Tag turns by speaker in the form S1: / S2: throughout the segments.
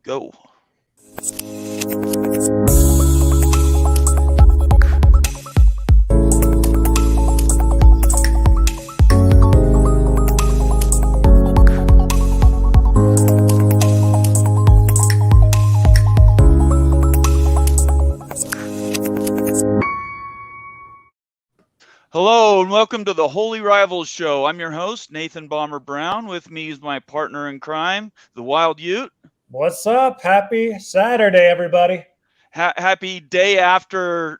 S1: Go. Hello and welcome to the Holy Rivals Show. I'm your host, Nathan Bomber Brown. With me is my partner in crime, the Wild Ute.
S2: What's up? Happy Saturday, everybody.
S1: Happy day after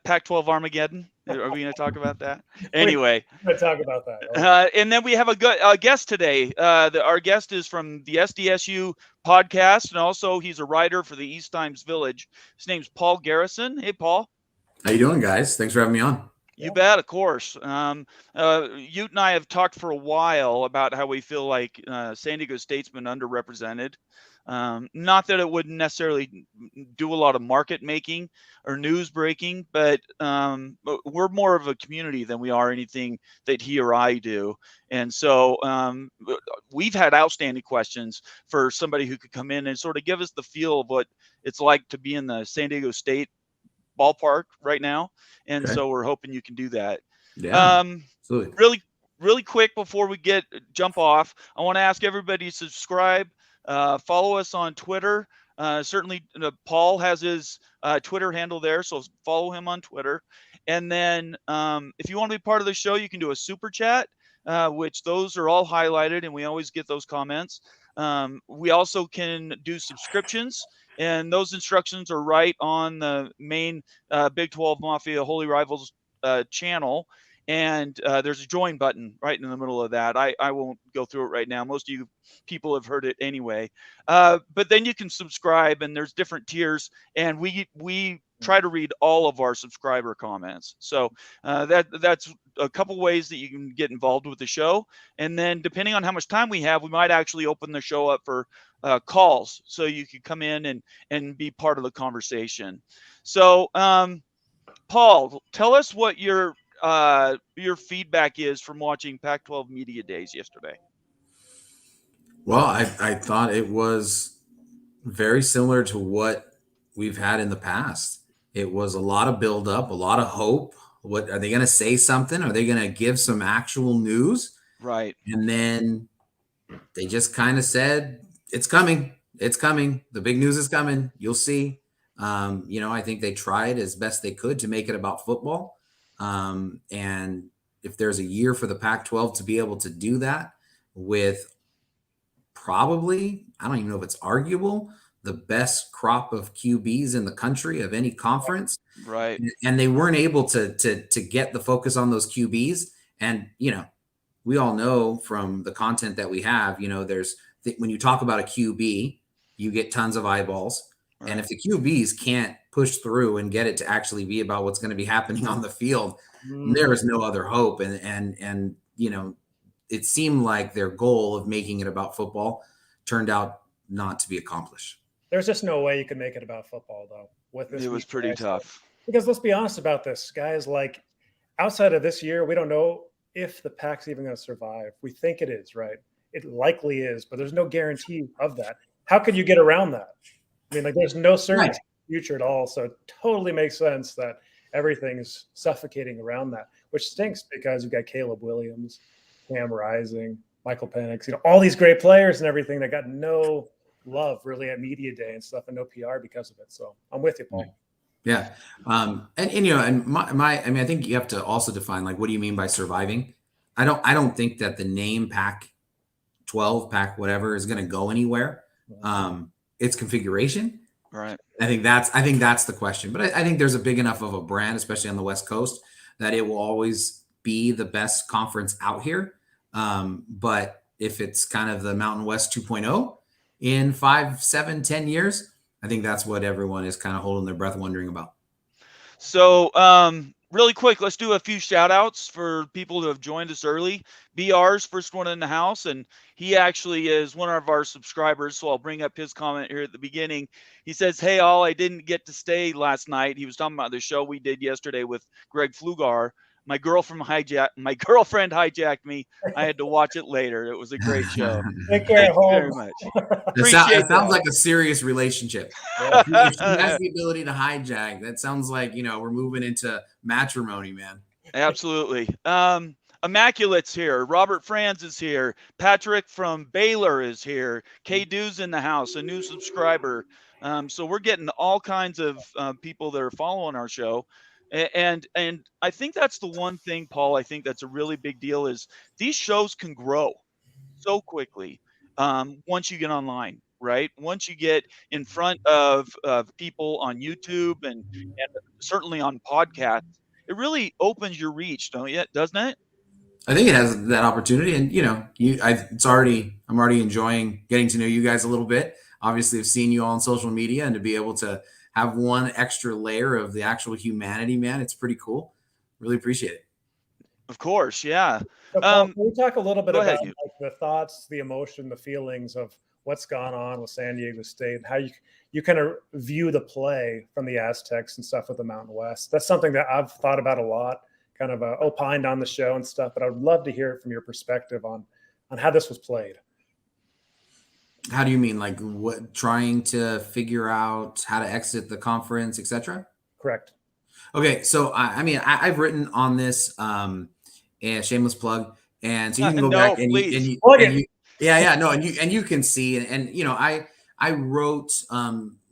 S1: Pac-12 Armageddon. Are we going to talk about that? Anyway.
S2: We're going to talk about that.
S1: And then we have a guest today. Our guest is from the SDSU podcast, and also he's a writer for the East Times Village. His name's Paul Garrison. Hey, Paul.
S3: How you doing, guys? Thanks for having me on.
S1: You bet, of course. Ute and I have talked for a while about how we feel like San Diego State's been underrepresented. Not that it wouldn't necessarily do a lot of market making or news breaking, but we're more of a community than we are anything that he or I do. And so we've had outstanding questions for somebody who could come in and sort of give us the feel of what it's like to be in the San Diego State ballpark right now, and so we're hoping you can do that. Absolutely. Really quick before we jump off, I want to ask everybody to subscribe, follow us on Twitter. Certainly Paul has his Twitter handle there, so follow him on Twitter. And then if you want to be part of the show, you can do a super chat, which those are all highlighted, and we always get those comments. We also can do subscriptions, and those instructions are right on the main Big 12 Mafia Holy Rivals channel. And there's a join button right in the middle of that. I won't go through it right now. Most of you people have heard it anyway. But then you can subscribe, and there's different tiers. And we try to read all of our subscriber comments. So that's a couple ways that you can get involved with the show. And then depending on how much time we have, we might actually open the show up for calls, so you could come in and be part of the conversation. So Paul, tell us what your feedback is from watching Pac-12 Media Days yesterday.
S3: Well, I thought it was very similar to what we've had in the past. It was a lot of buildup, a lot of hope. What are they going to say something? Are they going to give some actual news?
S1: Right.
S3: And then they just kind of said, it's coming. It's coming. The big news is coming. You'll see. I think they tried as best they could to make it about football. And if there's a year for the Pac-12 to be able to do that with probably, I don't even know if it's arguable, the best crop of QBs in the country of any conference.
S1: Right.
S3: And they weren't able to get the focus on those QBs. And, we all know from the content that we have, when you talk about a QB, you get tons of eyeballs. Right. And if the QBs can't push through and get it to actually be about what's going to be happening on the field, there is no other hope. And it seemed like their goal of making it about football turned out not to be accomplished.
S2: There's just no way you can make it about football, though. With this,
S1: it was pretty tough.
S2: Because let's be honest about this, guys. Like, outside of this year, we don't know if the Pac's even going to survive. We think it is, right? It likely is, but there's no guarantee of that. How could you get around that? I mean, there's no certainty in the future at all. So it totally makes sense that everything's suffocating around that, which stinks because you've got Caleb Williams, Cam Rising, Michael Penix, all these great players and everything that got no love really at media day and stuff, and no PR because of it. So I'm with you, Paul.
S3: Yeah. I think you have to also define, like, what do you mean by surviving? I don't think that the name Pac-12, Pac whatever is going to go anywhere. It's configuration.
S1: Right.
S3: I think that's the question. But I think there's a big enough of a brand, especially on the West Coast, that it will always be the best conference out here. But if it's kind of the Mountain West 2.0 in 5, 7, 10 years, I think that's what everyone is kind of holding their breath wondering about.
S1: So really quick, let's do a few shout outs for people who have joined us early. BR's first one in the house, and he actually is one of our subscribers, so I'll bring up his comment here at the beginning. He says, hey, all, I didn't get to stay last night. He was talking about the show we did yesterday with Greg Flugar. My girlfriend hijacked me. I had to watch it later. It was a great show.
S2: Take care,
S1: Thank you very
S2: Holmes.
S1: much.
S3: It
S1: Appreciate
S3: sounds
S1: that.
S3: like a serious relationship.
S2: Yeah.
S3: If she has the ability to hijack, that sounds like, we're moving into matrimony, man.
S1: Absolutely. Immaculate's here. Robert Franz is here. Patrick from Baylor is here. K-Dew's in the house, a new subscriber. So we're getting all kinds of people that are following our show. And I think that's the one thing, Paul, I think that's a really big deal is these shows can grow so quickly once you get online, right? Once you get in front of people on YouTube and certainly on podcasts, it really opens your reach, doesn't it?
S3: I think it has that opportunity, and I'm already enjoying getting to know you guys a little bit. Obviously, I've seen you all on social media, and to be able to have one extra layer of the actual humanity, man, it's pretty cool. Really appreciate it.
S1: Of course, yeah.
S2: So, Paul, can we talk a little bit about
S1: Hugh.
S2: like the thoughts, the emotion, the feelings of what's gone on with San Diego State, how you kind of view the play from the Aztecs and stuff with the Mountain West? That's something that I've thought about a lot, kind of opined on the show and stuff, but I would love to hear it from your perspective on how this was played.
S3: How do you mean, like what? Trying to figure out how to exit the conference, etc.?
S2: Correct.
S3: Okay, so I've written on this, and shameless plug, and so you can go back and you can see, and I wrote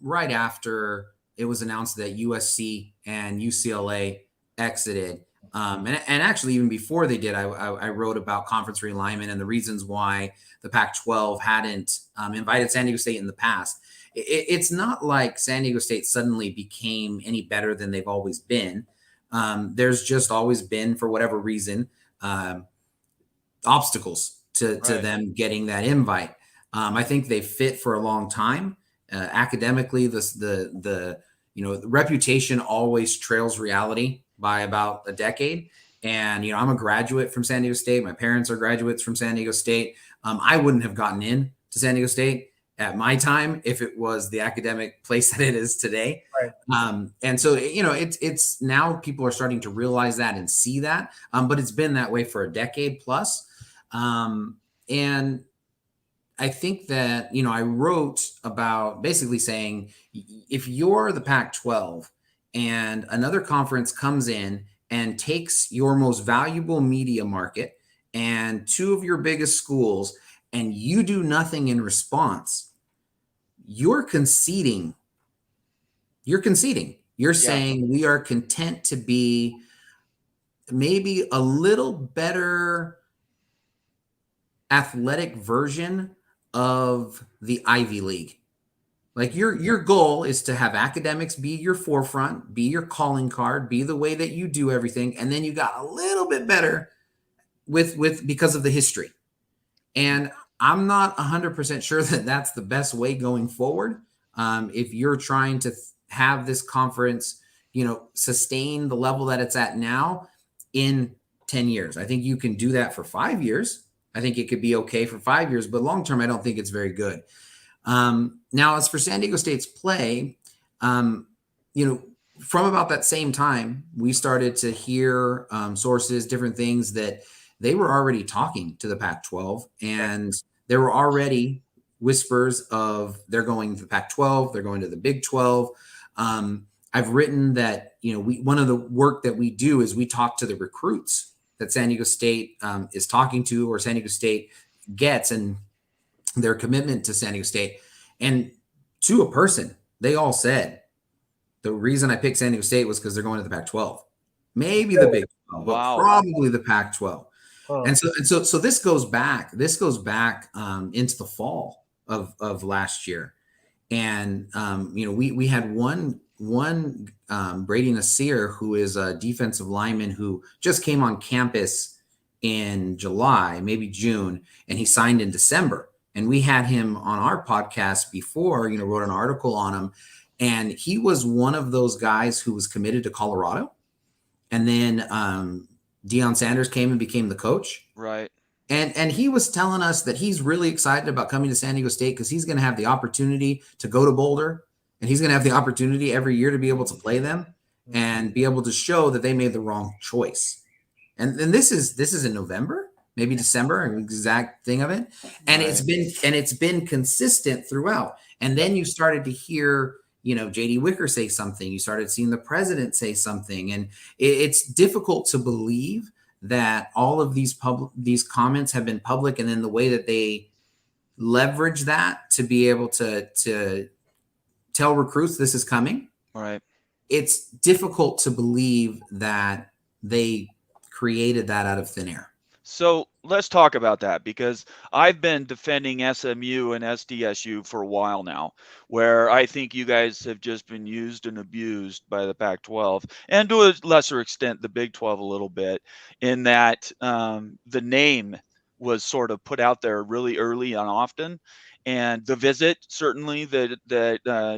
S3: right after it was announced that USC and UCLA exited. And actually, even before they did, I wrote about conference realignment and the reasons why the Pac-12 hadn't invited San Diego State in the past. It's not like San Diego State suddenly became any better than they've always been. There's just always been, for whatever reason, obstacles to them getting that invite. I think they fit for a long time. Academically, the reputation always trails reality by about a decade. And, I'm a graduate from San Diego State. My parents are graduates from San Diego State. I wouldn't have gotten in to San Diego State at my time if it was the academic place that it is today.
S2: Right.
S3: And so, it's now people are starting to realize that and see that, but it's been that way for a decade plus. And I think that, I wrote about basically saying, if you're the Pac-12 and another conference comes in and takes your most valuable media market and two of your biggest schools, and you do nothing in response, you're conceding. You're saying we are content to be maybe a little better athletic version of the Ivy League. Like your goal is to have academics be your forefront, be your calling card, be the way that you do everything, and then you got a little bit better with because of the history. And I'm not 100% sure that that's the best way going forward. If you're trying to have this conference, sustain the level that it's at now in 10 years, I think you can do that for 5 years. I think it could be okay for 5 years, but long-term, I don't think it's very good. Now, as for San Diego State's play, from about that same time, we started to hear sources, different things that they were already talking to the Pac-12, and there were already whispers of they're going to the Pac-12, they're going to the Big 12. I've written that, one of the work that we do is we talk to the recruits that San Diego State is talking to, or San Diego State gets, and their commitment to San Diego State. And to a person, they all said, the reason I picked San Diego State was because they're going to the Pac-12, maybe the Big 12, but probably the Pac-12. And so this goes back into the fall of last year. And, we had one Brady Nasir, who is a defensive lineman who just came on campus in July, maybe June, and he signed in December. And we had him on our podcast before, wrote an article on him. And he was one of those guys who was committed to Colorado. And then Deion Sanders came and became the coach.
S1: Right.
S3: And he was telling us that he's really excited about coming to San Diego State because he's going to have the opportunity to go to Boulder, and he's going to have the opportunity every year to be able to play them and be able to show that they made the wrong choice. And this is in November, maybe December, an exact thing of it. And it's been consistent throughout. And then you started to hear, JD Wicker say something. You started seeing the president say something. And it's difficult to believe that all of these comments have been public, and then the way that they leverage that to be able to tell recruits this is coming.
S1: Right.
S3: It's difficult to believe that they created that out of thin air.
S1: So let's talk about that, because I've been defending SMU and SDSU for a while now, where I think you guys have just been used and abused by the Pac-12, and to a lesser extent the Big 12 a little bit, in that the name was sort of put out there really early and often. And the visit, certainly, that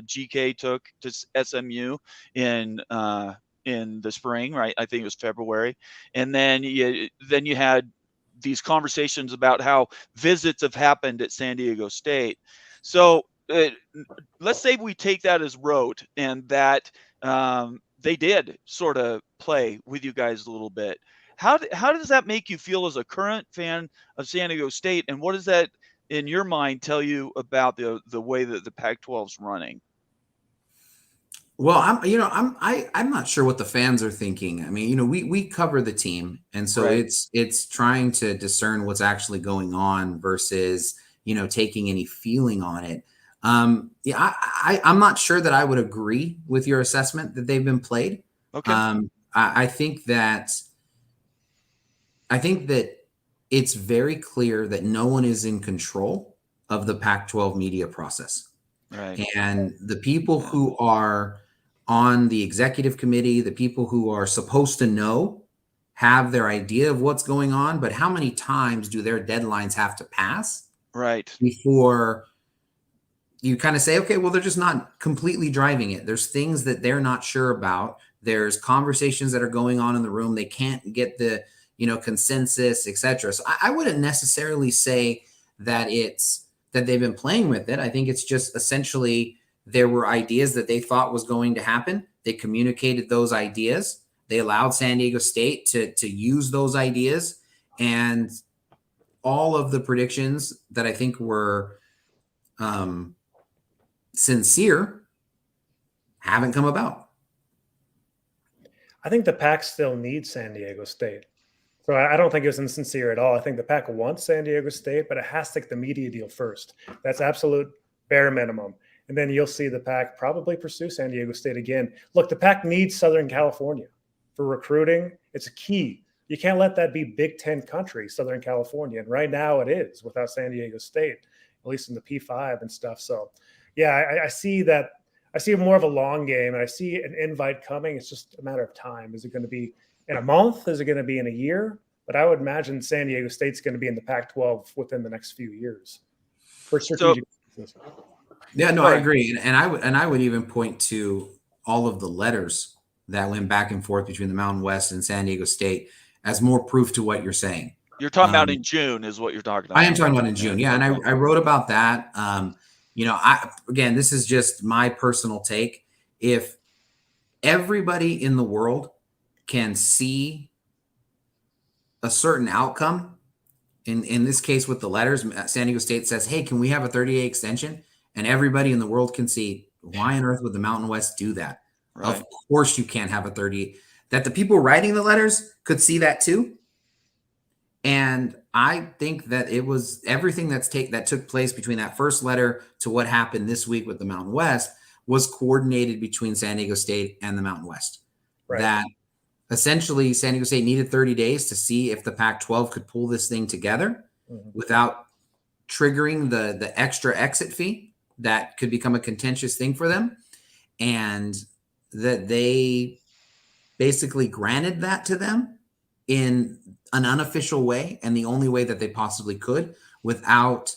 S1: GK took to SMU in the spring, right? I think it was February. And then you had these conversations about how visits have happened at San Diego State. So let's say we take that as rote, and that they did sort of play with you guys a little bit. How does that make you feel as a current fan of San Diego State, and what does that, in your mind, tell you about the way that the Pac-12 is running?
S3: Well, I'm not sure what the fans are thinking. I mean, we cover the team, and so
S1: Right.
S3: it's trying to discern what's actually going on versus taking any feeling on it. Yeah, I'm not sure that I would agree with your assessment that they've been played.
S1: Okay.
S3: I think that it's very clear that no one is in control of the Pac-12 media process.
S1: Right.
S3: And the people who are on the executive committee, the people who are supposed to know, have their idea of what's going on, but how many times do their deadlines have to pass before you kind of say, okay, well, they're just not completely driving it. There's things that they're not sure about. There's conversations that are going on in the room. They can't get the consensus, etc. So I wouldn't necessarily say that they've been playing with it. I think it's just essentially there were ideas that they thought was going to happen. They communicated those ideas. They allowed San Diego State to use those ideas, and all of the predictions that I think were sincere haven't come about.
S2: I think the Pac still needs San Diego State. So I don't think it was insincere at all. I think the Pac wants San Diego State, but it has to take the media deal first. That's absolute bare minimum. And then you'll see the Pac probably pursue San Diego State again. Look, the Pac needs Southern California for recruiting. It's a key. You can't let that be Big Ten country, Southern California. And right now it is without San Diego State, at least in the P5 and stuff. So, yeah, I see that. I see more of a long game, and I see an invite coming. It's just a matter of time. Is it going to be in a month? Is it going to be in a year? But I would imagine San Diego State's going to be in the Pac-12 within the next few years for strategic reasons.
S3: Yeah, no, I agree. And I would even point to all of the letters that went back and forth between the Mountain West and San Diego State as more proof to what you're saying.
S1: You're talking about in June is what you're talking about.
S3: I am talking about in June. Yeah. And I wrote about that. Again, this is just my personal take. If everybody in the world can see a certain outcome, in this case with the letters, San Diego State says, hey, can we have a 30-day extension? And everybody in the world can see, why on earth would the Mountain West do that? Right. Of course you can't have a 30. That the people writing the letters could see that too. And I think that it was everything that took place between that first letter to what happened this week with the Mountain West was coordinated between San Diego State and the Mountain West. Right. That essentially San Diego State needed 30 days to see if the Pac-12 could pull this thing together without triggering the extra exit fee that could become a contentious thing for them. And that they basically granted that to them in an unofficial way, and the only way that they possibly could, without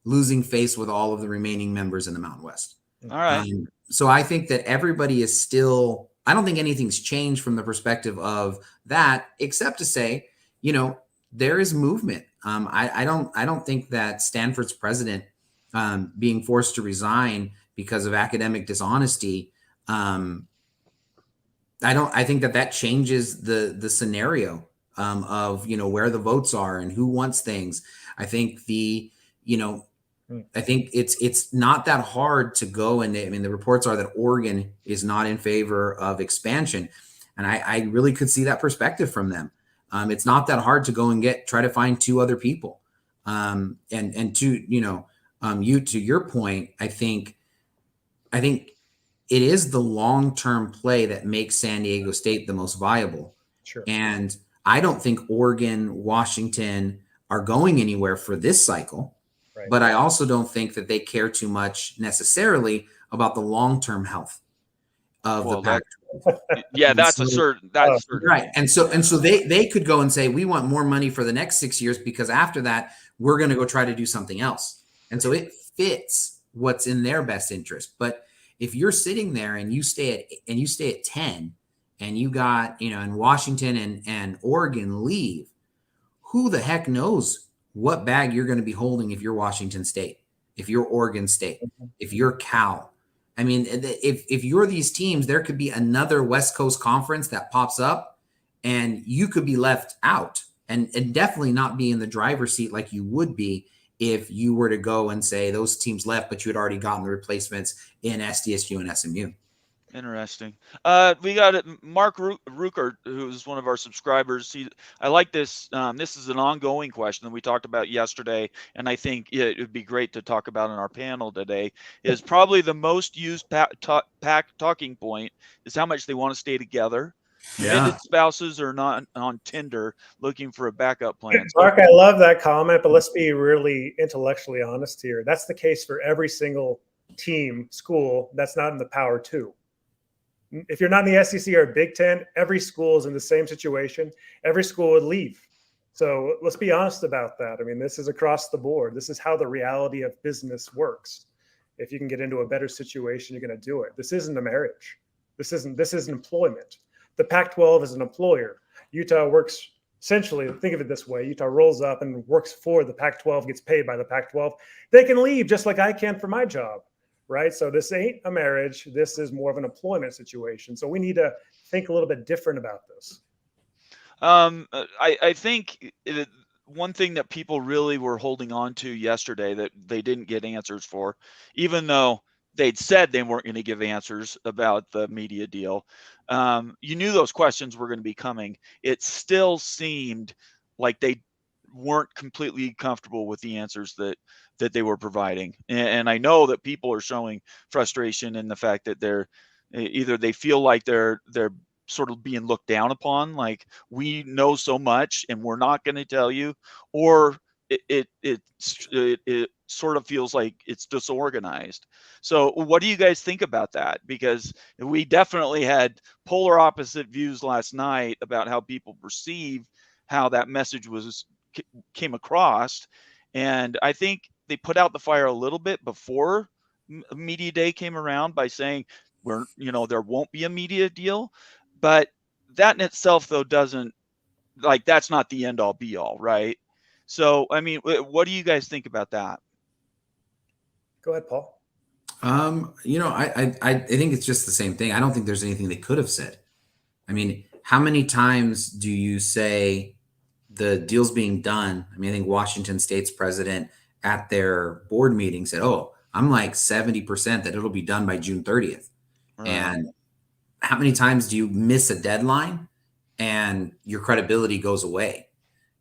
S3: losing face with all of the remaining members in the Mountain West.
S1: All right.
S3: So I think that everybody is still, I don't think anything's changed from the perspective of that, except to say, there is movement. I don't think that Stanford's president being forced to resign because of academic dishonesty, I think that changes the scenario of, where the votes are and who wants things. I think I think it's not that hard to go, and the reports are that Oregon is not in favor of expansion, and I really could see that perspective from them. It's not that hard to go and try to find two other people, and to your point, I think it is the long-term play that makes San Diego State the most viable.
S2: Sure.
S3: And I don't think Oregon, Washington are going anywhere for this cycle. Right. But I also don't think that they care too much necessarily about the long-term health of the Pac-12.
S1: Yeah, that's certain.
S3: Right. And so they could go and say, we want more money for the next 6 years because after that, we're going to go try to do something else. And so it fits what's in their best interest. But if you're sitting there and you stay at 10 and you got, and Washington and Oregon leave, who the heck knows what bag you're going to be holding if you're Washington State, if you're Oregon State, if you're Cal. I mean, if you're these teams, there could be another West Coast conference that pops up and you could be left out and definitely not be in the driver's seat like you would be if you were to go and say those teams left, but you had already gotten the replacements in SDSU and SMU.
S1: Interesting. We got Mark Rucker, who's one of our subscribers. I like this. This is an ongoing question that we talked about yesterday, and I think it would be great to talk about in our panel today. Is probably the most used talking point is how much they want to stay together. Committed spouses are not on Tinder looking for a backup plan.
S2: Mark, I love that comment, but let's be really intellectually honest here. That's the case for every single team, school that's not in the Power 2. If you're not in the SEC or Big Ten, every school is in the same situation. Every school would leave. So let's be honest about that. I mean, this is across the board. This is how the reality of business works. If you can get into a better situation, you're going to do it. This isn't a marriage. This is employment. The Pac-12 is an employer. Utah works essentially, think of it this way. Utah rolls up and works for the Pac-12, gets paid by the Pac-12. They can leave just like I can for my job. Right. So this ain't a marriage. This is more of an employment situation. So we need to think a little bit different about this.
S1: I think one thing that people really were holding on to yesterday that they didn't get answers for, even though they'd said they weren't going to give answers about the media deal. You knew those questions were going to be coming. It still seemed like they weren't completely comfortable with the answers that they were providing. And I know that people are showing frustration in the fact that they feel like they're sort of being looked down upon, like we know so much and we're not going to tell you, or it sort of feels like it's disorganized. So what do you guys think about that? Because we definitely had polar opposite views last night about how people perceive how that message came across. And I think they put out the fire a little bit before media day came around by saying there won't be a media deal, but that in itself though doesn't, like, that's not the end all be all, right? So I mean, what do you guys think about that?
S2: Go ahead, Paul.
S3: I think it's just the same thing. I don't think there's anything they could have said. I mean, how many times do you say the deal's being done? I mean, I think Washington State's president at their board meeting said, "Oh, I'm like 70% that it'll be done by June 30th." Right. And how many times do you miss a deadline and your credibility goes away?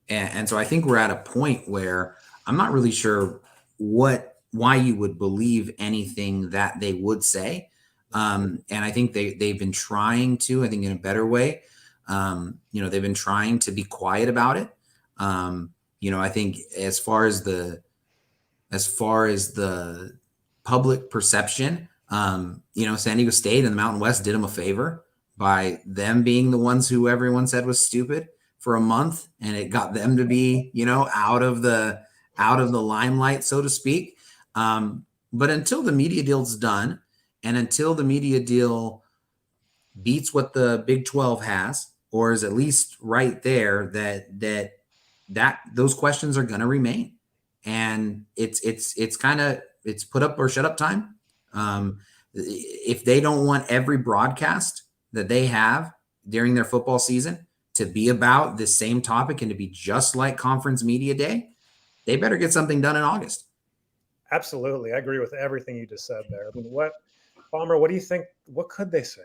S3: And so I think we're at a point where I'm not really sure why you would believe anything that they would say. And I think they've been trying to, I think in a better way, they've been trying to be quiet about it. I think as far as the public perception, San Diego State and the Mountain West did them a favor by them being the ones who everyone said was stupid for a month, and it got them to be, out of the limelight, so to speak. But until the media deal's done, and until the media deal beats what the Big 12 has, or is at least right there, that those questions are going to remain. And it's put up or shut up time. If they don't want every broadcast that they have during their football season to be about this same topic and to be just like conference media day, they better get something done in August.
S2: Absolutely. I agree with everything you just said there. I mean, Palmer, what do you think? What could they say?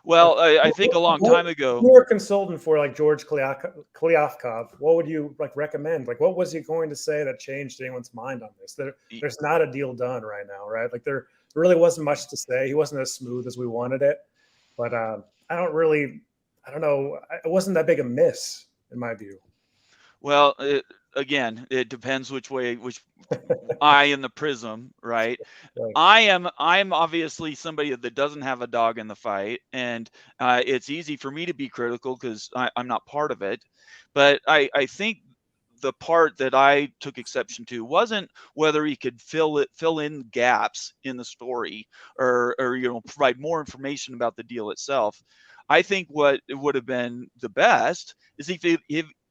S1: Well, I think a long time ago,
S2: you were a consultant for like George Klyavkov. What would you like recommend? Like, what was he going to say that changed anyone's mind on this? There's not a deal done right now, right? Like there really wasn't much to say. He wasn't as smooth as we wanted it, but I don't know. It wasn't that big a miss in my view.
S1: Well, again, it depends which eye in the prism, right? Right. I'm obviously somebody that doesn't have a dog in the fight, and it's easy for me to be critical because I'm not part of it. But I think the part that I took exception to wasn't whether he could fill in gaps in the story or provide more information about the deal itself. I think what it would have been the best is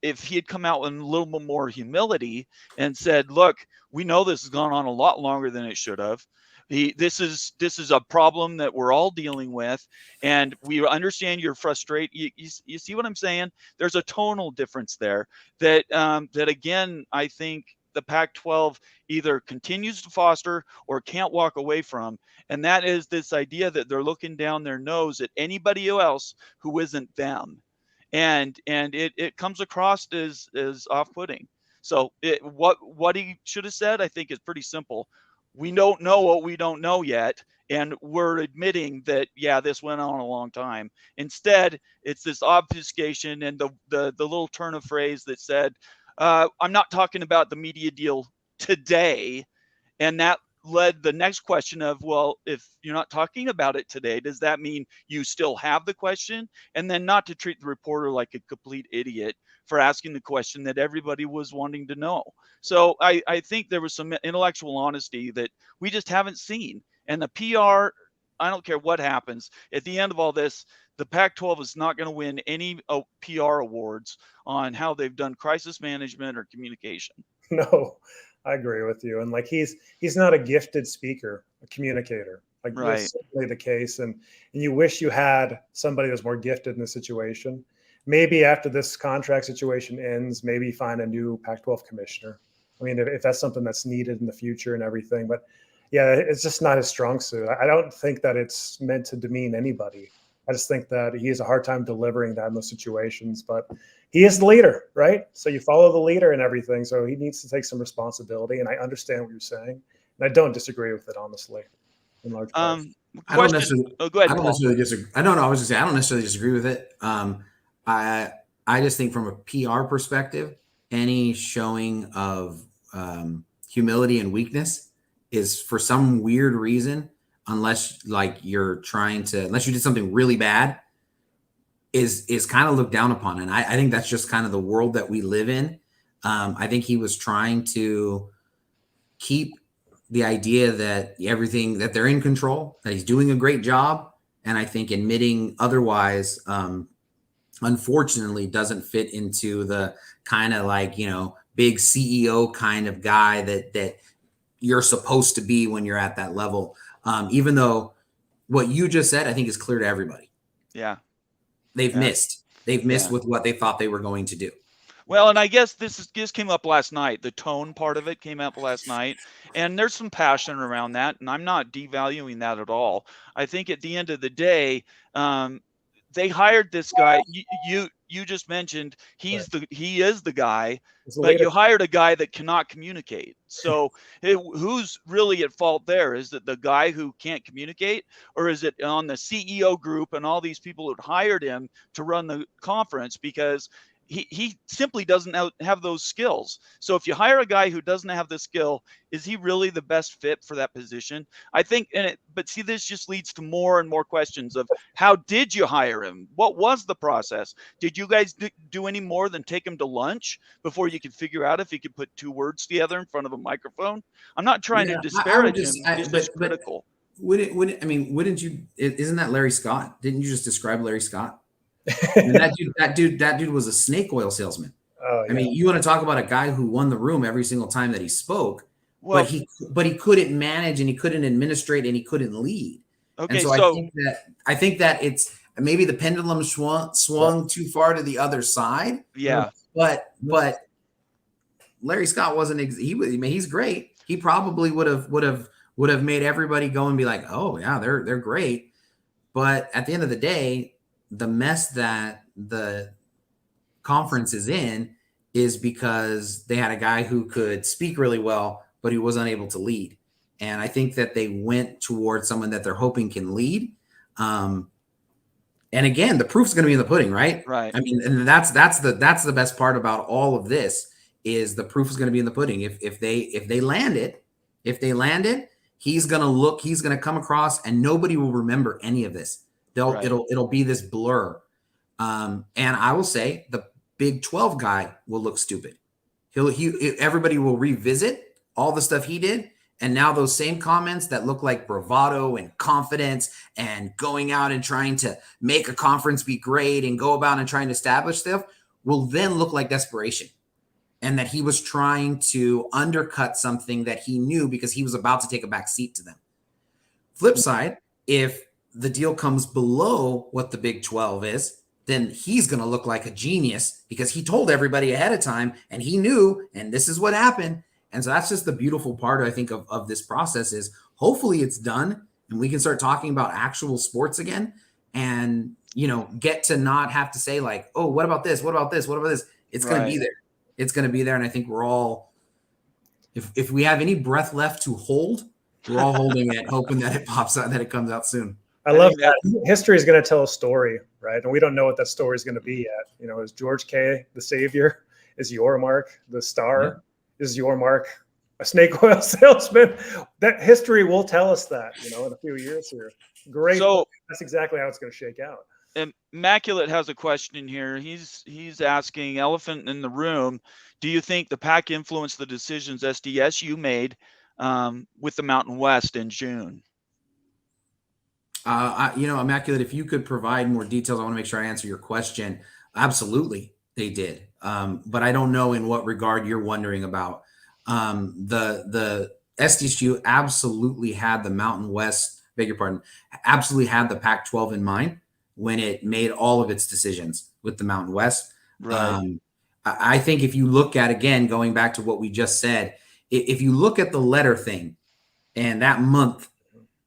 S1: if he had come out with a little bit more humility and said, look, we know this has gone on a lot longer than it should have. This is a problem that we're all dealing with, and we understand you're frustrated. You see what I'm saying? There's a tonal difference there that again, I think the Pac-12 either continues to foster or can't walk away from. And that is this idea that they're looking down their nose at anybody else who isn't them. And it comes across as off-putting. So what he should have said, I think, is pretty simple. We don't know what we don't know yet, and we're admitting that, yeah, this went on a long time. Instead, it's this obfuscation and the little turn of phrase that said, I'm not talking about the media deal today. And that led the next question of, well, if you're not talking about it today, does that mean you still have the question? And then not to treat the reporter like a complete idiot for asking the question that everybody was wanting to know. So I think there was some intellectual honesty that we just haven't seen. And the PR, I don't care what happens. At the end of all this, the Pac-12 is not going to win any PR awards on how they've done crisis management or communication.
S2: No, I agree with you. And like he's not a gifted speaker, a communicator. Like right. That's certainly the case. And you wish you had somebody that's more gifted in this situation. Maybe after this contract situation ends, maybe find a new Pac-12 commissioner. I mean, if that's something that's needed in the future and everything. But yeah, it's just not his strong suit. I don't think that it's meant to demean anybody. I just think that he has a hard time delivering that in those situations. But he is the leader, right? So you follow the leader and everything. So he needs to take some responsibility. And I understand what you're saying. And I don't disagree with it, honestly, in large part.
S3: I don't necessarily, go ahead, I don't necessarily disagree. I don't know. I was just saying, I don't necessarily disagree with it. I just think from a PR perspective, any showing of humility and weakness is, for some weird reason, unless you did something really bad, is kind of looked down upon. And I think that's just kind of the world that we live in. I think he was trying to keep the idea that that they're in control, that he's doing a great job. And I think admitting otherwise, unfortunately, doesn't fit into the kind of big CEO kind of guy that you're supposed to be when you're at that level. Even though what you just said, I think, is clear to everybody.
S1: Yeah.
S3: They've missed with what they thought they were going to do.
S1: Well, and I guess this came up last night. The tone part of it came up last night, and there's some passion around that, and I'm not devaluing that at all. I think at the end of the day, they hired this guy. You just mentioned he is the guy, but you hired a guy that cannot communicate. So who's really at fault there? Is it the guy who can't communicate, or is it on the CEO group and all these people who hired him to run the conference? Because he simply doesn't have those skills. So if you hire a guy who doesn't have the skill, is he really the best fit for that position? I think, but see, this just leads to more and more questions of, how did you hire him? What was the process? Did you guys do any more than take him to lunch before you could figure out if he could put two words together in front of a microphone? I'm not trying to disparage him. It's just critical.
S3: Wouldn't you? Isn't that Larry Scott? Didn't you just describe Larry Scott? And that dude was a snake oil salesman. Oh, yeah. I mean, you want to talk about a guy who won the room every single time that he spoke, well, but he couldn't manage, and he couldn't administrate, and he couldn't lead. Okay, and so I think that maybe the pendulum swung too far to the other side.
S1: Yeah.
S3: But Larry Scott wasn't. He's great. He probably would have made everybody go and be like, oh yeah, they're great. But at the end of the day, the mess that the conference is in is because they had a guy who could speak really well, but he was unable to lead. And I think that they went towards someone that they're hoping can lead. And again, the proof's going to be in the pudding, right?
S1: Right.
S3: I mean, and that's the best part about all of this is the proof is going to be in the pudding. If they land it, he's going to come across and nobody will remember any of this. It'll be this blur. And I will say the Big 12 guy will look stupid. Everybody will revisit all the stuff he did. And now those same comments that look like bravado and confidence and going out and trying to make a conference be great and go about and trying to establish stuff will then look like desperation. And that he was trying to undercut something that he knew because he was about to take a back seat to them. Flip side, if the deal comes below what the Big 12 is, then he's going to look like a genius because he told everybody ahead of time and he knew, and this is what happened. And so that's just the beautiful part, I think, of this process is hopefully it's done and we can start talking about actual sports again and, get to not have to say like, oh, what about this? What about this? What about this? It's going to be there. It's going to be there. And I think we're all, if we have any breath left to hold, we're all holding it, hoping that it pops out, that it comes out soon.
S2: I love that. History is going to tell a story, right? And we don't know what that story is going to be yet. Is George K. the savior? Is Yormark the star? Yeah. Is Yormark a snake oil salesman? That history will tell us that, in a few years here. Great. So that's exactly how it's going to shake out.
S1: Immaculate has a question here. He's asking, elephant in the room, do you think the PAC influenced the decisions SDSU made with the Mountain West in June?
S3: Immaculate, if you could provide more details, I want to make sure I answer your question. Absolutely, they did. But I don't know in what regard you're wondering about. The SDSU absolutely had the Mountain West, beg your pardon, absolutely had the Pac-12 in mind when it made all of its decisions with the Mountain West.
S1: Right.
S3: I think if you look at, again, going back to what we just said, if you look at the letter thing and that month,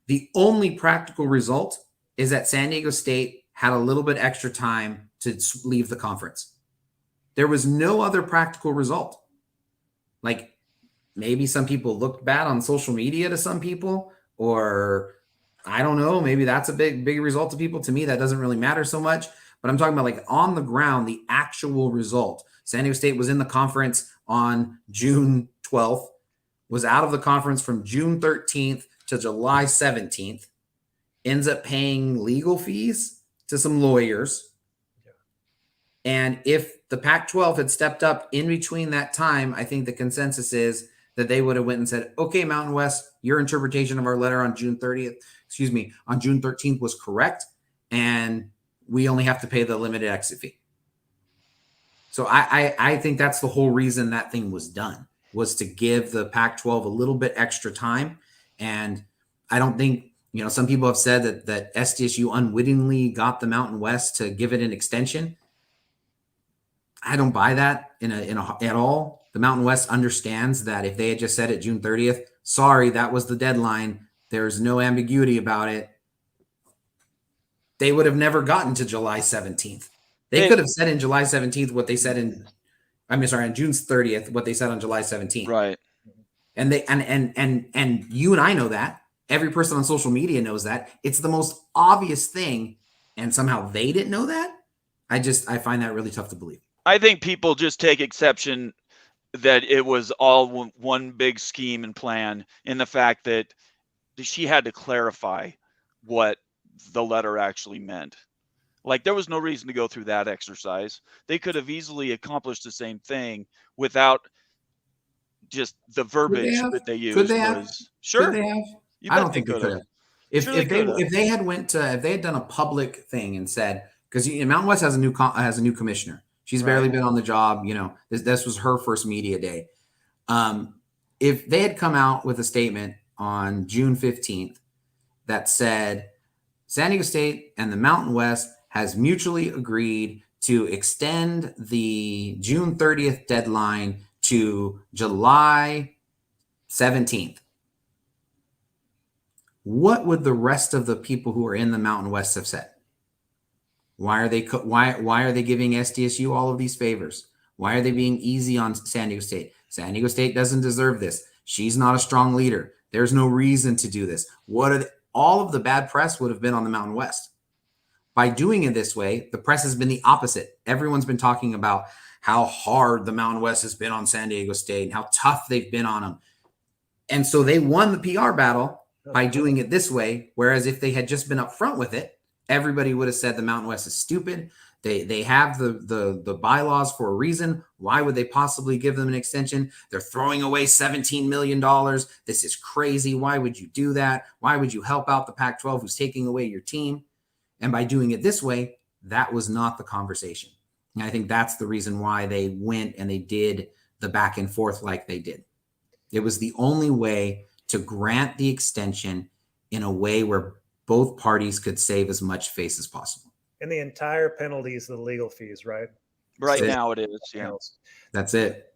S3: the only practical result is that San Diego State had a little bit extra time to leave the conference. There was no other practical result. Like maybe some people looked bad on social media to some people, or I don't know, maybe that's a big result to people. To me, that doesn't really matter so much. But I'm talking about like on the ground, the actual result. San Diego State was in the conference on June 12th, was out of the conference from June 13th to July 17th, ends up paying legal fees to some lawyers. And if the Pac-12 had stepped up in between that time, I think the consensus is that they would have went and said, okay, Mountain West, your interpretation of our letter on June 13th was correct. And we only have to pay the limited exit fee. So I think that's the whole reason that thing was done, was to give the Pac-12 a little bit extra time. And I don't think, some people have said that SDSU unwittingly got the Mountain West to give it an extension. I don't buy that at all. The Mountain West understands that if they had just said it June 30th, sorry, that was the deadline. There's no ambiguity about it. They would have never gotten to July 17th. They could have said in July 17th what they said on June 30th, what they said on July 17th.
S1: Right.
S3: And they and you and I know that. Every person on social media knows that. It's the most obvious thing, and somehow they didn't know that. I find that really tough to believe.
S1: I think people just take exception that it was all one big scheme and plan, in the fact that she had to clarify what the letter actually meant. Like, there was no reason to go through that exercise. They could have easily accomplished the same thing without just the verbiage that they used.
S3: Could they have?
S1: Sure.
S3: Could they have? I don't think they could have. If they had done a public thing and said, because Mountain West has a new commissioner. She's barely been on the job. This was her first media day. If they had come out with a statement on June 15th that said San Diego State and the Mountain West has mutually agreed to extend the June 30th deadline to July 17th. What would the rest of the people who are in the Mountain West have said? Why are they giving SDSU all of these favors? Why are they being easy on San Diego State? San Diego State doesn't deserve this. She's not a strong leader. There's no reason to do this. All of the bad press would have been on the Mountain West. By doing it this way, the press has been the opposite. Everyone's been talking about how hard the Mountain West has been on San Diego State and how tough they've been on them. And so they won the PR battle by doing it this way. Whereas if they had just been upfront with it, everybody would have said the Mountain West is stupid. They have the bylaws for a reason. Why would they possibly give them an extension? They're throwing away $17 million. This is crazy. Why would you do that? Why would you help out the Pac-12 who's taking away your team? And by doing it this way, that was not the conversation. And I think that's the reason why they went and they did the back and forth like they did. It was the only way to grant the extension in a way where both parties could save as much face as possible.
S2: And the entire penalty is the legal fees, right?
S1: Right now it is. Yeah.
S3: That's it.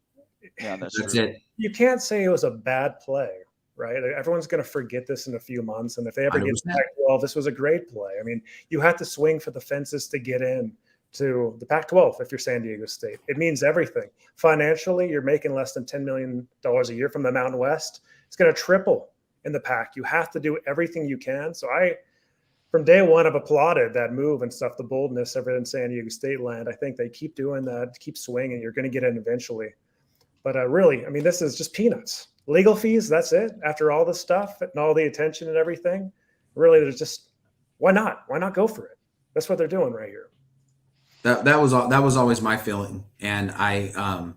S1: Yeah, that's
S3: it.
S2: You can't say it was a bad play, right? Everyone's going to forget this in a few months. And if they ever
S3: 100%.
S2: get to Pac-12, this was a great play. I mean, you have to swing for the fences to get in to the Pac-12 if you're San Diego State. It means everything. Financially, you're making less than $10 million a year from the Mountain West. It's going to triple in the Pac. You have to do everything you can. So from day one, I've applauded that move and stuff, the boldness of it in San Diego State land. I think they keep doing that, keep swinging. You're going to get in eventually. But really, I mean, this is just peanuts. Legal fees, that's it. After all this stuff and all the attention and everything, really, there's just, why not? Why not go for it? That's what they're doing right here.
S3: That was always my feeling, and I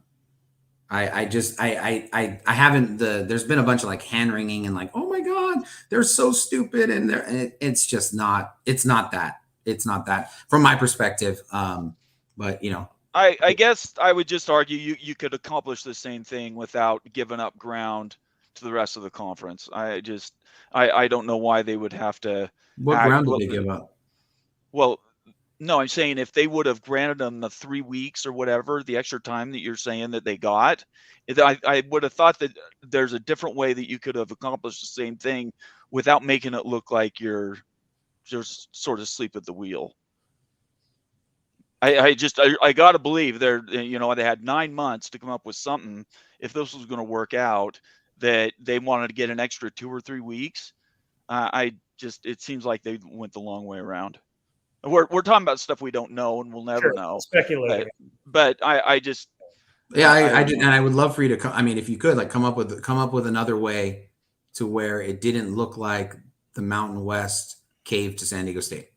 S3: haven't there's been a bunch of like hand wringing and like, oh my God, they're so stupid, and it's just not. It's not that from my perspective. But you know,
S1: I guess I would just argue you could accomplish the same thing without giving up ground to the rest of the conference. I don't know why they would have to.
S3: What ground did they give up?
S1: Well, no, I'm saying if they would have granted them the 3 weeks or whatever, the extra time that you're saying that they got, I would have thought that there's a different way that you could have accomplished the same thing without making it look like you're just sort of asleep at the wheel. I got to believe they had 9 months to come up with something. If this was going to work out, that they wanted to get an extra 2 or 3 weeks. It seems like they went the long way around. We're talking about stuff we don't know and we'll never know.
S2: Speculating.
S1: But I just.
S3: Yeah, and I would love for you to. I mean, if you could, like, come up with another way to where it didn't look like the Mountain West caved to San Diego State.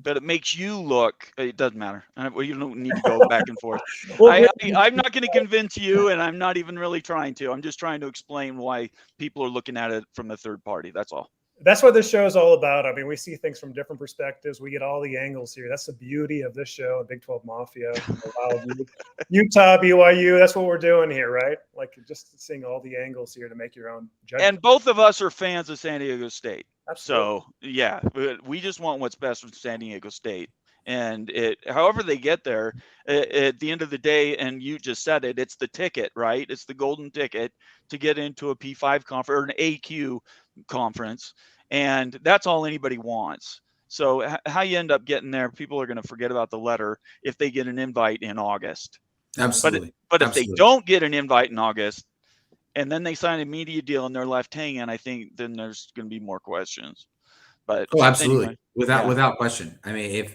S1: But it makes you look. It doesn't matter. You don't need to go back and forth. I'm not going to convince you, and I'm not even really trying to. I'm just trying to explain why people are looking at it from the third party. That's all.
S2: That's what this show is all about. I mean, we see things from different perspectives. We get all the angles here. That's the beauty of this show, Big 12 Mafia, Utah, BYU. That's what we're doing here, right? Like, just seeing all the angles here to make your own judgment.
S1: And both of us are fans of San Diego State.
S2: Absolutely.
S1: So, yeah, we just want what's best for San Diego State. And however they get there, at the end of the day, and you just said it, it's the ticket, right? It's the golden ticket to get into a P5 conference or an AQ conference. And that's all anybody wants. So how you end up getting there, people are going to forget about the letter if they get an invite in August.
S3: Absolutely.
S1: But if they don't get an invite in August and then they sign a media deal and they're left hanging, I think then there's going to be more questions. But
S3: absolutely.
S1: Anyway,
S3: without question. I mean,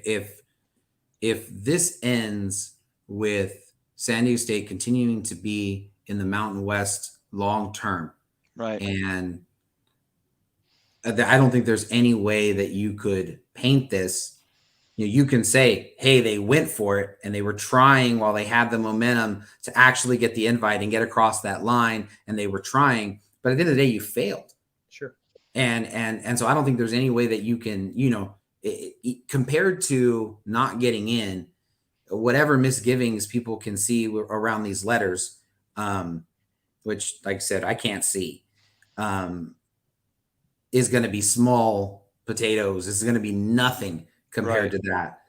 S3: if this ends with San Diego State continuing to be in the Mountain West long term,
S1: right?
S3: And I don't think there's any way that you could paint this. You can say, hey, they went for it and they were trying while they had the momentum to actually get the invite and get across that line, and they were trying, but at the end of the day, you failed.
S2: Sure.
S3: And so I don't think there's any way that you can, compared to not getting in, whatever misgivings people can see around these letters, which, like I said, I can't see, is going to be small potatoes. It's going to be nothing compared to that.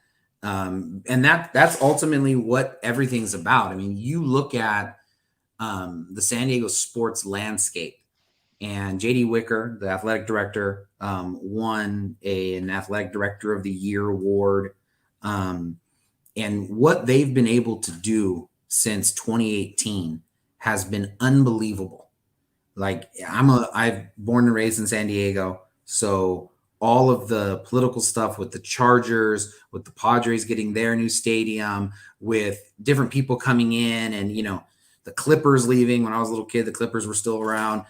S3: And that's ultimately what everything's about. I mean, you look at the San Diego sports landscape, and J.D. Wicker, the athletic director, won an Athletic Director of the Year award. And what they've been able to do since 2018 has been unbelievable. Like, I've born and raised in San Diego, so all of the political stuff with the Chargers, with the Padres getting their new stadium, with different people coming in, and the Clippers leaving. When I was a little kid, the Clippers were still around.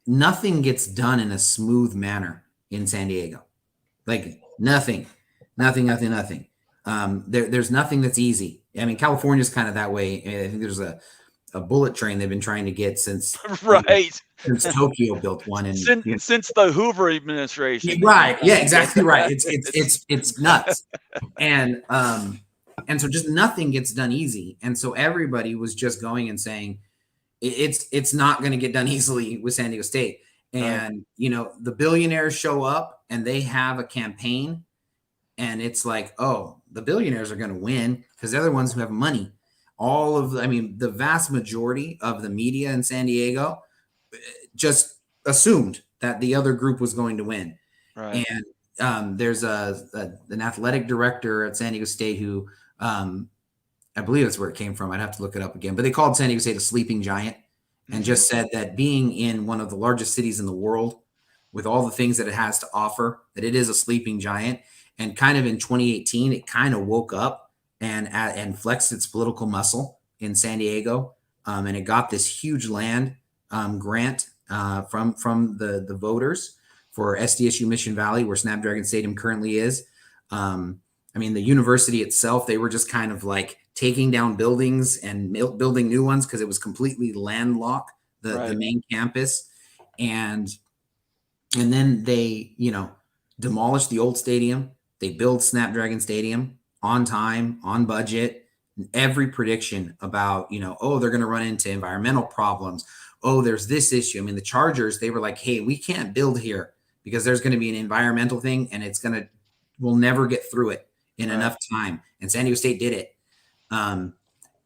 S3: Nothing gets done in a smooth manner in San Diego. Like nothing. There's nothing that's easy. I mean, California's kind of that way. I think there's a bullet train they've been trying to get since since Tokyo built one, and
S1: since the Hoover administration.
S3: Right. Yeah, exactly right. It's nuts. And so just nothing gets done easy. And so everybody was just going and saying it's not going to get done easily with San Diego State. And the billionaires show up and they have a campaign, and it's like, oh, the billionaires are going to win because they're the ones who have money. The vast majority of the media in San Diego just assumed that the other group was going to win.
S1: Right.
S3: And there's an athletic director at San Diego State who, I believe that's where it came from. I'd have to look it up again, but they called San Diego State a sleeping giant, and just said that being in one of the largest cities in the world with all the things that it has to offer, that it is a sleeping giant. And kind of in 2018, it kind of woke up and flexed its political muscle in San Diego. And it got this huge land grant from the voters for SDSU Mission Valley, where Snapdragon Stadium currently is. The university itself, they were just kind of like taking down buildings and building new ones because it was completely landlocked, the main campus. And then they, demolished the old stadium. They built Snapdragon Stadium on time, on budget. Every prediction about, they're going to run into environmental problems. Oh, there's this issue. I mean, the Chargers, they were like, hey, we can't build here because there's going to be an environmental thing, and we'll never get through it in enough time. And San Diego State did it.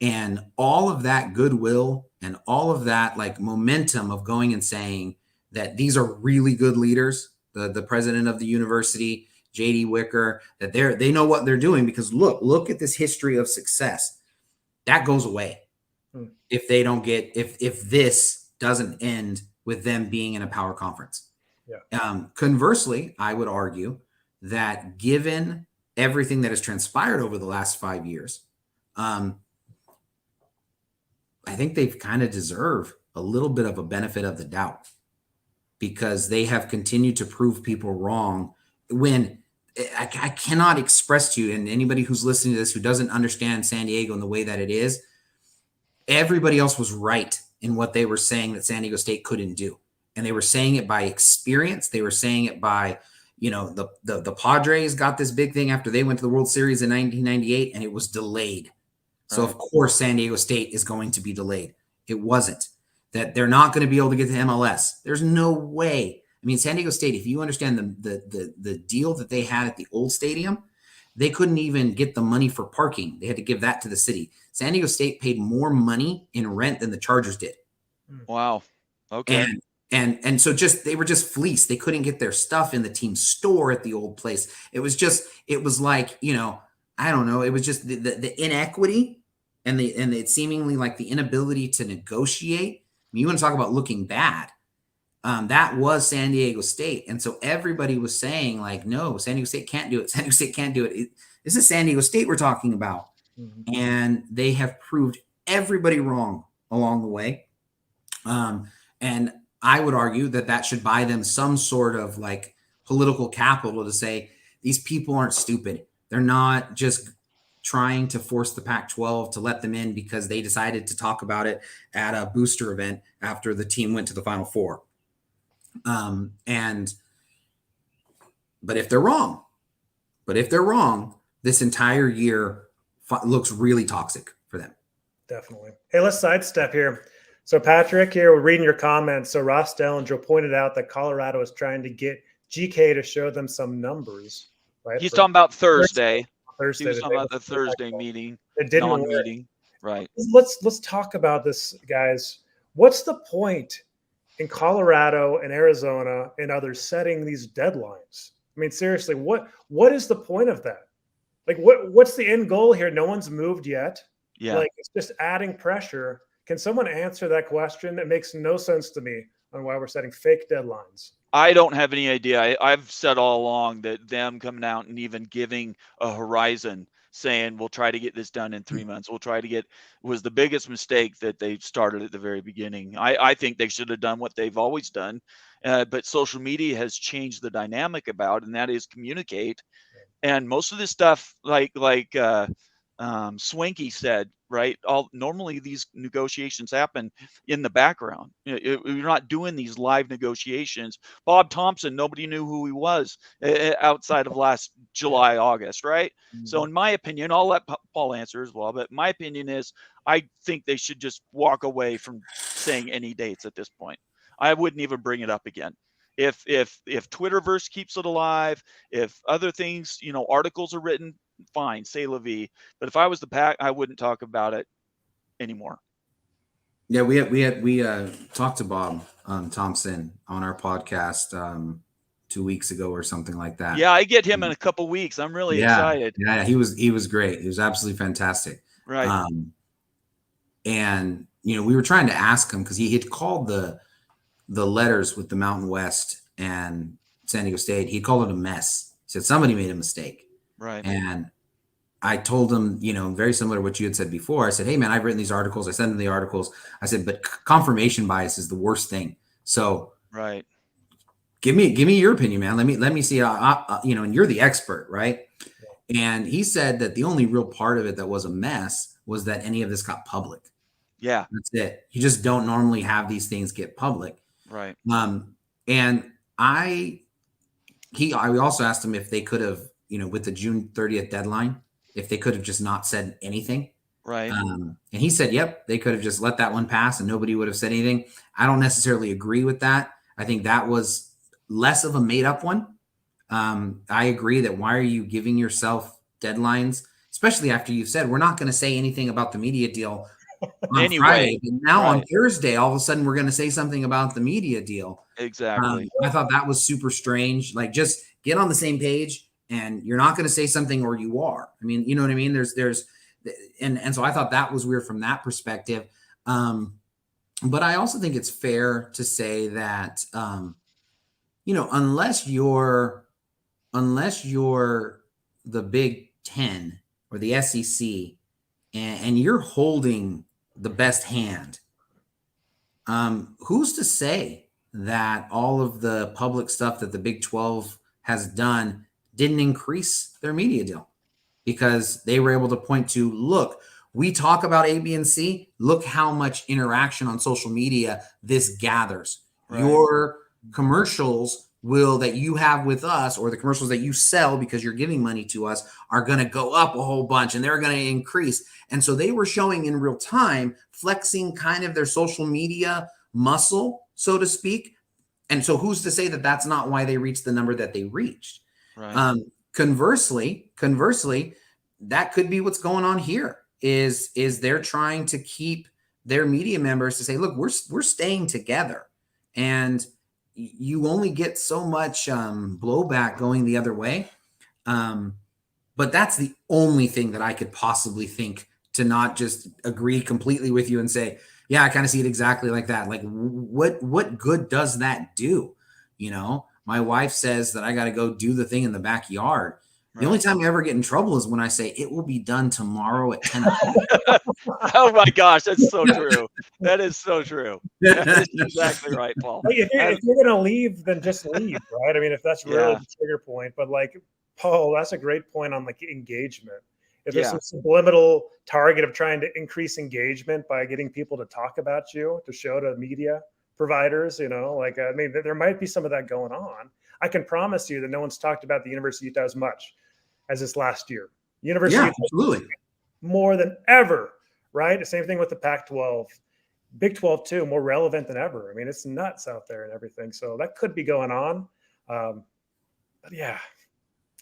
S3: And all of that goodwill and all of that like momentum of going and saying that these are really good leaders, the president of the university, J.D. Wicker, that they know what they're doing, because look at this history of success. That goes away if they don't get, if this doesn't end with them being in a power conference. Yeah. Conversely, I would argue that given everything that has transpired over the last 5 years, I think they've kind of deserve a little bit of a benefit of the doubt, because they have continued to prove people wrong. When I cannot express to you, and anybody who's listening to this who doesn't understand San Diego in the way that it is, everybody else was right in what they were saying that San Diego State couldn't do. And they were saying it by experience. They were saying it by, the Padres got this big thing after they went to the World Series in 1998, and it was delayed. So of course San Diego State is going to be delayed. It wasn't. That they're not going to be able to get to MLS. There's no way. I mean, San Diego State, if you understand the deal that they had at the old stadium, they couldn't even get the money for parking. They had to give that to the city. San Diego State paid more money in rent than the Chargers did.
S1: Wow. Okay.
S3: And so they were just fleeced. They couldn't get their stuff in the team store at the old place. It was like, I don't know. It was just the inequity and it seemingly like the inability to negotiate. I mean, you want to talk about looking bad. That was San Diego State. And so everybody was saying like, no, San Diego State can't do it. San Diego State can't do it. This is San Diego State we're talking about. Mm-hmm. And they have proved everybody wrong along the way. And I would argue that should buy them some sort of like political capital to say, these people aren't stupid. They're not just trying to force the Pac-12 to let them in because they decided to talk about it at a booster event after the team went to the Final Four. But if they're wrong, this entire year looks really toxic for them.
S2: Definitely. Hey, let's sidestep here. So Patrick, here we're reading your comments. So Ross Dellinger pointed out that Colorado is trying to get GK to show them some numbers, right?
S1: He's talking about Thursday.
S2: Thursday.
S1: He was talking about the Thursday meeting,
S2: It didn't work.
S1: non-meeting. Right.
S2: Let's talk about this, guys. What's the point in Colorado and Arizona and others setting these deadlines? I mean, seriously, what is the point of that? Like, what's the end goal here? No one's moved yet.
S1: Yeah.
S2: Like, it's just adding pressure. Can someone answer that question? It makes no sense to me on why we're setting fake deadlines.
S1: I don't have any idea. I've said all along that them coming out and even giving a horizon, saying we'll try to get this done in 3 months, we'll try to get, was the biggest mistake that they started at the very beginning. I think they should have done what they've always done, but social media has changed the dynamic about, and that is communicate. And most of this stuff, like Swanky said, right? Normally these negotiations happen in the background. You're not doing these live negotiations. Bob Thompson, nobody knew who he was outside of last July, August, right? Mm-hmm. So in my opinion, I'll let Paul answer as well, but my opinion is I think they should just walk away from saying any dates at this point. I wouldn't even bring it up again. If Twitterverse keeps it alive, if other things, articles are written, fine, say la vie. But if I was the pack, I wouldn't talk about it anymore.
S3: Yeah, we talked to Bob Thompson on our podcast 2 weeks ago or something like that.
S1: Yeah, I get him in a couple weeks. I'm really excited.
S3: Yeah, he was great. He was absolutely fantastic.
S1: Right.
S3: And we were trying to ask him because he had called the letters with the Mountain West and San Diego State. He called it a mess. He said somebody made a mistake.
S1: Right.
S3: And I told him, very similar to what you had said before. I said, hey man, I've written these articles. I sent him the articles. I said, but confirmation bias is the worst thing. So
S1: right.
S3: Give me your opinion, man. Let me see. And you're the expert, right? And he said that the only real part of it that was a mess was that any of this got public.
S1: Yeah.
S3: That's it. You just don't normally have these things get public.
S1: Right.
S3: And I also asked him if they could have, with the June 30th deadline, if they could have just not said anything.
S1: Right.
S3: And he said, yep, they could have just let that one pass and nobody would have said anything. I don't necessarily agree with that. I think that was less of a made up one. I agree that why are you giving yourself deadlines, especially after you've said, we're not going to say anything about the media deal on Friday, but now on Thursday, all of a sudden we're going to say something about the media deal.
S1: Exactly.
S3: I thought that was super strange. Like, just get on the same page, and you're not going to say something, or you are. I mean, you know what I mean? And so I thought that was weird from that perspective. But I also think it's fair to say that, unless you're the Big Ten or the SEC, and you're holding the best hand, who's to say that all of the public stuff that the Big 12 has done didn't increase their media deal? Because they were able to point to, look, we talk about A, B, and C. Look how much interaction on social media this gathers. Right. Your commercials that you have with us, or the commercials that you sell because you're giving money to us, are going to go up a whole bunch, and they're going to increase. And so they were showing in real time, flexing kind of their social media muscle, so to speak. And so who's to say that that's not why they reached the number that they reached? Right. Conversely, that could be what's going on here. Is they're trying to keep their media members to say, look, we're staying together, and you only get so much blowback going the other way. But that's the only thing that I could possibly think to not just agree completely with you and say, yeah, I kind of see it exactly like that. Like, what good does that do? My wife says that I got to go do the thing in the backyard. The only time I ever get in trouble is when I say it will be done tomorrow at 10 o'clock.
S1: Oh my gosh, that's so true. That is so true. That is exactly right, Paul.
S2: If you're going to leave, then just leave, right? I mean, if that's really the trigger point. But like, Paul, that's a great point on like engagement. If there's some subliminal target of trying to increase engagement by getting people to talk about you, to show to media providers, I mean, there might be some of that going on. I can promise you that no one's talked about the University of Utah as much as this last year. University of Utah,
S3: absolutely,
S2: more than ever, right? The same thing with the Pac-12, Big 12 too, more relevant than ever. I mean, it's nuts out there and everything. So that could be going on. yeah,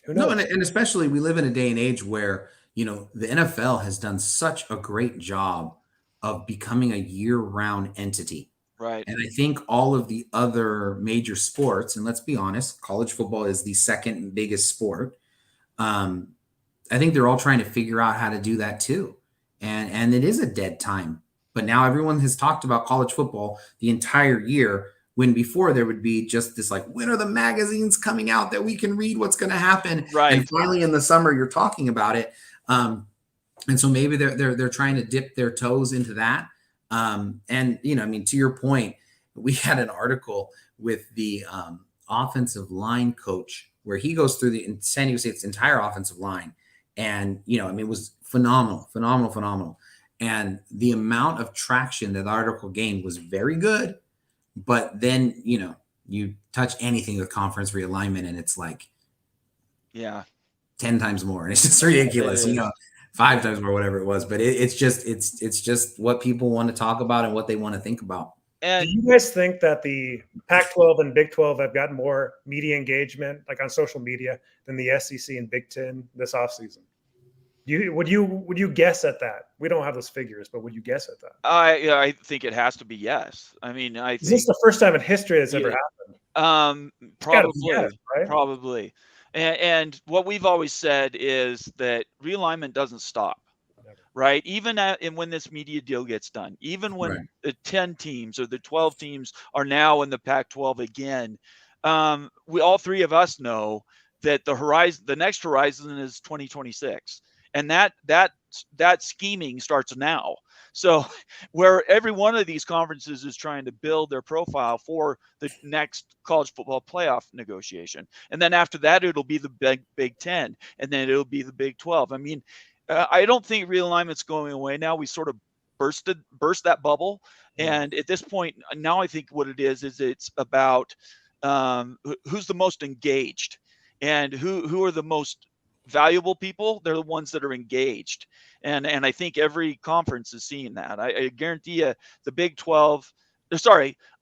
S2: who knows?
S3: No, and especially we live in a day and age where, you know, the NFL has done such a great job of becoming a year-round entity.
S1: Right.
S3: And I think all of the other major sports, and let's be honest, college football is the second biggest sport. I think they're all trying to figure out how to do that too. And it is a dead time. But now everyone has talked about college football the entire year, when before there would be just this like, when are the magazines coming out that we can read what's going to happen?
S1: Right.
S3: And finally in the summer you're talking about it. And so maybe they're trying to dip their toes into that. And, you know, I mean, to your point, we had an article with the offensive line coach where he goes through the San Diego State's entire offensive line. And, you know, I mean, it was phenomenal. And the amount of traction that the article gained was very good. But then, you know, you touch anything with conference realignment and it's like,
S1: yeah,
S3: 10 times more. And it's just ridiculous, you know, 5 times more, whatever it was. But it's just what people want to talk about and what they want to think about.
S2: And do you guys think that the Pac-12 and Big 12 have gotten more media engagement, like on social media, than the SEC and Big 10 this offseason? Would you guess at that? We don't have those figures, but would you guess at that?
S1: I think it has to be yes. I mean, I think
S2: is this the first time in history that's ever happened?
S1: Probably,
S2: yes, right?
S1: Probably. And what we've always said is that realignment doesn't stop. Right. Even when this media deal gets done, even when the 10 teams or the 12 teams are now in the Pac-12 again, we all three of us know that the next horizon is 2026, and that scheming starts now. So where every one of these conferences is trying to build their profile for the next college football playoff negotiation, and then after that it'll be the Big 10, and then it'll be the Big 12. I mean, I don't think realignment's going away now. We sort of burst that bubble. And at this point, now I think what it is it's about who's the most engaged and who are the most valuable people. They're the ones that are engaged. And I think every conference is seeing that. I guarantee you the Big 12,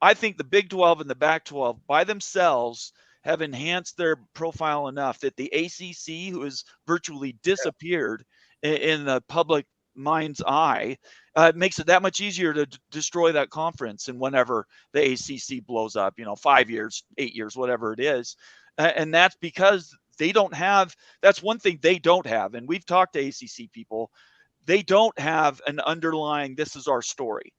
S1: I think the Big 12 and the Pac-12 by themselves have enhanced their profile enough that the ACC, who has virtually disappeared in the public mind's eye, makes it that much easier to destroy that conference. And whenever the ACC blows up, 5 years, 8 years, whatever it is. And that's because that's one thing they don't have. And we've talked to ACC people. They don't have an underlying, this is our story.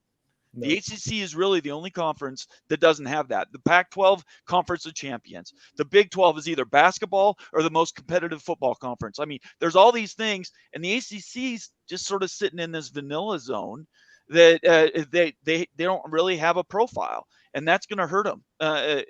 S1: No. The ACC is really the only conference that doesn't have that. The Pac-12, Conference of Champions. The Big 12 is either basketball or the most competitive football conference. I mean, there's all these things, and the ACC's just sort of sitting in this vanilla zone that they don't really have a profile, and that's going to hurt them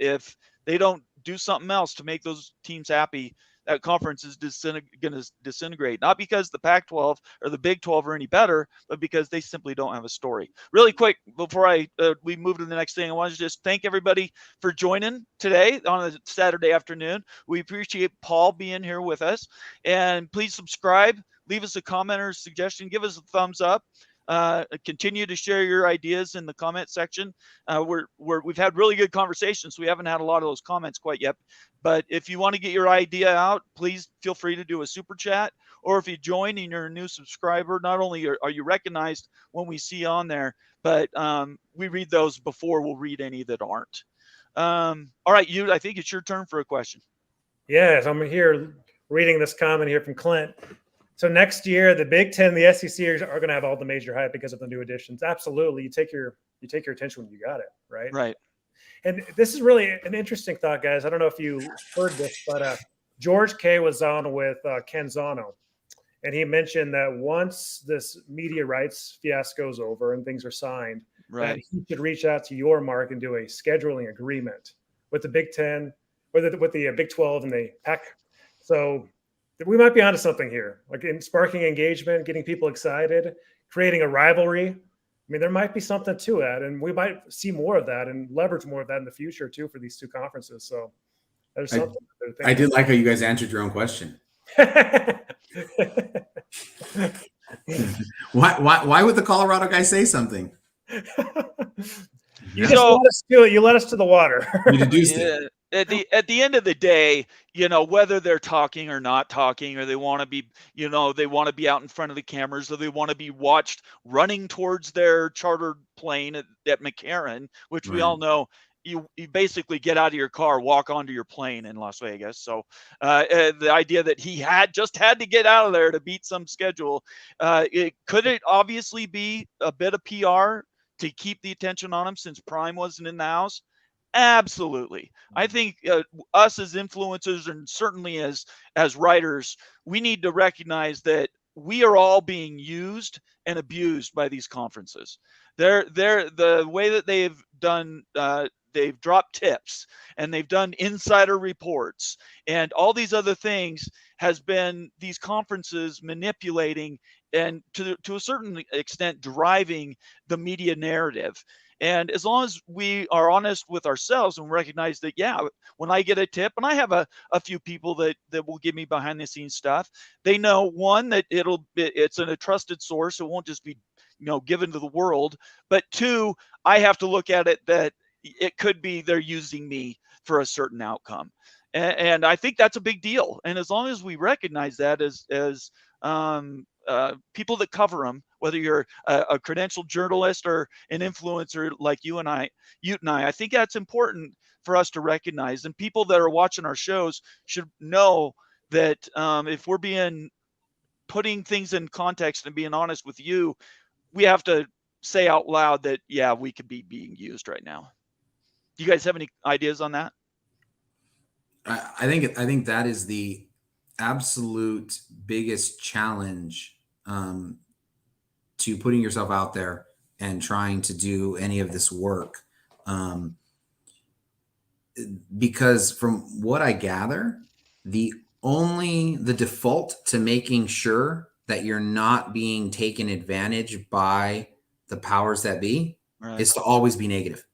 S1: if they don't do something else to make those teams happy. That conference is going to disintegrate, not because the Pac-12 or the Big 12 are any better, but because they simply don't have a story. Really quick, before we move to the next thing, I want to just thank everybody for joining today on a Saturday afternoon. We appreciate Paul being here with us, and please subscribe, leave us a comment or a suggestion, give us a thumbs up. Continue to share your ideas in the comment section. We've had really good conversations. We haven't had a lot of those comments quite yet, but if you want to get your idea out, please feel free to do a super chat, or if you join and you're a new subscriber, not only are you recognized when we see on there, but we read those before we'll read any that aren't. All right, I think it's your turn for a question.
S2: Yes, I'm here reading this comment here from Clint. So next year, the Big 10, the SEC are going to have all the major hype because of the new additions. Absolutely, you take your attention when you got it, right?
S1: Right.
S2: And this is really an interesting thought, guys. I don't know if you heard this, but George K was on with Ken Zano, and he mentioned that once this media rights fiasco is over and things are signed,
S1: right,
S2: he should reach out to your mark and do a scheduling agreement with the Big 10, or with the Big 12 and the Pac. So we might be onto something here, like in sparking engagement, getting people excited, creating a rivalry. I mean, there might be something to that, and we might see more of that and leverage more of that in the future too for these two conferences. So there's something.
S3: I did like how you guys answered your own question. Why would the Colorado guy say something?
S2: You let us do it. You led us to the water.
S3: You deduced it.
S1: at the end of the day, whether they're talking or not talking, or they want to be, they want to be out in front of the cameras, or they want to be watched running towards their chartered plane at McCarran, which we all know you basically get out of your car, walk onto your plane in Las Vegas. So the idea that he had to get out of there to beat some schedule, could it obviously be a bit of PR to keep the attention on him since Prime wasn't in the house? Absolutely. I think us as influencers, and certainly as writers, we need to recognize that we are all being used and abused by these conferences. They're the way that they've done. They've dropped tips and they've done insider reports and all these other things has been these conferences manipulating and to a certain extent driving the media narrative. And as long as we are honest with ourselves and recognize that, yeah, when I get a tip, and I have a few people that will give me behind the scenes stuff, they know, one, that it's a trusted source. It won't just be, given to the world. But two, I have to look at it that it could be they're using me for a certain outcome. And I think that's a big deal. And as long as we recognize that as people that cover them, whether you're a credentialed journalist or an influencer like you and I, I think that's important for us to recognize. And people that are watching our shows should know that if we're putting things in context and being honest with you, we have to say out loud that, yeah, we could be being used right now. Do you guys have any ideas on that?
S3: I think that is the absolute biggest challenge to putting yourself out there and trying to do any of this work. Because from what I gather, the default to making sure that you're not being taken advantage by the powers that be is to always be negative.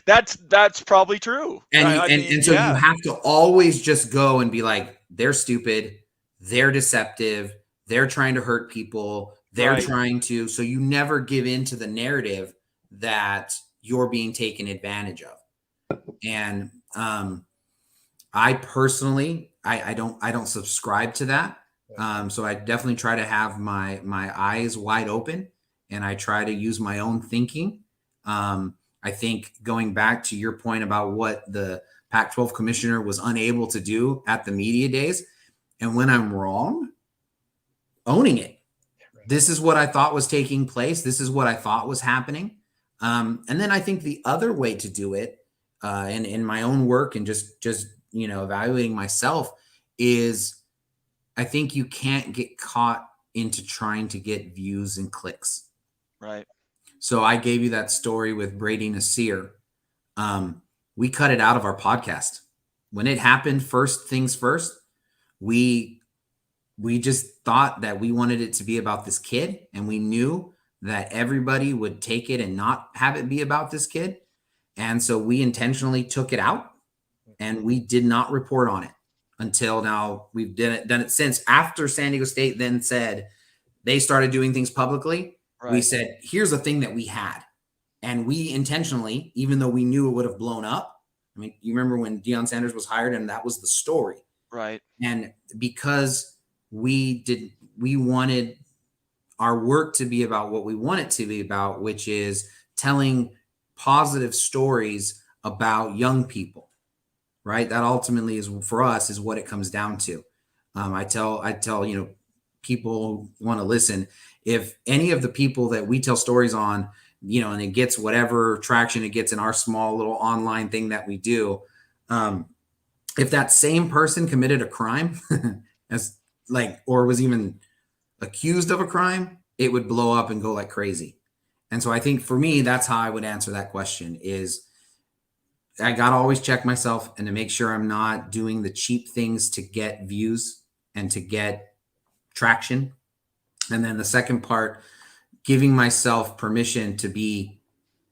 S1: That's probably true.
S3: And so you have to always just go and be like, they're stupid, they're deceptive, they're trying to hurt people, they're trying to, so you never give in to the narrative that you're being taken advantage of. And I personally, I don't subscribe to that. So I definitely try to have my eyes wide open, and I try to use my own thinking. I think going back to your point about what the Pac-12 commissioner was unable to do at the media days, and when I'm wrong, owning it. This is what I thought was taking place. This is what I thought was happening. And then I think the other way to do it, in my own work and just evaluating myself, is I think you can't get caught into trying to get views and clicks.
S1: Right.
S3: So I gave you that story with Brady Nasir. We cut it out of our podcast. When it happened, first things first, we just thought that we wanted it to be about this kid, and we knew that everybody would take it and not have it be about this kid. And so we intentionally took it out, and we did not report on it until now. We've done it since after San Diego State then said they started doing things publicly. We said, here's a thing that we had. And we intentionally, even though we knew it would have blown up. I mean, you remember when Deion Sanders was hired and that was the story.
S1: Right.
S3: And because we wanted our work to be about what we want it to be about, which is telling positive stories about young people, right? That ultimately is, for us, is what it comes down to. I tell, people who want to listen, if any of the people that we tell stories on, and it gets whatever traction it gets in our small little online thing that we do, if that same person committed a crime or was even accused of a crime, it would blow up and go like crazy. And so I think for me, that's how I would answer that question, is I got to always check myself and to make sure I'm not doing the cheap things to get views and to get traction. And then the second part, giving myself permission to be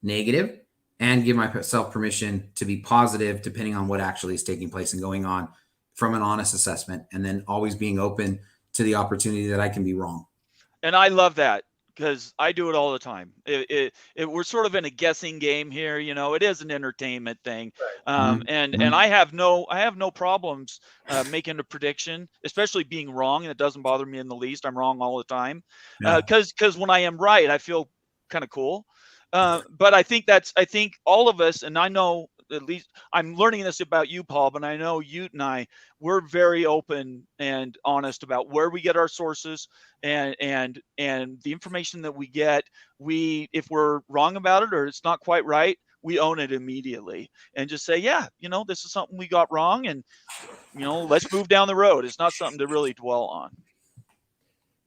S3: negative and give myself permission to be positive, depending on what actually is taking place and going on from an honest assessment, and then always being open to the opportunity that I can be wrong.
S1: And I love that. because I do it all the time. We're sort of in a guessing game here. It is an entertainment thing. And I have no problems making a prediction, especially being wrong. And it doesn't bother me in the least. I'm wrong all the time. Because when I am right, I feel kind of cool. But I think all of us, and I know, at least I'm learning this about you, Paul, but I know Ute and I, we're very open and honest about where we get our sources and the information that we get. If we're wrong about it or it's not quite right, we own it immediately and just say, yeah, this is something we got wrong, and let's move down the road. It's not something to really dwell on.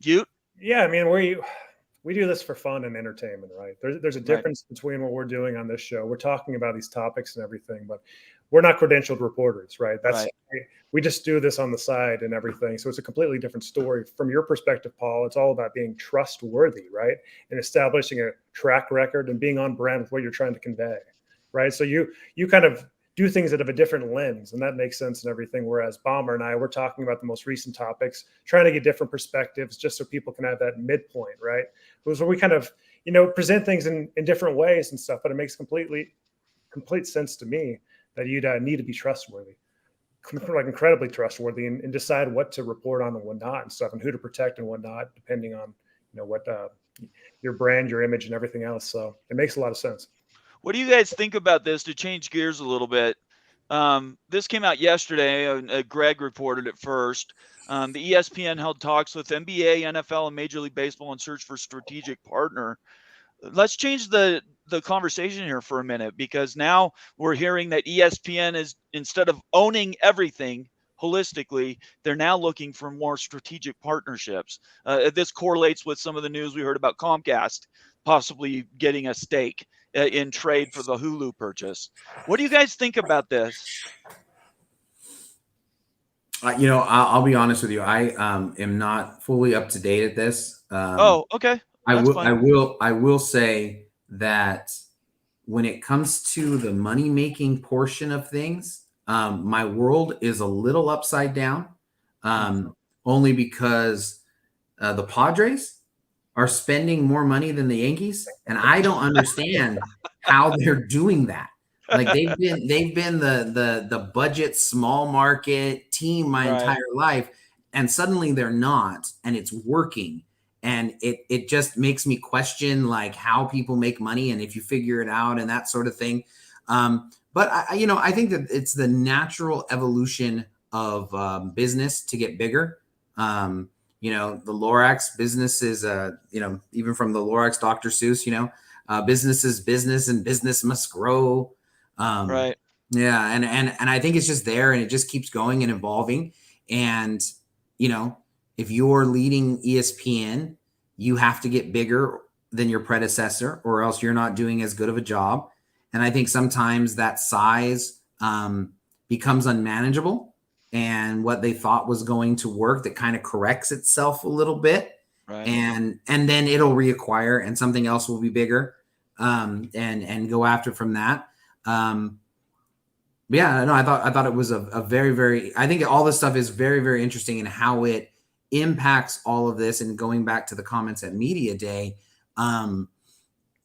S1: Ute?
S2: Yeah, I mean, we do this for fun and entertainment, right? There's a difference between what we're doing on this show. We're talking about these topics and everything, but we're not credentialed reporters, right? We just do this on the side and everything. So it's a completely different story. From your perspective, Paul, it's all about being trustworthy, right? And establishing a track record and being on brand with what you're trying to convey, right? So you kind of do things out of a different lens, and that makes sense and everything. Whereas Bomber and I, we're talking about the most recent topics, trying to get different perspectives just so people can have that midpoint, right? So we kind of, present things in different ways and stuff, but it makes complete sense to me that you'd need to be trustworthy, like incredibly trustworthy, and decide what to report on and what not and stuff, and who to protect and what not, depending on, what your brand, your image, and everything else. So it makes a lot of sense.
S1: What do you guys think about this, to change gears a little bit? This came out yesterday. Greg reported it first. The ESPN held talks with NBA, NFL, and Major League Baseball in search for strategic partner. Let's change the conversation here for a minute, because now we're hearing that ESPN is, instead of owning everything holistically, they're now looking for more strategic partnerships. This correlates with some of the news we heard about Comcast possibly getting a stake in trade for the Hulu purchase. What do you guys think about this?
S3: I'll be honest with you. I am not fully up to date at this.
S1: Okay.
S3: I will say that when it comes to the money-making portion of things, my world is a little upside down, only because the Padres are spending more money than the Yankees, and I don't understand how they're doing that. Like they've been the budget small market team my entire life, and suddenly they're not, and it's working. And it just makes me question like how people make money and if you figure it out and that sort of thing. But I think that it's the natural evolution of business to get bigger. The Lorax business is, even from the Lorax Dr. Seuss, business is business and business must grow.
S1: Right.
S3: Yeah. And I think it's just there, and it just keeps going and evolving. And, if you're leading ESPN, you have to get bigger than your predecessor, or else you're not doing as good of a job. And I think sometimes that size becomes unmanageable, and what they thought was going to work, that kind of corrects itself a little bit. Right. And then it'll reacquire, and something else will be bigger, and go after from that. I thought it was a very, very, I think all this stuff is very, very interesting, in how it impacts all of this. And going back to the comments at Media Day,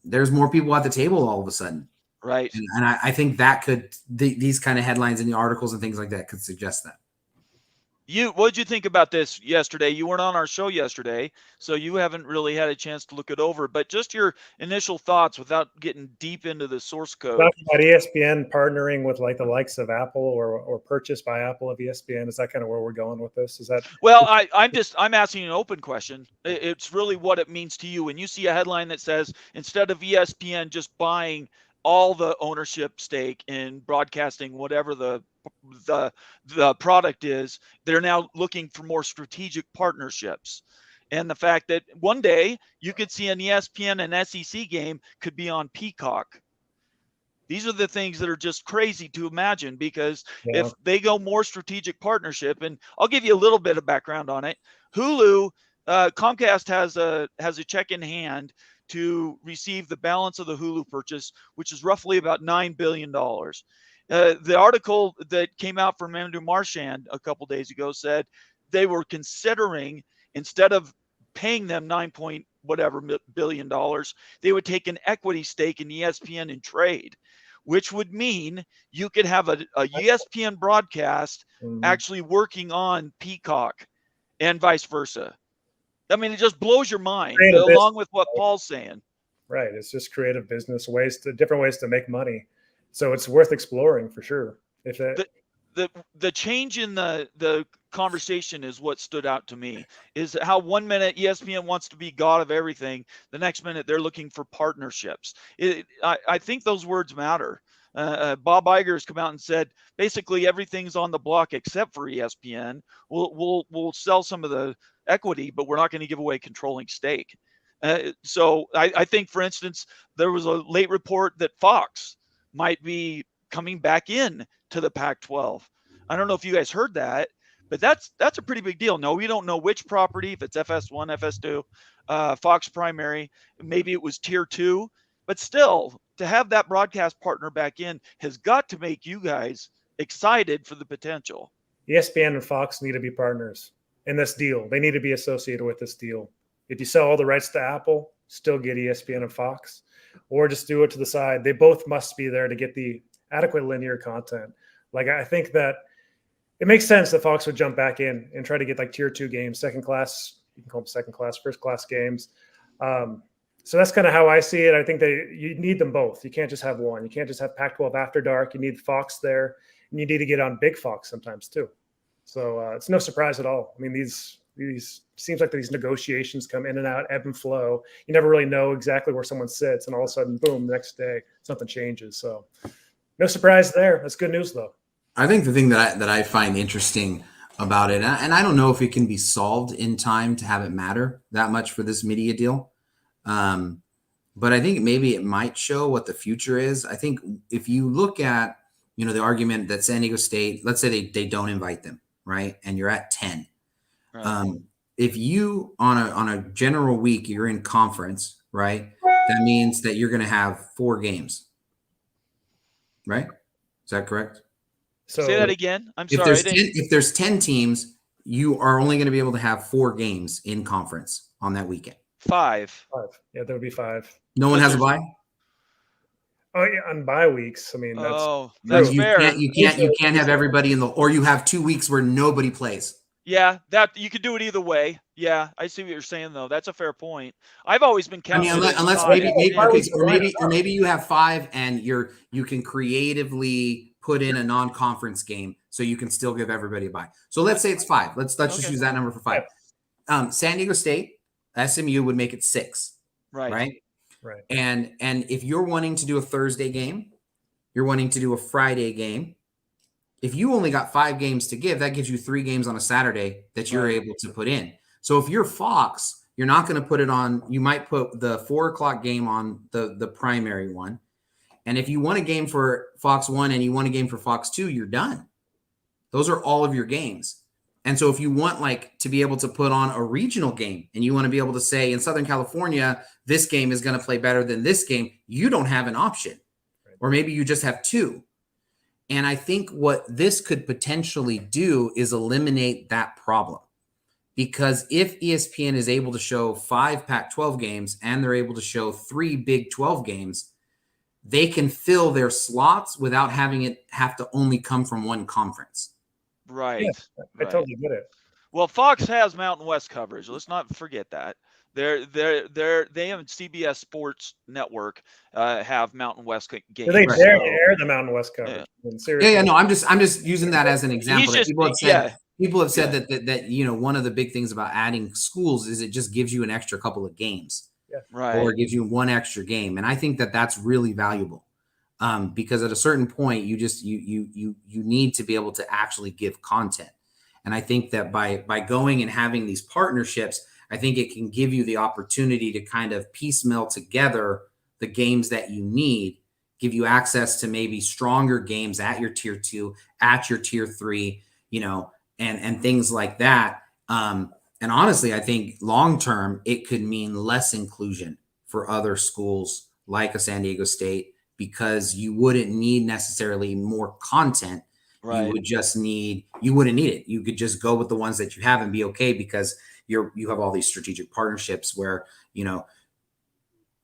S3: there's more people at the table all of a sudden.
S1: Right.
S3: And I think that these kind of headlines in the articles and things like that could suggest that.
S1: What did you think about this yesterday? You weren't on our show yesterday, so you haven't really had a chance to look it over, but just your initial thoughts without getting deep into the source code.
S2: Talking about ESPN partnering with like the likes of Apple or purchased by Apple of ESPN. Is that kind of where we're going with this? Is that?
S1: Well, I'm asking an open question. It's really what it means to you when you see a headline that says, instead of ESPN just buying all the ownership stake in broadcasting, whatever the product is, they're now looking for more strategic partnerships. And the fact that one day you could see an ESPN and SEC game could be on Peacock. These are the things that are just crazy to imagine, because if they go more strategic partnership, and I'll give you a little bit of background on it. Hulu, Comcast has a check in hand to receive the balance of the Hulu purchase, which is roughly about $9 billion. The article that came out from Andrew Marchand a couple days ago said they were considering, instead of paying them $9 billion, they would take an equity stake in ESPN in trade, which would mean you could have a ESPN broadcast actually working on Peacock and vice versa. I mean, it just blows your mind, along with what Paul's saying.
S2: Right. It's just creative business different ways to make money. So it's worth exploring for sure. If
S1: the change in the conversation is what stood out to me, is how 1 minute ESPN wants to be God of everything, the next minute they're looking for partnerships. I think those words matter. Bob Iger has come out and said basically everything's on the block except for ESPN. We'll sell some of the equity, but we're not going to give away controlling stake. So I think, for instance, there was a late report that Fox might be coming back in to the Pac-12. I don't know if you guys heard that, but that's a pretty big deal. No, we don't know which property, if it's FS1, FS2, Fox primary, maybe it was tier 2, but still, to have that broadcast partner back in has got to make you guys excited for the potential.
S2: ESPN and Fox need to be partners in this deal. They need to be associated with this deal. If you sell all the rights to Apple, still get ESPN and Fox, or just do it to the side. They both must be there to get the adequate linear content. Like, I think that it makes sense that Fox would jump back in and try to get like tier 2 games, second class, you can call them second class, first class games. So that's kind of how I see it. I think you need them both. You can't just have one. You can't just have Pac-12 After Dark. You need Fox there, and you need to get on Big Fox sometimes too. So it's no surprise at all. I mean, these seems like these negotiations come in and out, ebb and flow. You never really know exactly where someone sits, and all of a sudden, boom, the next day something changes. So no surprise there. That's good news, though.
S3: I think the thing that I find interesting about it, and I don't know if it can be solved in time to have it matter that much for this media deal, but I think maybe it might show what the future is. I think if you look at, the argument that San Diego State, let's say they don't invite them, right, and you're at 10. Right. If you on a general week you're in conference, right, that means that you're going to have 4 games, right? Is that correct?
S1: So say that again. I'm sorry.
S3: If there's 10 teams, you are only going to be able to have 4 games in conference on that weekend.
S1: 5.
S2: Yeah, there would be 5.
S3: No one has a bye?
S2: Oh, yeah, on bye weeks. I mean,
S1: that's fair.
S3: You can't have everybody or you have 2 weeks where nobody plays.
S1: Yeah, that you could do it either way. Yeah, I see what you're saying though. That's a fair point. I've always been counting.
S3: I mean, unless maybe you have 5 and you can creatively put in a non-conference game so you can still give everybody a bye. So let's say it's 5. Let's just use that number for 5. San Diego State, SMU would make it 6. Right. And if you're wanting to do a Thursday game, you're wanting to do a Friday game. If you only got 5 games to give, that gives you 3 games on a Saturday that you're able to put in. So if you're Fox, you're not going to put it on. You might put the 4:00 game on the primary one. And if you want a game for Fox 1 and you want a game for Fox 2, you're done. Those are all of your games. And so if you want to be able to put on a regional game and you want to be able to say in Southern California, this game is going to play better than this game, you don't have an option. Or maybe you just have 2. And I think what this could potentially do is eliminate that problem. Because if ESPN is able to show 5 Pac-12 games and they're able to show 3 Big 12 games, they can fill their slots without having it have to only come from one conference.
S1: Right.
S2: Yeah, I totally get it.
S1: Well, Fox has Mountain West coverage. Let's not forget that. They have CBS Sports Network have Mountain West games.
S2: Do they dare air the Mountain West coverage?
S3: Yeah. No, I'm just using that as an example. People have said that one of the big things about adding schools is it just gives you an extra couple of games, or it gives you 1 extra game, and I think that that's really valuable because at a certain point you need to be able to actually give content, and I think that by going and having these partnerships, I think it can give you the opportunity to kind of piecemeal together the games that you need, give you access to maybe stronger games at your tier 2, at your tier 3, and things like that. And honestly, I think long-term, it could mean less inclusion for other schools like a San Diego State, because you wouldn't need necessarily more content. Right. You wouldn't need it. You could just go with the ones that you have and be okay, because you have all these strategic partnerships where,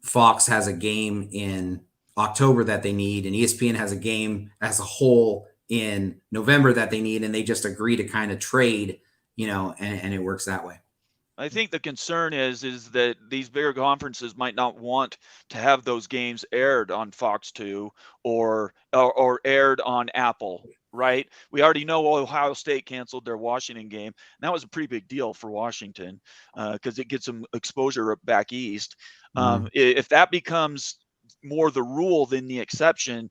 S3: Fox has a game in October that they need, and ESPN has a game as a whole in November that they need, and they just agree to kind of trade, and it works that way.
S1: I think the concern is that these bigger conferences might not want to have those games aired on Fox 2 or aired on Apple, right? We already know Ohio State canceled their Washington game. And that was a pretty big deal for Washington because it gets some exposure back east. If that becomes more the rule than the exception,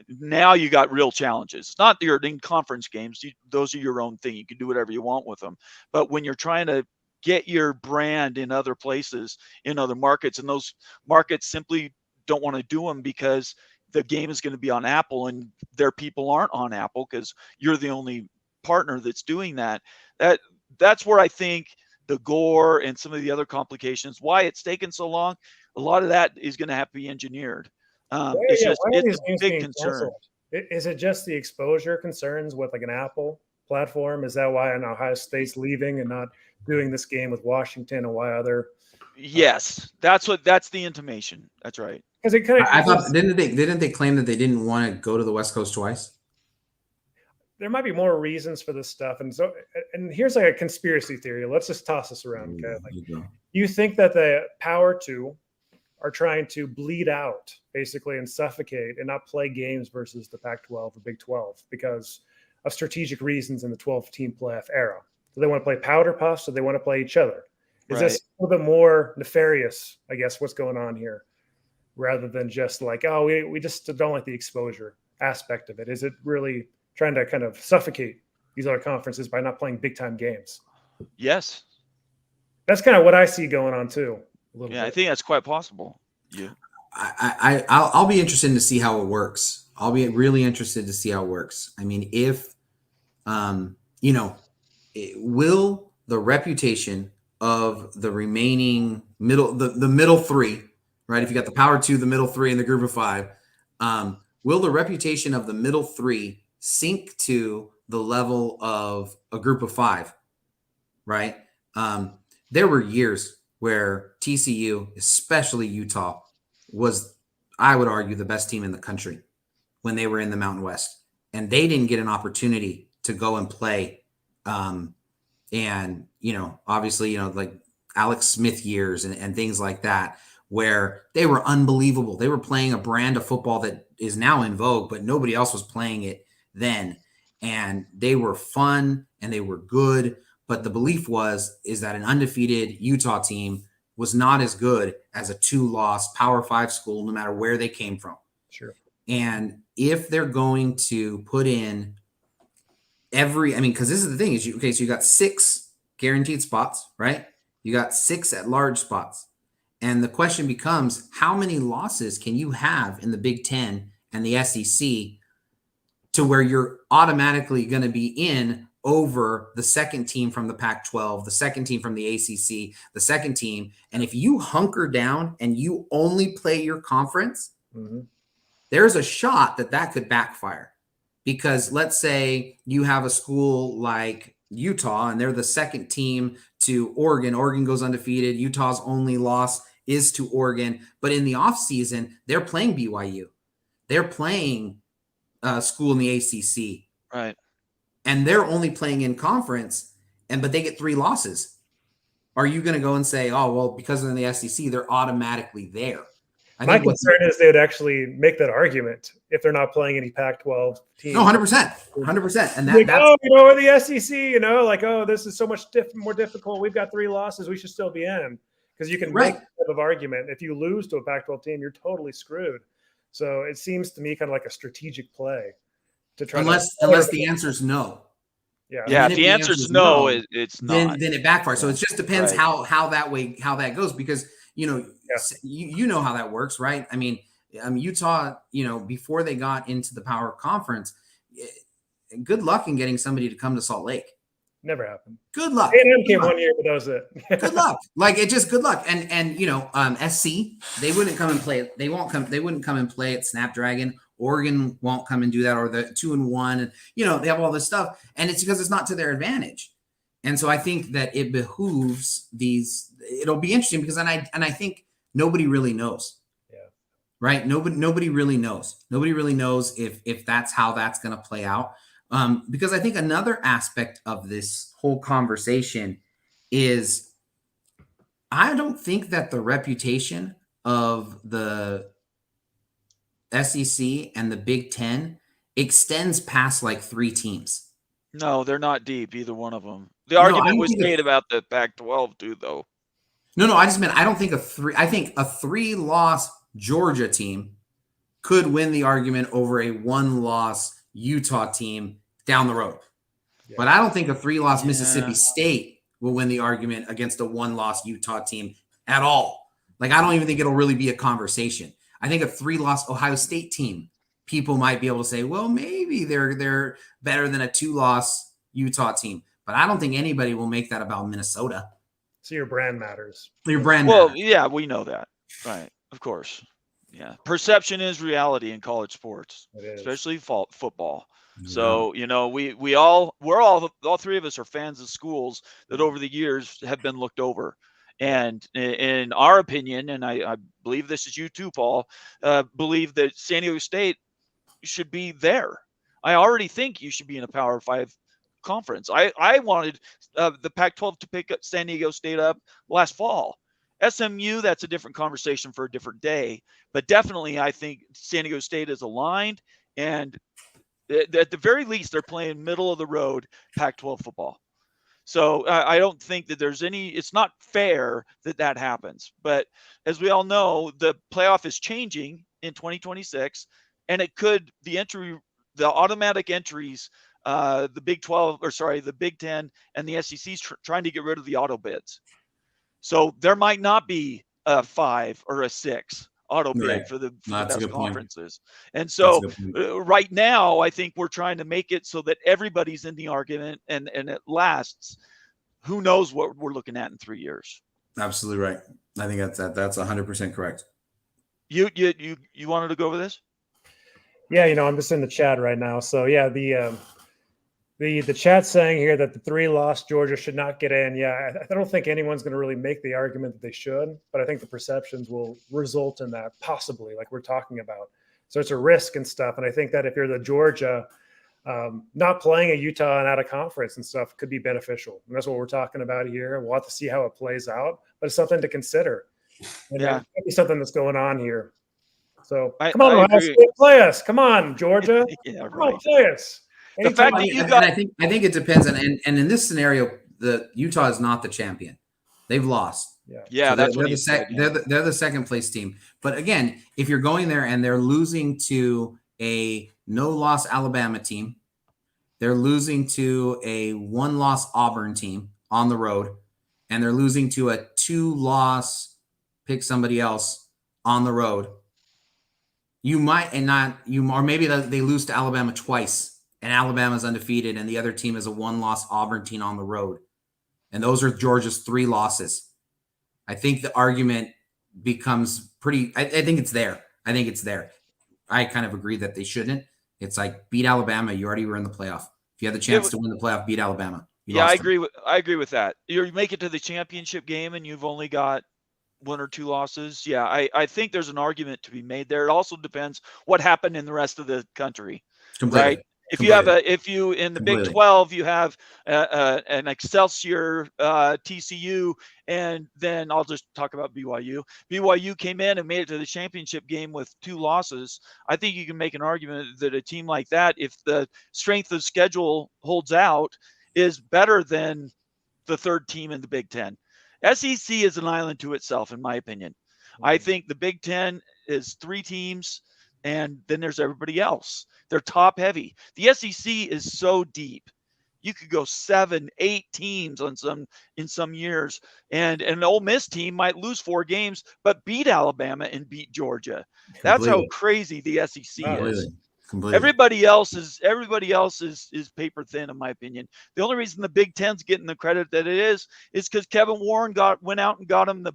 S1: now you got real challenges. It's not your in-conference games. Those are your own thing. You can do whatever you want with them. But when you're trying to get your brand in other places, in other markets, and those markets simply don't want to do them because the game is going to be on Apple and their people aren't on Apple because you're the only partner that's doing that. That's where I think the Gore and some of the other complications, why it's taken so long, a lot of that is going to have to be engineered. It's a big concern.
S2: Is it just the exposure concerns with like an Apple platform? Is that why Ohio State's leaving and not doing this game with Washington, and why other?
S1: Yes, that's the intimation. That's right.
S2: Because it kind of,
S3: I thought didn't they claim that they didn't want to go to the West Coast twice?
S2: There might be more reasons for this stuff, and here's like a conspiracy theory. Let's just toss this around. Okay, you think that the Power 2 are trying to bleed out basically and suffocate and not play games versus the Pac-12 or Big 12 because of strategic reasons in the 12-team playoff era. Do they want to play powder puffs or do they want to play each other? Is this a little bit more nefarious, I guess, what's going on here, rather than just like, oh, we just don't like the exposure aspect of it? Is it really trying to kind of suffocate these other conferences by not playing big-time games?
S1: Yes.
S2: That's kind of what I see going on, too.
S1: Yeah, I think that's quite possible. Yeah.
S3: I'll be interested to see how it works. I'll be really interested to see how it works. I mean, if, will the reputation of the remaining the middle three, right? If you got the Power 2, the middle three, and the Group of 5, will the reputation of the middle three sink to the level of a Group of 5, right? There were years where TCU, especially Utah, was, I would argue, the best team in the country when they were in the Mountain West. And they didn't get an opportunity to go and play. And, obviously, like Alex Smith years and things like that, where they were unbelievable. They were playing a brand of football that is now in vogue, but nobody else was playing it then. And they were fun and they were good. But the belief is that an undefeated Utah team was not as good as a 2-loss Power 5 school, no matter where they came from.
S2: Sure.
S3: And if they're going to put in because this is the thing is, so you got 6 guaranteed spots, right? You got 6 at-large spots. And the question becomes, how many losses can you have in the Big Ten and the SEC to where you're automatically going to be in over the second team from the Pac-12, the second team from the ACC, the second team. And if you hunker down and you only play your conference, there's a shot that could backfire. Because let's say you have a school like Utah and they're the second team to Oregon. Oregon goes undefeated. Utah's only loss is to Oregon. But in the offseason, they're playing BYU. They're playing a school in the ACC.
S1: Right.
S3: And they're only playing in conference, but they get 3 losses. Are you going to go and say, oh, well, because they're in the SEC, they're automatically there?
S2: My concern is they would actually make that argument if they're not playing any Pac-12 teams.
S3: No, 100%. 100%. And
S2: like, that's we're the SEC, this is so much more difficult. We've got 3 losses. We should still be in. Because you can make that type of argument. If you lose to a Pac-12 team, you're totally screwed. So it seems to me kind of like a strategic play.
S3: Unless the answer is no.
S1: Yeah. If the answer is no, it's not.
S3: Then it backfires. So it just depends how that goes, because you know how that works, right? I mean, Utah, before they got into the Power Conference, good luck in getting somebody to come to Salt Lake.
S2: Never happened.
S3: Good luck.
S2: A&M came 1 year, but that was it.
S3: Good luck. Good luck. And SC, they wouldn't come and play it. They wouldn't come and play at Snapdragon. Oregon won't come and do that, or the 2-1. And, they have all this stuff. And it's because it's not to their advantage. And so I think that it behooves these. It'll be interesting because I think nobody really knows.
S2: Yeah.
S3: Right. Nobody really knows. Nobody really knows if that's how that's going to play out. Because I think another aspect of this whole conversation is I don't think that the reputation of the SEC and the Big Ten extends past like 3 teams.
S1: No, they're not deep, either one of them. The
S3: No, I
S1: argument
S3: don't
S1: was
S3: think
S1: made about the Pac-12 too, though.
S3: No, I just meant I don't think I think a 3-loss Georgia team could win the argument over a 1-loss Utah team down the road.
S2: Yeah.
S3: But I don't think a 3-loss Mississippi State will win the argument against a 1-loss Utah team at all. Like, I don't even think it'll really be a conversation. I think a 3-loss Ohio State team, people might be able to say, well, maybe they're better than a 2-loss Utah team. But I don't think anybody will make that about Minnesota.
S2: So your brand matters.
S3: Your brand
S1: Well,
S3: matters.
S1: yeah, we know that. Right. Of course. Yeah. Perception is reality in college sports, especially football.
S3: Yeah.
S1: So, you know, we're all 3 of us are fans of schools that over the years have been looked over. And in our opinion, and I believe this is you too, Paul, believe that San Diego State should be there. I already think you should be in a Power 5 conference. I wanted the Pac-12 to pick up San Diego State up last fall. SMU, that's a different conversation for a different day. But definitely, I think San Diego State is aligned, and at the very least, they're playing middle of the road Pac-12 football. So I don't think that there's it's not fair that happens. But as we all know, the playoff is changing in 2026, and the automatic entries, the Big 12, the Big 10 and the SEC's trying to get rid of the auto bids. So there might not be a 5 or a 6 auto bid for the best conferences. And so right now, I think we're trying to make it so that everybody's in the argument and it lasts. Who knows what we're looking at in 3 years?
S3: Absolutely right. I think that's 100% correct.
S1: You wanted to go over this?
S2: Yeah, I'm just in the chat right now. So yeah, the chat's saying here that the 3-loss Georgia should not get in. Yeah, I don't think anyone's going to really make the argument that they should, but I think the perceptions will result in that possibly, like we're talking about. So it's a risk and stuff. And I think that if you're the Georgia, not playing a Utah and out of conference and stuff could be beneficial. And that's what we're talking about here. We'll have to see how it plays out, but it's something to consider. And yeah, it could be something that's going on here. So come on, Ohio State, play us. Come on, Georgia. Come on, play us.
S1: The fact that you got,
S3: I think it depends, and in this scenario, the Utah is not the champion; they've lost.
S1: Yeah,
S3: so
S1: that's what he said.
S3: They're the second place team. But again, if you're going there and they're losing to a no-loss Alabama team, they're losing to a 1-loss Auburn team on the road, and they're losing to a 2-loss pick somebody else on the road. You might or maybe they lose to Alabama twice. And Alabama's undefeated, and the other team is a 1-loss Auburn team on the road. And those are Georgia's 3 losses. I think the argument becomes pretty – I think it's there. I kind of agree that they shouldn't. It's like beat Alabama. You already were in the playoff. If you had the chance to win the playoff, beat Alabama.
S1: I agree with that. You make it to the championship game, and you've only got 1 or 2 losses. Yeah, I think there's an argument to be made there. It also depends what happened in the rest of the country.
S3: Completely.
S1: Right? If you in the Big 12, you have an Excelsior, TCU, and then I'll just talk about BYU. BYU came in and made it to the championship game with 2 losses. I think you can make an argument that a team like that, if the strength of schedule holds out, is better than the 3rd team in the Big 10. SEC is an island to itself, in my opinion. I think the Big 10 is 3 teams, and then there's everybody else. They're top heavy. The SEC is so deep. You could go 7, 8 teams in some years, and an Ole Miss team might lose 4 games, but beat Alabama and beat Georgia. That's how crazy the SEC is.
S3: Completely.
S1: Everybody else is paper thin, in my opinion. The only reason the Big Ten's getting the credit that it is because Kevin Warren went out and got him the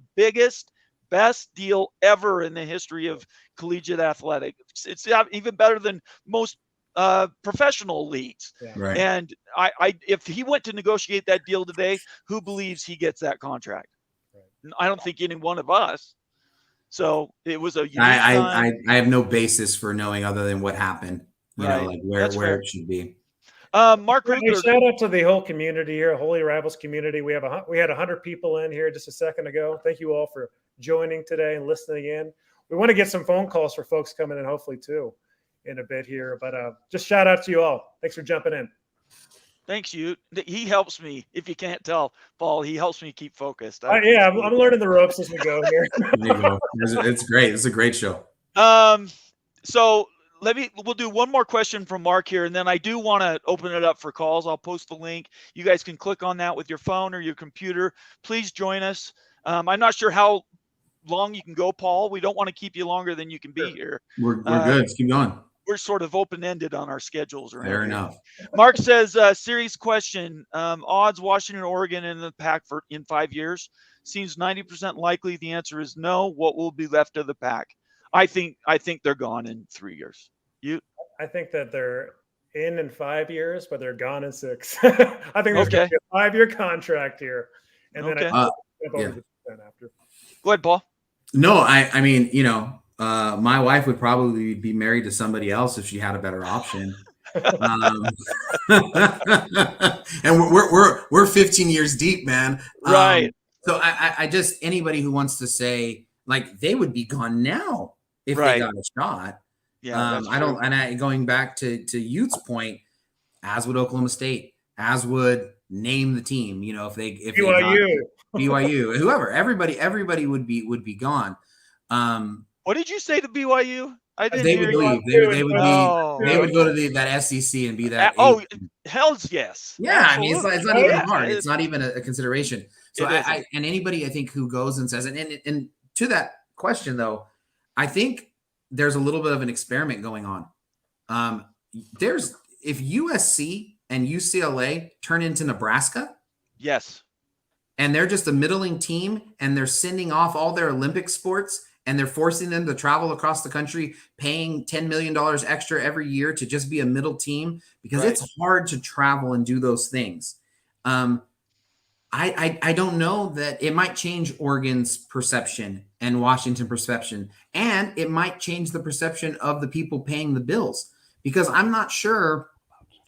S1: best deal ever in the history of collegiate athletics. It's even better than most professional leagues.
S2: Yeah.
S3: Right.
S1: And if he went to negotiate that deal today, who believes he gets that contract?
S2: Right.
S1: I don't think any one of us. So it was a unique time.
S3: I have no basis for knowing other than what happened. You know,
S1: Right.
S3: like
S1: That's
S3: where
S1: fair.
S3: it should be.
S1: Mark
S2: Hey,
S1: Rugler,
S2: shout out to the whole community here, Holy Rivals community. We had 100 people in here just a second ago. Thank you all for joining today and listening in. We want to get some phone calls for folks coming in, hopefully too, in a bit here. But just shout out to you all. Thanks for jumping in.
S1: thanks, you. He helps me. If you can't tell, Paul, he helps me keep focused.
S2: Yeah, I'm learning the ropes as we go here.
S3: There you go. It's great. It's a great show.
S1: So we'll do one more question from Mark here, and then I do want to open it up for calls. I'll post the link. You guys can click on that with your phone or your computer. Please join us. I'm not sure how long you can go, Paul. We don't want to keep you longer than you can be here.
S3: We're good. Let's keep going.
S1: We're sort of open-ended on our schedules around
S3: Fair
S1: here.
S3: enough.
S1: Mark says, serious question. Odds Washington, Oregon in the pack in 5 years seems 90% likely. The answer is no. What will be left of the pack? I think they're gone in 3 years.
S2: I think that they're in 5 years, but they're gone in 6. I think there's going to be a 5-year contract here, and then after.
S1: Go ahead, Paul.
S3: No, I mean, you know, my wife would probably be married to somebody else if she had a better option. And we're 15 years deep, man.
S1: Right.
S3: So I just, anybody who wants to say like they would be gone now if they got a shot.
S1: Yeah.
S3: Going back to Ute's point, as would Oklahoma State, as would name the team, you know, if BYU, whoever, everybody would be gone.
S1: What did you say to BYU? I didn't
S3: they
S1: hear
S3: would
S1: you.
S3: leave. They would go to that SEC and be that.
S1: Hell's yes.
S3: Yeah,
S1: absolutely.
S3: I mean, it's not even hard. It's not even a consideration. So and anybody I think who goes and says, and to that question though, I think there's a little bit of an experiment going on. If USC and UCLA turn into Nebraska,
S1: yes,
S3: and they're just a middling team, and they're sending off all their Olympic sports, and they're forcing them to travel across the country, paying $10 million extra every year to just be a middle team because it's hard to travel and do those things. I don't know that it might change Oregon's perception and Washington perception, and it might change the perception of the people paying the bills, because I'm not sure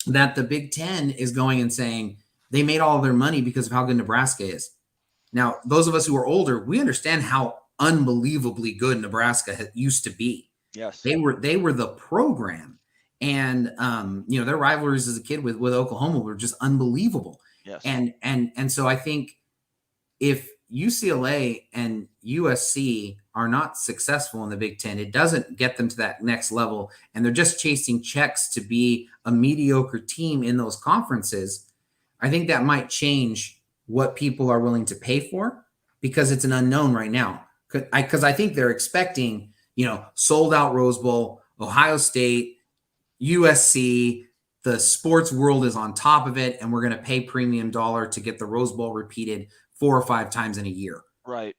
S3: that the Big Ten is going and saying they made all of their money because of how good Nebraska is. Now, those of us who are older, we understand how unbelievably good Nebraska used to be.
S1: Yes,
S3: they were the program, and you know, their rivalries as a kid with Oklahoma were just unbelievable.
S1: Yes,
S3: and so I think if UCLA and USC are not successful in the Big Ten, it doesn't get them to that next level, and they're just chasing checks to be a mediocre team in those conferences. I think that might change what people are willing to pay for, because it's an unknown right now. Because I think they're expecting, you know, sold out Rose Bowl, Ohio State, USC, the sports world is on top of it, and we're going to pay premium dollar to get the Rose Bowl repeated 4 or 5 times in a year.
S1: Right.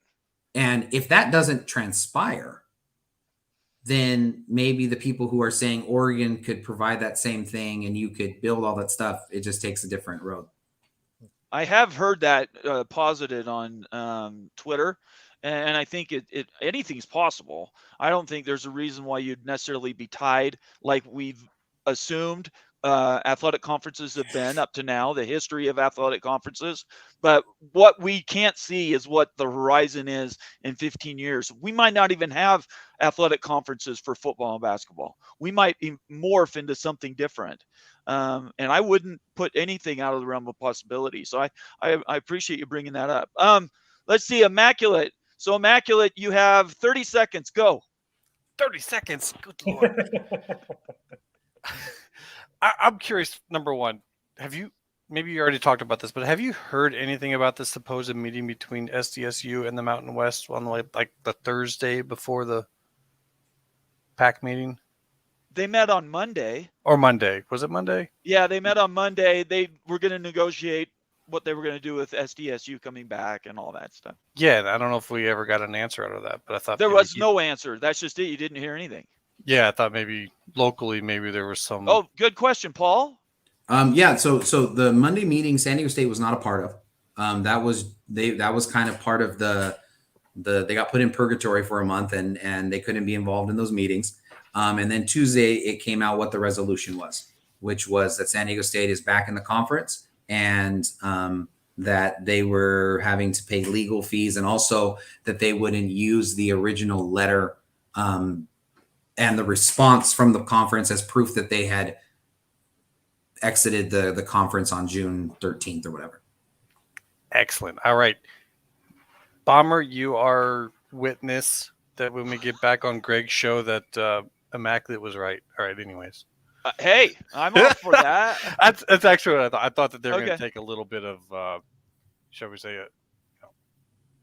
S3: And if that doesn't transpire, then maybe the people who are saying Oregon could provide that same thing and you could build all that stuff, it just takes a different road.
S1: I have heard that posited on Twitter, and I think anything's possible. I don't think there's a reason why you'd necessarily be tied like we've assumed athletic conferences have been up to now, the history of athletic conferences. But what we can't see is what the horizon is in 15 years. We might not even have athletic conferences for football and basketball. We might morph into something different. And I wouldn't put anything out of the realm of possibility. So I appreciate you bringing that up. Let's see, Immaculate. So Immaculate, you have 30 seconds. Go.
S4: 30 seconds. Good Lord. I'm curious, number one, maybe you already talked about this, but have you heard anything about the supposed meeting between SDSU and the Mountain West on like the Thursday before the PAC meeting?
S1: They met on Monday.
S4: Or Monday. Was it Monday?
S1: Yeah, they met on Monday. They were going to negotiate what they were going to do with SDSU coming back and all that stuff.
S4: Yeah, I don't know if we ever got an answer out of that, but I thought
S1: there was no answer. That's just it. You didn't hear anything.
S4: Yeah, I thought maybe locally, maybe there was some.
S1: Oh, good question, Paul.
S3: Yeah. So the Monday meeting, San Diego State was not a part of. That was kind of part of they got put in purgatory for a month and they couldn't be involved in those meetings. And then Tuesday it came out what the resolution was, which was that San Diego State is back in the conference and that they were having to pay legal fees and also that they wouldn't use the original letter and the response from the conference as proof that they had exited the conference on June 13th or whatever.
S4: Excellent. All right. Bomber, you are witness that when we get back on Greg's show that Immaculate was right. All right. Anyways.
S1: Hey, I'm up for that.
S4: That's actually what I thought. I thought that they were going
S1: Okay.
S4: to take a little bit of, shall we say,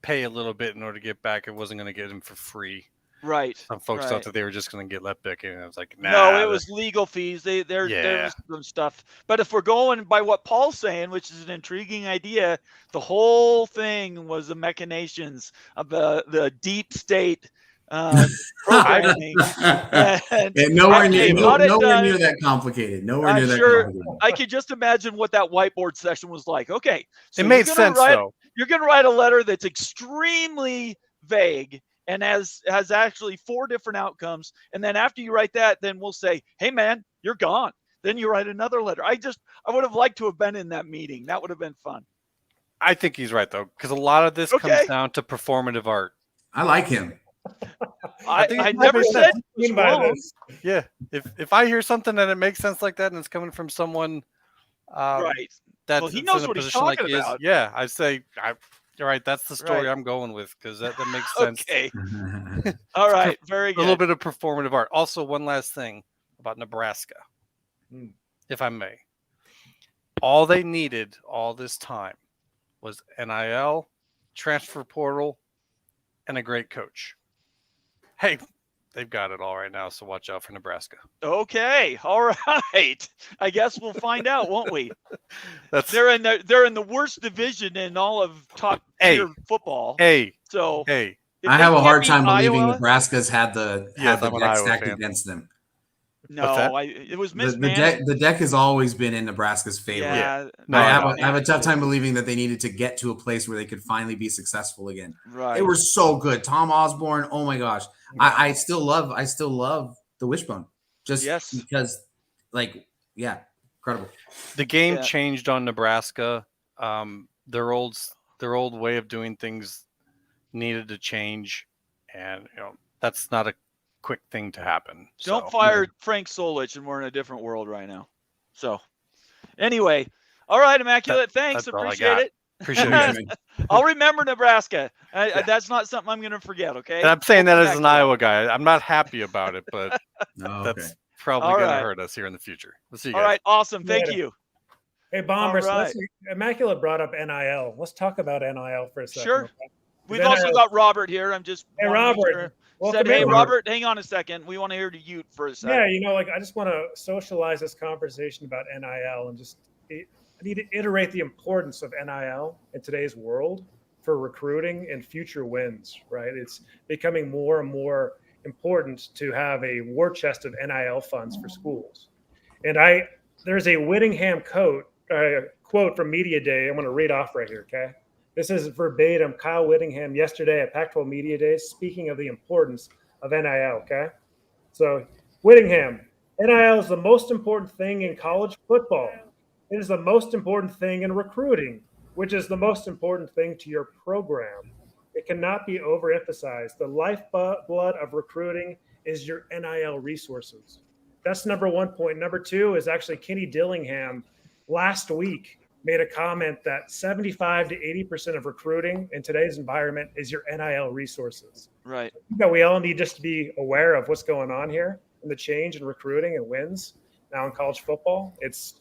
S4: pay a little bit in order to get back. It wasn't going to get him for free.
S1: Right.
S4: Some folks
S1: right.
S4: thought that they were just going to get let back in. And I was like, nah.
S1: No, it was legal fees. There
S4: Yeah.
S1: was some stuff. But if we're going by what Paul's saying, which is an intriguing idea, the whole thing was the machinations of the deep state programming.
S3: And nowhere
S1: Okay,
S3: near
S1: got it
S3: nowhere
S1: done.
S3: near that complicated. Nowhere
S1: I'm
S3: near that
S1: sure-
S3: complicated.
S1: I could just imagine what that whiteboard session was like. Okay, so
S4: It made
S1: you're gonna
S4: sense, though.
S1: You're going to write a letter that's extremely vague and has actually 4 different outcomes. And then after you write that, then we'll say, hey, man, you're gone. Then you write another letter. I would have liked to have been in that meeting. That would have been fun.
S4: I think he's right, though, because a lot of this
S1: Okay.
S4: comes down to performative art.
S3: I like him.
S4: think
S1: I
S4: it's
S1: never
S4: maybe
S1: said
S2: What
S1: it
S2: do you
S1: was
S2: mean by
S1: wrong.
S2: this?
S4: Yeah. If I hear something and it makes sense like that and it's coming from someone
S1: Right.
S4: that's
S1: Well, he
S4: in
S1: knows
S4: a
S1: what he's
S4: position like
S1: talking
S4: he is,
S1: about.
S4: yeah, I say, you're right. That's the story
S1: Right.
S4: I'm going with because that makes sense.
S1: Okay. All right. Very
S4: A little
S1: good.
S4: bit of performative art. Also, one last thing about Nebraska, if I may. All they needed all this time was NIL, transfer portal, and a great coach. Hey, they've got it all right now, so watch out for Nebraska.
S1: Okay. All right. I guess we'll find out, won't we?
S4: That's
S1: They're in the worst division in all of top tier football.
S4: hey.
S1: So
S4: Hey,
S1: if
S3: I
S1: they
S3: have a
S1: can't
S3: hard
S1: beat
S3: time believing
S1: Iowa,
S3: Nebraska's had the
S4: Yes, I'm an
S3: deck
S4: Iowa
S3: stacked
S4: fan.
S3: against them.
S4: What's that?
S1: no, it was
S3: The
S1: mismanaged.
S3: deck has always been in Nebraska's favor.
S1: Yeah.
S4: No,
S3: I
S4: I
S3: have a tough time believing that they needed to get to a place where they could finally be successful again.
S1: Right.
S3: They were so good. Tom Osborne, oh my gosh. I still love the Wishbone. Just
S1: Yes.
S3: because incredible.
S4: The game
S1: Yeah.
S4: changed on Nebraska. Their old way of doing things needed to change, and that's not a quick thing to happen.
S1: Don't
S4: So,
S1: fire Frank Solich, and we're in a different world right now. So, anyway, all right, Immaculate. Thanks,
S4: that's all I
S1: appreciate
S4: got.
S1: it.
S4: Appreciate it.
S1: I'll remember Nebraska. That's not something I'm going to forget. Okay.
S4: And I'm saying that
S1: We'll
S4: as
S1: come
S4: an
S1: back to
S4: Iowa guy. I'm not happy about it, but
S3: Oh, okay.
S4: that's probably
S1: All
S4: going to
S1: right.
S4: hurt us here in the future. We'll see you
S1: it. All
S4: guys.
S1: right. Awesome. Thank
S2: Later.
S1: you.
S2: Hey, Bombers,
S1: All right.
S2: Immaculate brought up NIL. Let's talk about NIL for a second.
S1: Sure.
S2: okay?
S1: We've
S2: Then
S1: also
S2: I-
S1: got Robert here. I'm just
S2: Hey,
S1: wanna make
S2: Robert.
S1: sure-
S2: Welcome
S1: Said, hey,
S2: in.
S1: Robert, hang on a second. We want to hear to you for a second.
S2: Yeah, I just want to socialize this conversation about NIL and I need to iterate the importance of NIL in today's world for recruiting and future wins, right? It's becoming more and more important to have a war chest of NIL funds for schools. And there's a Whittingham quote from Media Day. I'm going to read off right here, okay? This is verbatim Kyle Whittingham yesterday at Pac-12 Media Days speaking of the importance of NIL, okay? So Whittingham, NIL is the most important thing in college football. It is the most important thing in recruiting, which is the most important thing to your program. It cannot be overemphasized. The lifeblood of recruiting is your NIL resources. That's number one point. Number two is actually Kenny Dillingham last week made a comment that 75 to 80% of recruiting in today's environment is your NIL resources.
S1: Right.
S2: I think that we all need just to be aware of what's going on here and the change in recruiting and wins now in college football. It's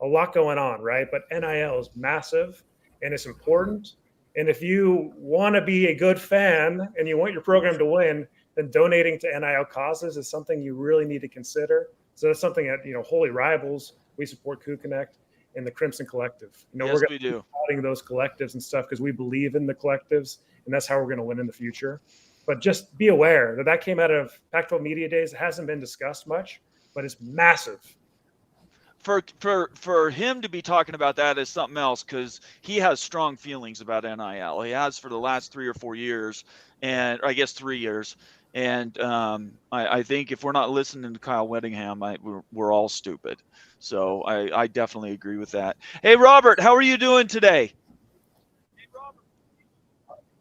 S2: a lot going on, right? But NIL is massive and it's important. And if you want to be a good fan and you want your program to win, then donating to NIL causes is something you really need to consider. So that's something that, Holy Rivals, we support Coup Connect and the Crimson Collective.
S1: Yes,
S2: we're
S1: we
S2: going to
S1: do.
S2: be supporting those collectives and stuff because we believe in the collectives and that's how we're going to win in the future. But just be aware that came out of Pac-12 Media Days. It hasn't been discussed much. but it's massive.
S1: For him to be talking about that is something else, because he has strong feelings about NIL. He has for the last 3 or 4 years, and I guess 3 years. And I think if we're not listening to Kyle Whittingham, we're all stupid. So I definitely agree with that. Hey, Robert, how are you doing today?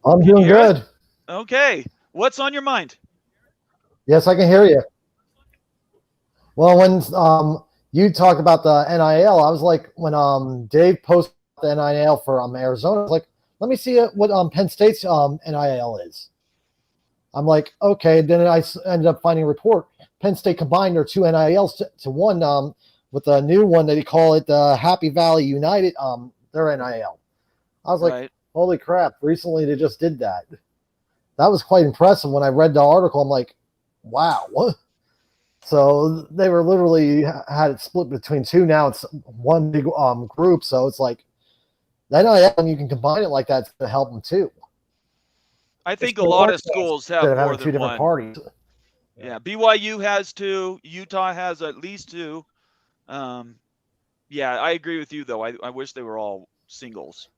S5: I'm doing good.
S1: Okay. What's on your mind?
S5: Yes, I can hear you. Well, when you talk about the NIL, I was like, when Dave posted the NIL for Arizona, I was like, let me see what Penn State's NIL is. I'm like, okay. Then I ended up finding a report. Penn State combined their two NILs to one with a new one that they call it Happy Valley United, their NIL. I was like, holy crap, recently they just did that. That was quite impressive. When I read the article, I'm like, wow. So they were literally had it split between two. Now it's one big group. So it's like, that NIL, you can combine it like that to help them too.
S1: I think a lot of schools have more than one.
S5: Parties.
S1: Yeah, BYU has 2. Utah has at least 2. Yeah, I agree with you, though. I wish they were all singles.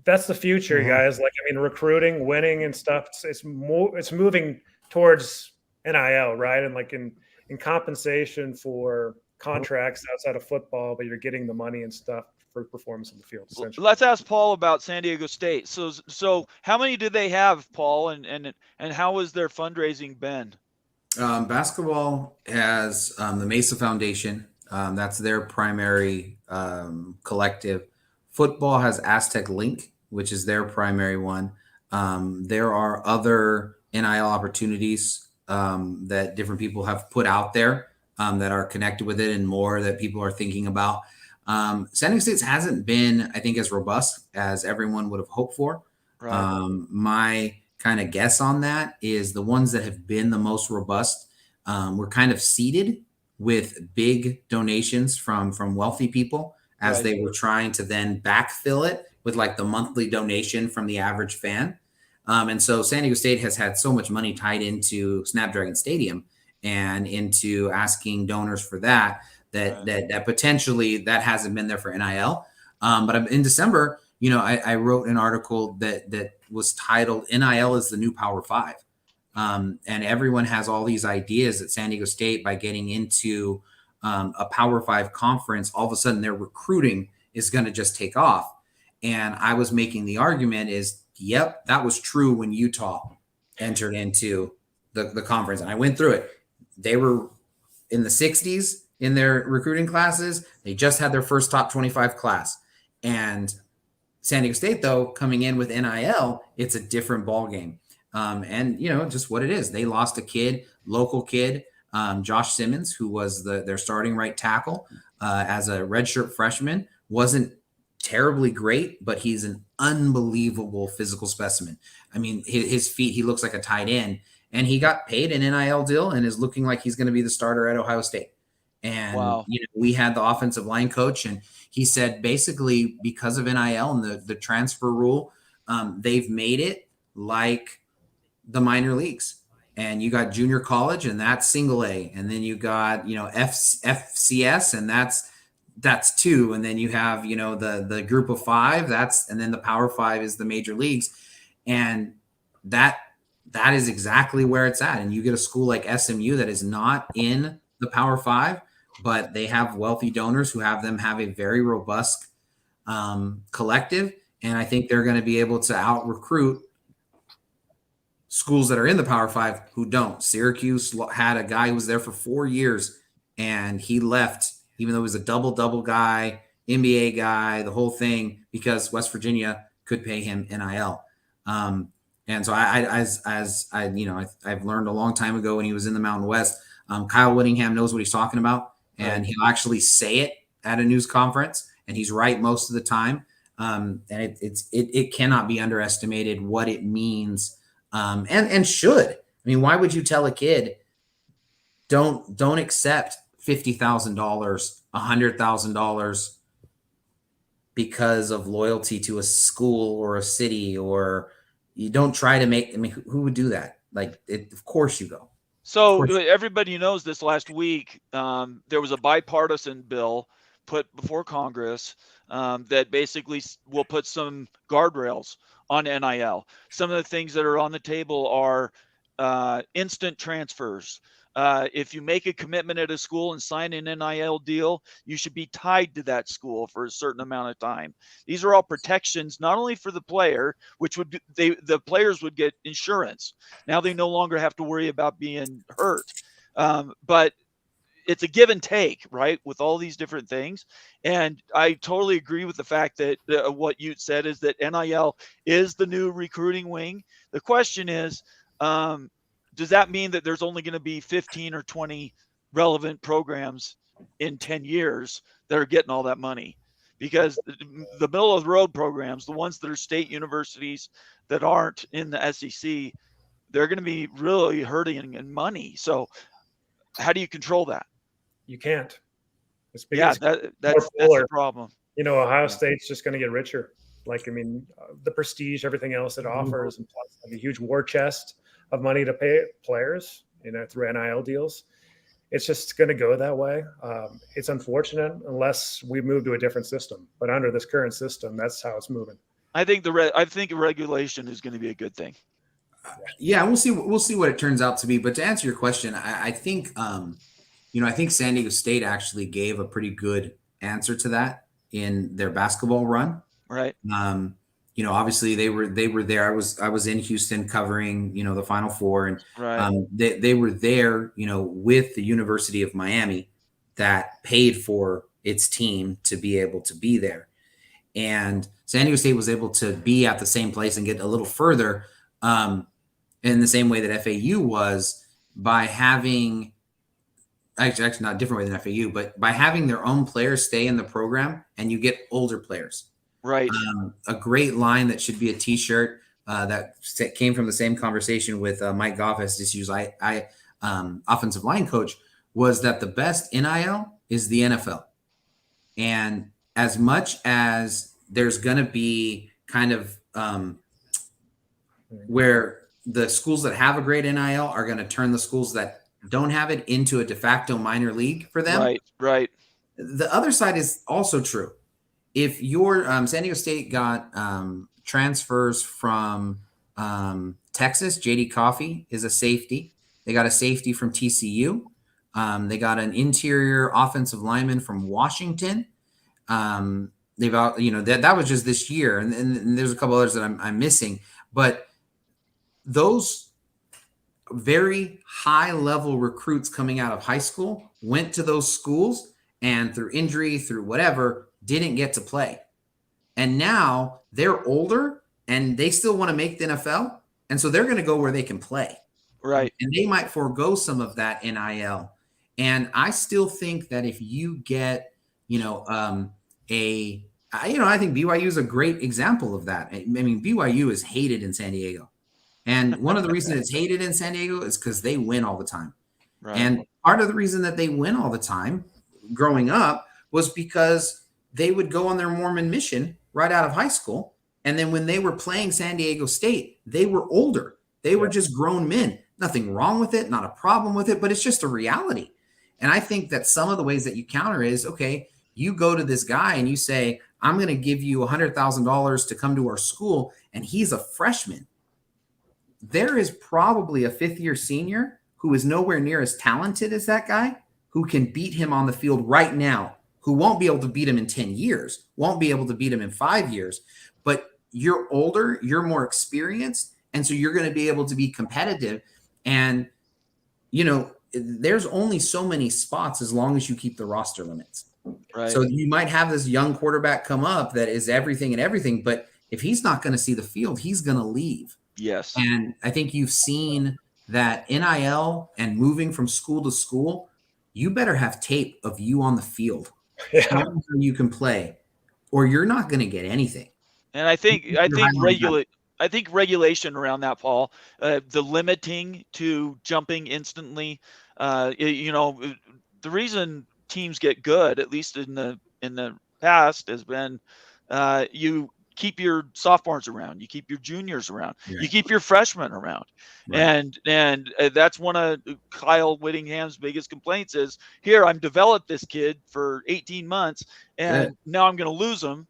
S2: That's the future, guys. Like, I mean, recruiting, winning, and stuff. It's moving towards NIL, right? And like in compensation for contracts outside of football, but you're getting the money and stuff for performance in the field.
S1: Let's ask Paul about San Diego State. So how many do they have, Paul, and how has their fundraising been?
S3: Basketball has the Mesa Foundation. That's their primary collective. Football has Aztec Link, which is their primary one. There are other NIL opportunities that different people have put out there that are connected with it, and more that people are thinking about. San Diego State hasn't been, I think, as robust as everyone would have hoped for. Right. My kind of guess on that is the ones that have been the most robust were kind of seeded with big donations from wealthy people as they were trying to then backfill it with like the monthly donation from the average fan. And so San Diego State has had so much money tied into Snapdragon Stadium and into asking donors for that potentially that hasn't been there for NIL. But in December, I wrote an article that was titled NIL is the new Power 5. And everyone has all these ideas at San Diego State by getting into a Power 5 conference, all of a sudden their recruiting is going to just take off. And I was making the argument is, yep, that was true when Utah entered into the conference. And I went through it. They were in the 60s in their recruiting classes. They just had their first top 25 class. And San Diego State, though, coming in with NIL, it's a different ballgame. And, just what it is. They lost a kid, local kid, Josh Simmons, who was their starting right tackle as a redshirt freshman. Wasn't terribly great, but he's an unbelievable physical specimen. I mean, his feet, he looks like a tight end. And he got paid an NIL deal and is looking like he's going to be the starter at Ohio State. And, we had the offensive line coach, and he said basically because of NIL and the transfer rule, they've made it like the minor leagues. And you got junior college, and that's single A. And then you got, FCS, and that's 2. And then you have, the group of 5, and then the Power 5 is the major leagues. And that is exactly where it's at. And you get a school like SMU that is not in the Power 5, but they have wealthy donors who have them have a very robust collective. And I think they're going to be able to out recruit schools that are in the Power 5 who don't. Syracuse had a guy who was there for 4 years and he left, even though he was a double guy, NBA guy, the whole thing, because West Virginia could pay him NIL. And so I've learned a long time ago when he was in the Mountain West, Kyle Whittingham knows what he's talking about, and he'll actually say it at a news conference, and he's right most of the time. And it cannot be underestimated what it means, and should. I mean, why would you tell a kid don't accept $50,000, $100,000 because of loyalty to a school or a city, or you don't try to make? I mean, who would do that? Like, of course you go.
S1: So everybody knows this last week, there was a bipartisan bill put before Congress that basically will put some guardrails on NIL. Some of the things that are on the table are instant transfers. If you make a commitment at a school and sign an NIL deal, you should be tied to that school for a certain amount of time. These are all protections, not only for the player, which would the players would get insurance. Now they no longer have to worry about being hurt. But it's a give and take, right, with all these different things. And I totally agree with the fact that what you said is that NIL is the new recruiting wing. The question is, does that mean that there's only going to be 15 or 20 relevant programs in 10 years that are getting all that money? Because the middle of the road programs, the ones that are state universities that aren't in the SEC, they're going to be really hurting in money. So how do you control that?
S2: You can't. It's
S1: that's the problem.
S2: Ohio State's just going to get richer. The prestige, everything else it offers, and plus a huge war chest of money to pay players, through NIL deals. It's just going to go that way. It's unfortunate unless we move to a different system. But under this current system, that's how it's moving.
S1: I think regulation is going to be a good thing.
S3: Yeah, we'll see what it turns out to be. But to answer your question, I think I think San Diego State actually gave a pretty good answer to that in their basketball run.
S1: Right.
S3: Obviously they were there. I was in Houston covering, the Final Four, and
S1: right.
S3: They were there, with the University of Miami that paid for its team to be able to be there. And San Diego State was able to be at the same place and get a little further in the same way that FAU was, by having actually not a different way than FAU, but by having their own players stay in the program, and you get older players.
S1: Right.
S3: A great line that should be a T-shirt that came from the same conversation with Mike Goff, SDSUs offensive line coach, was that the best NIL is the NFL. And as much as there's going to be kind of where the schools that have a great NIL are going to turn the schools that don't have it into a de facto minor league for them.
S1: Right.
S3: The other side is also true. If your San Diego State got transfers from Texas, JD Coffey is a safety. They got a safety from TCU. They got an interior offensive lineman from Washington. They've that was just this year, and there's a couple others that I'm missing. But those very high level recruits coming out of high school went to those schools, and through injury, through whatever, didn't get to play. And now they're older and they still want to make the NFL. And so they're going to go where they can play.
S1: Right.
S3: And they might forego some of that NIL. And I still think that if you get, I think BYU is a great example of that. I mean, BYU is hated in San Diego. And one of the reasons it's hated in San Diego is because they win all the time.
S1: Right.
S3: And part of the reason that they win all the time growing up was because they would go on their Mormon mission right out of high school. And then when they were playing San Diego State, they were older. They were just grown men. Nothing wrong with it, not a problem with it, but it's just a reality. And I think that some of the ways that you counter is, okay, you go to this guy and you say, I'm going to give you $100,000 to come to our school, and he's a freshman. There is probably a fifth-year senior who is nowhere near as talented as that guy, who can beat him on the field right now, who won't be able to beat him in 10 years, won't be able to beat him in 5 years. But you're older, you're more experienced, and so you're going to be able to be competitive. And, there's only so many spots as long as you keep the roster limits.
S1: Right.
S3: So you might have this young quarterback come up that is everything and everything, but if he's not going to see the field, he's going to leave.
S1: Yes.
S3: And I think you've seen that NIL and moving from school to school, you better have tape of you on the field.
S2: Yeah.
S3: You can play, or you're not going to get anything.
S1: And I think regulation around that, Paul, the limiting to jumping instantly, the reason teams get good, at least in the past, has been you keep your sophomores around, you keep your juniors around,
S3: Right.
S1: you keep your freshmen around.
S3: Right.
S1: And that's one of Kyle Whittingham's biggest complaints is, here, I'm developed this kid for 18 months and now I'm going to lose him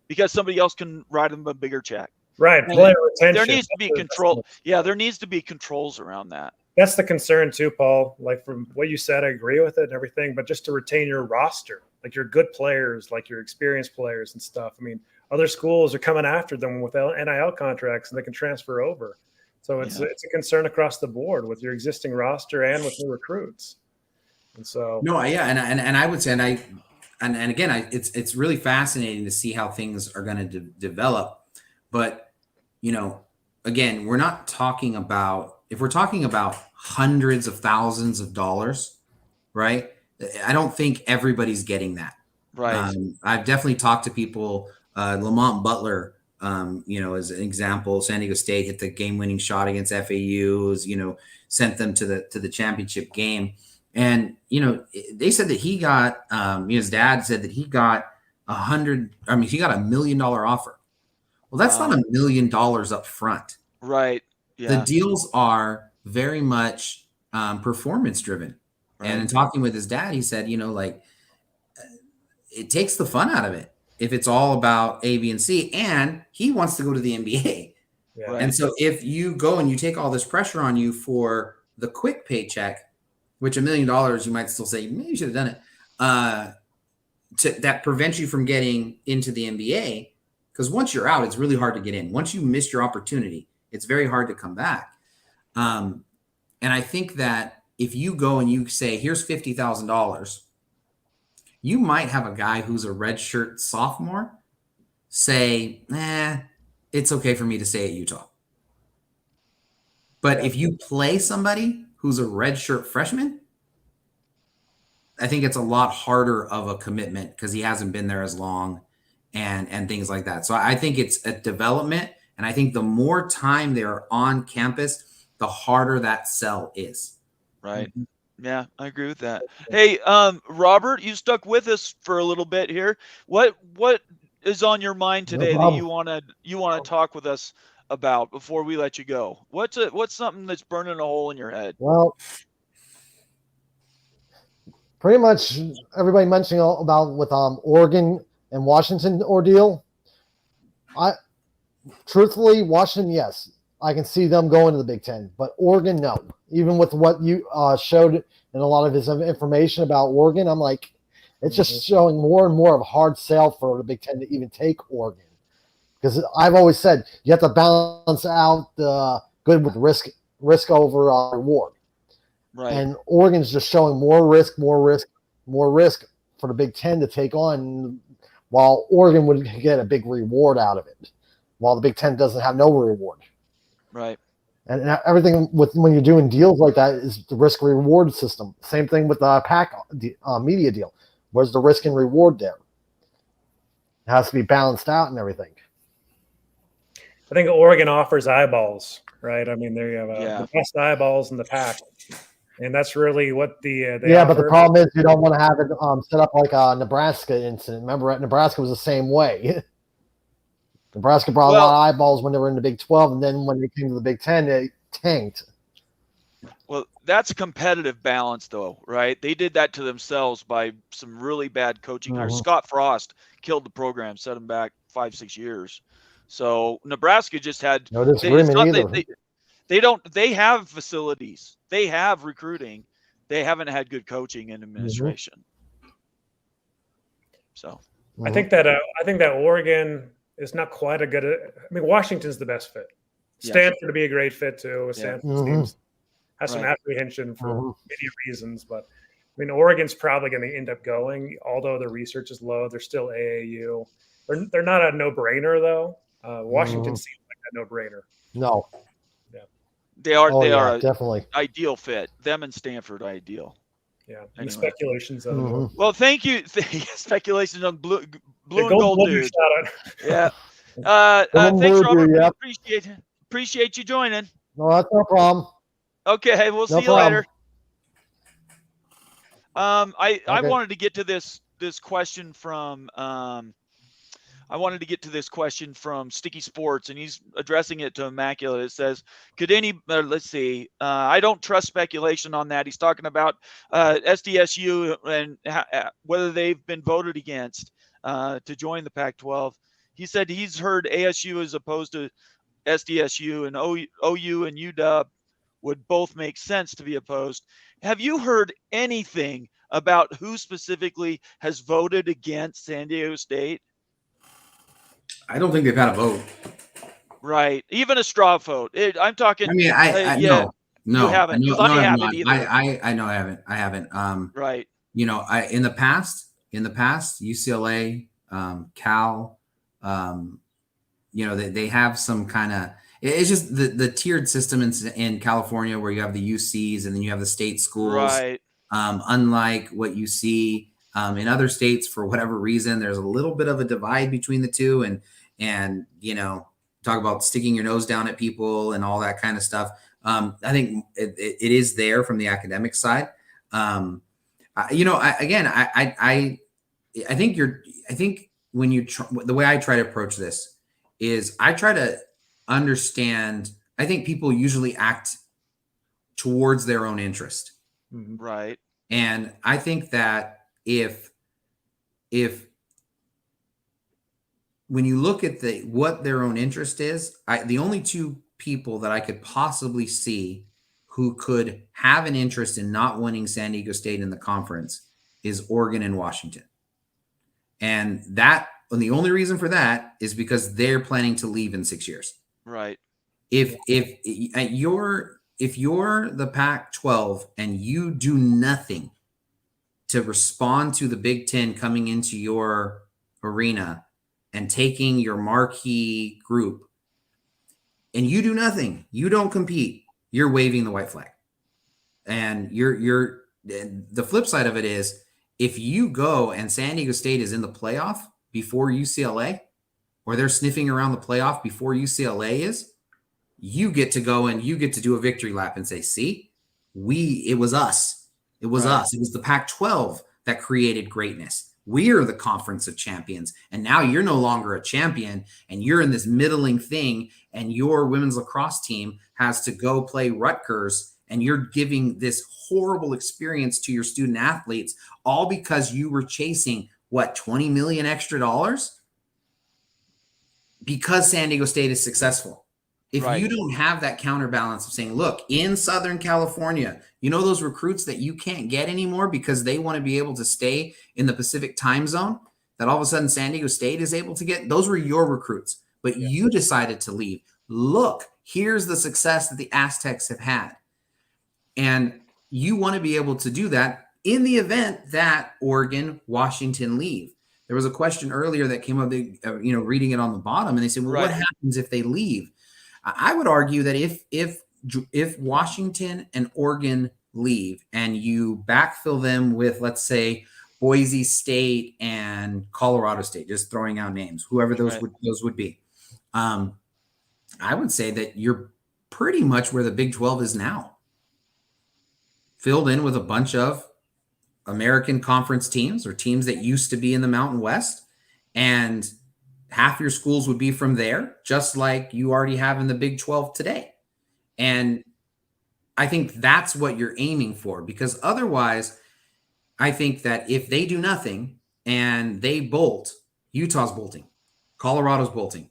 S1: because somebody else can write him a bigger check.
S2: Right.
S1: And
S2: Player retention.
S1: there needs to be control. Yeah, there needs to be controls around that.
S2: That's the concern too, Paul. Like from what you said, I agree with it and everything, but just to retain your roster, like your good players, like your experienced players and stuff. I mean, other schools are coming after them with NIL contracts and they can transfer over. So it's a concern across the board with your existing roster and with new recruits. And so
S3: and I would say, and again, it's really fascinating to see how things are going to develop. But again, we're not talking about, if we're talking about hundreds of thousands of dollars, right? I don't think everybody's getting that.
S1: Right.
S3: I've definitely talked to people. Lamont Butler, as an example, San Diego State hit the game-winning shot against FAU, sent them to the championship game. And, they said that he got, his dad said that he got $1 million offer. Well, that's not $1 million up front.
S1: Right. Yeah.
S3: The deals are very much performance driven. Right. And in talking with his dad, he said, it takes the fun out of it if it's all about A, B, and C, and he wants to go to the NBA.
S2: Yeah.
S3: And so if you go and you take all this pressure on you for the quick paycheck, which $1 million, you might still say, maybe you should have done it, that prevents you from getting into the NBA. Because once you're out, it's really hard to get in. Once you miss your opportunity, it's very hard to come back. And I think that if you go and you say, here's $50,000, you might have a guy who's a redshirt sophomore say, it's okay for me to stay at Utah. But if you play somebody who's a redshirt freshman, I think it's a lot harder of a commitment because he hasn't been there as long and things like that. So I think it's a development. And I think the more time they're on campus, the harder that sell is.
S1: Right. Yeah, I agree with that. Hey, Robert, you stuck with us for a little bit here. What is on your mind today that you want to talk with us about before we let you go? What's something that's burning a hole in your head?
S5: Well, pretty much everybody mentioning about with Oregon and Washington ordeal. Truthfully, Washington, yes, I can see them going to the Big Ten, but Oregon, no. Even with what you showed in a lot of his information about Oregon, I'm like, it's just showing more and more of a hard sell for the Big Ten to even take Oregon. Because I've always said you have to balance out the good with risk over reward.
S1: Right.
S5: And Oregon's just showing more risk for the Big Ten to take on, while Oregon would get a big reward out of it, while the Big Ten doesn't have no reward.
S1: Right.
S5: And everything with when you're doing deals like that is the risk reward system. Same thing with the PAC media deal. Where's the risk and reward there? It has to be balanced out and everything.
S2: I think Oregon offers eyeballs, right? I mean, they have the best eyeballs in the pack, and that's really what they offer.
S5: But the problem is you don't want to have it set up like a Nebraska incident. Remember, Nebraska was the same way. Nebraska brought a lot of eyeballs when they were in the Big 12, and then when they came to the Big 10, they tanked.
S1: Well, that's a competitive balance, though, right? They did that to themselves by some really bad coaching hires. Scott Frost killed the program, set them back 5-6 years. So Nebraska just had
S5: no disagreement either.
S1: They have facilities, they have recruiting, they haven't had good coaching and administration. So
S2: I think that Oregon is not quite a good. I mean, Washington's the best fit. Stanford would be a great fit too. Stanford teams has some apprehension for many reasons, but I mean, Oregon's probably going to end up going. Although the research is low, they're still AAU. They're not a no-brainer though. Washington seems like a no-brainer.
S5: No.
S2: Yeah.
S1: They are
S5: definitely
S1: ideal fit. Them and Stanford ideal.
S2: Yeah. Anyway. Speculations on
S1: Well, thank you. Speculations on blue and gold dude. Yeah. Thanks, Robert. Appreciate you joining.
S5: No, that's no problem.
S1: Okay, we'll see you later. I wanted to get to this question from I wanted to get to this question from Sticky Sports, and he's addressing it to Immaculate. It says, could any, let's see, I don't trust speculation on that. He's talking about SDSU and whether they've been voted against to join the Pac-12. He said he's heard ASU is opposed to SDSU, and OU and UW would both make sense to be opposed. Have you heard anything about who specifically has voted against San Diego State?
S3: I don't think they've had a vote.
S1: Right. Even a straw vote. I'm talking.
S3: I mean,
S1: yeah,
S3: no,
S1: you haven't.
S3: no,
S1: I
S3: no,
S1: haven't either.
S3: I know I haven't.
S1: Right.
S3: You know, in the past, UCLA, Cal, you know, they have some kind of, it's just the tiered system in California where you have the UCs and then you have the state schools.
S1: Right.
S3: Unlike what you see in other states, for whatever reason, there's a little bit of a divide between the two, and you know, talk about sticking your nose down at people and all that kind of stuff. I think it is there from the academic side. You know, I think when you the way I try to approach this is I try to understand. I think people usually act towards their own interest.
S1: Right.
S3: And I think that if when you look at what their own interest is, the only two people that I could possibly see who could have an interest in not winning San Diego State in the conference is Oregon and Washington. And the only reason for that is because they're planning to leave in 6 years.
S1: Right.
S3: If you're the Pac-12 and you do nothing to respond to the Big Ten coming into your arena and taking your marquee group, and you do nothing, you don't compete, you're waving the white flag. And the flip side of it is, if you go and San Diego State is in the playoff before UCLA, or they're sniffing around the playoff before UCLA is, you get to go and you get to do a victory lap and say, see, it was us. It was us. It was the Pac-12 that created greatness. We're the conference of champions. And now you're no longer a champion and you're in this middling thing, and your women's lacrosse team has to go play Rutgers, and you're giving this horrible experience to your student athletes, all because you were chasing $20 million extra dollars because San Diego State is successful. If you don't have that counterbalance of saying, look, in Southern California, you know, those recruits that you can't get anymore because they want to be able to stay in the Pacific time zone, that all of a sudden San Diego State is able to get, those were your recruits, but you decided to leave. Look, here's the success that the Aztecs have had. And you want to be able to do that in the event that Oregon, Washington leave. There was a question earlier that came up, reading it on the bottom, and they said, well, what happens if they leave? I would argue that if Washington and Oregon leave and you backfill them with, let's say, Boise State and Colorado State, just throwing out names, whoever those would be, I would say that you're pretty much where the Big 12 is now, filled in with a bunch of American Conference teams or teams that used to be in the Mountain West, and half your schools would be from there, just like you already have in the Big 12 today. And I think that's what you're aiming for, because otherwise, I think that if they do nothing and they bolt, Utah's bolting, Colorado's bolting,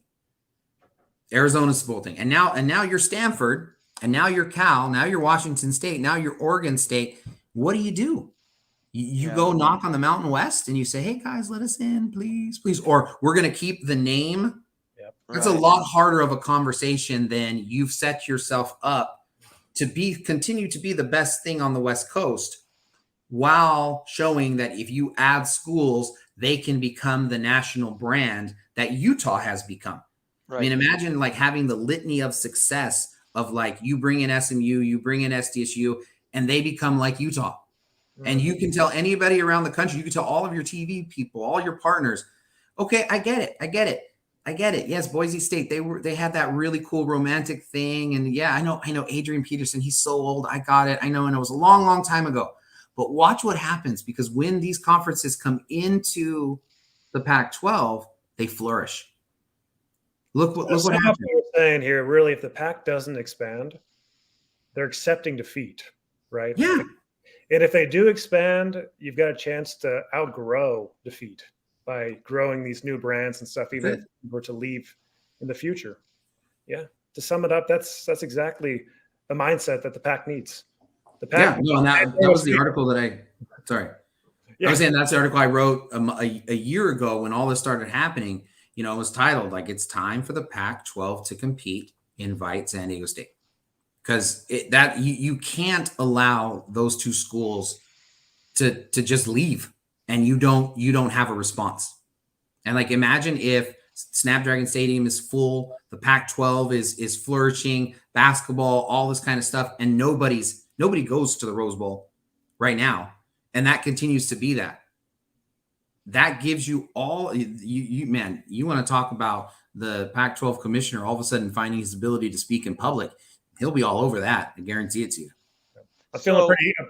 S3: Arizona's bolting, and now you're Stanford, and now you're Cal, now you're Washington State, now you're Oregon State. What do? You go knock on the Mountain West and you say, hey, guys, let us in, please, please. Or we're going to keep the name. It's a lot harder of a conversation than you've set yourself up to continue to be the best thing on the West Coast, while showing that if you add schools, they can become the national brand that Utah has become. I mean, imagine like having the litany of success of like, you bring in SMU, you bring in SDSU, and they become like Utah. And you can tell anybody around the country, you can tell all of your TV people, all your partners, okay, I get it. Yes, Boise State, they had that really cool romantic thing. And yeah, I know Adrian Peterson, he's so old. I got it. I know. And it was a long, long time ago. But watch what happens, because when these conferences come into the Pac-12, they flourish. Look what
S2: Some of
S3: happened.
S2: what we're saying here, really, if the pack doesn't expand, they're accepting defeat, right?
S3: Yeah.
S2: And if they do expand, you've got a chance to outgrow defeat by growing these new brands and stuff, even if you were to leave in the future. Yeah. To sum it up, that's exactly the mindset that the pack needs. The pack.
S3: Yeah. No, that was the article that sorry.
S2: Yeah.
S3: I was saying that's the article I wrote a year ago when all this started happening. You know, it was titled like "It's time for the Pac-12 to compete. Invite San Diego State." Because you can't allow those two schools to just leave and you don't have a response. And like imagine if Snapdragon Stadium is full, the Pac-12 is flourishing, basketball, all this kind of stuff, and nobody goes to the Rose Bowl right now, and that continues to be that. That gives you all you man. You want to talk about the Pac-12 commissioner all of a sudden finding his ability to speak in public? He'll be all over that. I guarantee it to you.
S2: I'm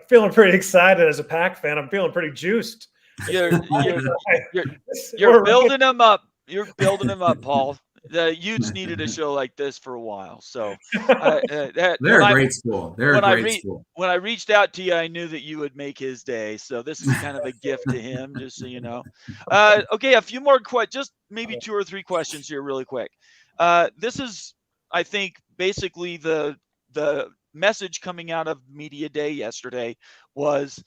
S2: feeling pretty excited as a Pac fan. I'm feeling pretty juiced.
S1: You're building them up. You're building them up, Paul. The Utes needed a show like this for a while. So
S3: they're a great school. They're a great school.
S1: When I reached out to you, I knew that you would make his day. So this is kind of a gift to him, just so you know. Okay, a few more just maybe 2 or 3 questions here really quick. This is, I think, basically the message coming out of Media Day yesterday was,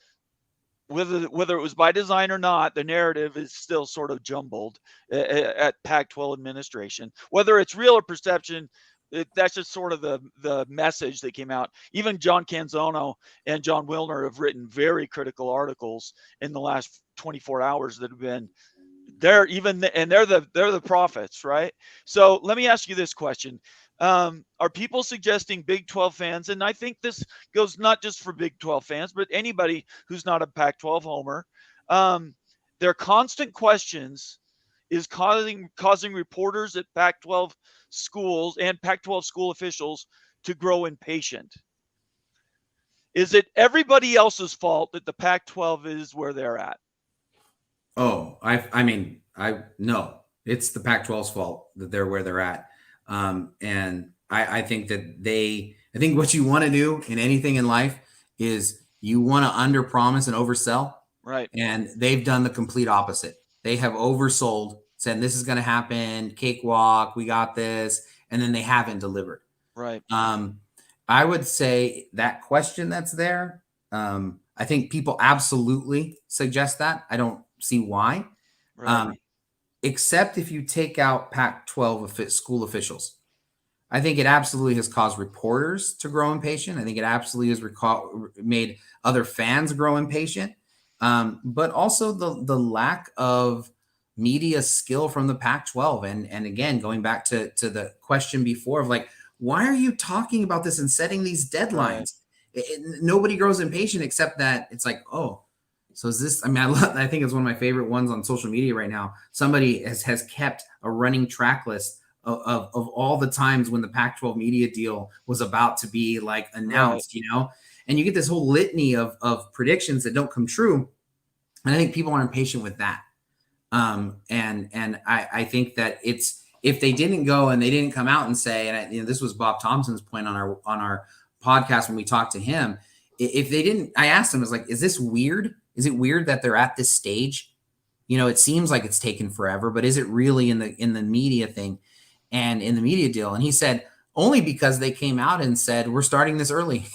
S1: whether it was by design or not, the narrative is still sort of jumbled at Pac-12 administration. Whether it's real or perception, that's just sort of the message that came out. Even John Canzano and John Wilner have written very critical articles in the last 24 hours that have been there. And they're the prophets, right? So let me ask you this question. Are people suggesting Big 12 fans, and I think this goes not just for Big 12 fans, but anybody who's not a Pac-12 homer, their constant questions is causing reporters at Pac-12 schools and Pac-12 school officials to grow impatient. Is it everybody else's fault that the Pac-12 is where they're at?
S3: Oh, no, it's the Pac-12's fault that they're where they're at. And I think that I think what you want to do in anything in life is you want to under promise and oversell.
S1: Right. And
S3: they've done the complete opposite. They have oversold, said this is going to happen, cakewalk, we got this, and then they haven't delivered.
S1: Right.
S3: I would say that question that's there, I think people absolutely suggest that. I don't see why. Right. Except if you take out Pac-12 school officials. I think it absolutely has caused reporters to grow impatient. I think it absolutely has made other fans grow impatient. But also the lack of media skill from the Pac-12. And again, going back to the question before of like, why are you talking about this and setting these deadlines? Right. Nobody grows impatient except that it's like, oh, so is this, I think it's one of my favorite ones on social media right now. Somebody has kept a running track list of all the times when the Pac-12 media deal was about to be like announced, right. And you get this whole litany of predictions that don't come true. And I think people are impatient with that. And I think that if they didn't go and they didn't come out and say, and this was Bob Thompson's point on our podcast when we talked to him, if they didn't, I asked him, I was like, is this weird? Is it weird that they're at this stage? It seems like it's taken forever, but is it really in the media thing and in the media deal? And he said, only because they came out and said, we're starting this early.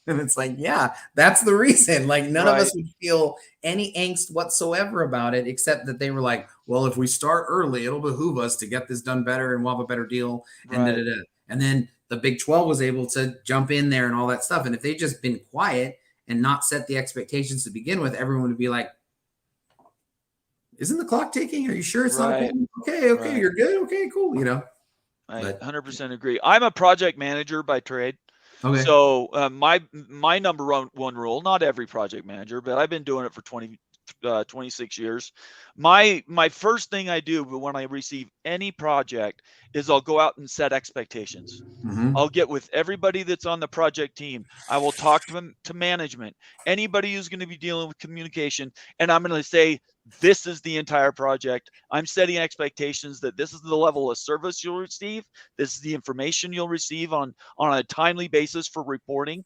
S3: And it's like, yeah, that's the reason. Like none of us would feel any angst whatsoever about it, except that they were like, well, if we start early, it'll behoove us to get this done better and we'll have a better deal. And And then the Big 12 was able to jump in there and all that stuff. And if they just been quiet and not set the expectations to begin with, everyone would be like, isn't the clock ticking? Are you sure it's not okay? Okay, you're good. Okay, cool.
S1: I 100% agree. I'm a project manager by trade.
S3: Okay.
S1: So my number one rule, not every project manager, but I've been doing it for 26 years. My first thing I do when I receive any project is I'll go out and set expectations.
S3: Mhm.
S1: I'll get with everybody that's on the project team. I will talk to management, anybody who's going to be dealing with communication, and I'm going to say, this is the entire project. I'm setting expectations that this is the level of service you'll receive. This is the information you'll receive on a timely basis for reporting.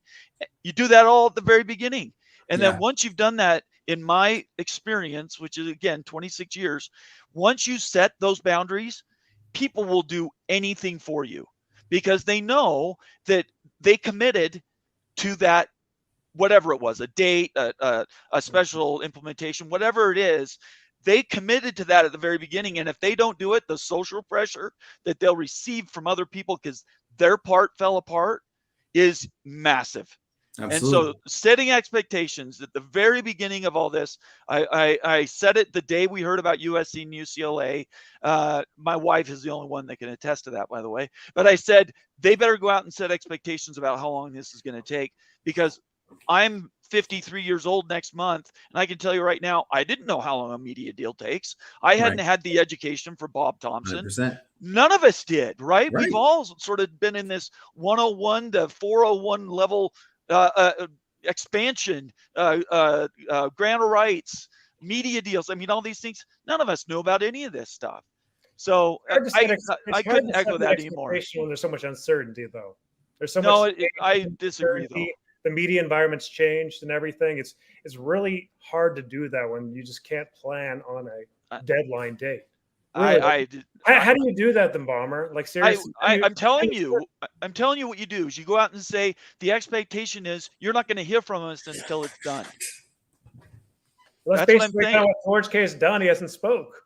S1: You do that all at the very beginning. And
S3: Yeah.
S1: then once you've done that, in my experience, which is again 26 years, once you set those boundaries, people will do anything for you because they know that they committed to that, whatever it was, a date, a special implementation, whatever it is. They committed to that at the very beginning. And if they don't do it, the social pressure that they'll receive from other people because their part fell apart is massive.
S3: Absolutely.
S1: And so setting expectations at the very beginning of all this, I said it the day we heard about USC and UCLA. My wife is the only one that can attest to that, by the way. But I said, they better go out and set expectations about how long this is going to take, because I'm 53 years old next month, and I can tell you right now, I didn't know how long a media deal takes. I hadn't had the education for Bob Thompson.
S3: 100%.
S1: None of us did, right?
S3: Right.
S1: We've all sort of been in this 101 to 401 level expansion, grant of rights, media deals. I mean, all these things, none of us know about any of this stuff. So I couldn't echo that anymore.
S2: When there's so much uncertainty, though. There's so
S1: No,
S2: much.
S1: I disagree, though.
S2: The media environment's changed and everything. It's really hard to do that when you just can't plan on a deadline date. Really. How do you do that, then, Bomber? Like, seriously,
S1: I'm telling you what you do is you go out and say the expectation is you're not going to hear from us until it's done.
S2: Well, that's basically kind of what George K has done. He hasn't spoke.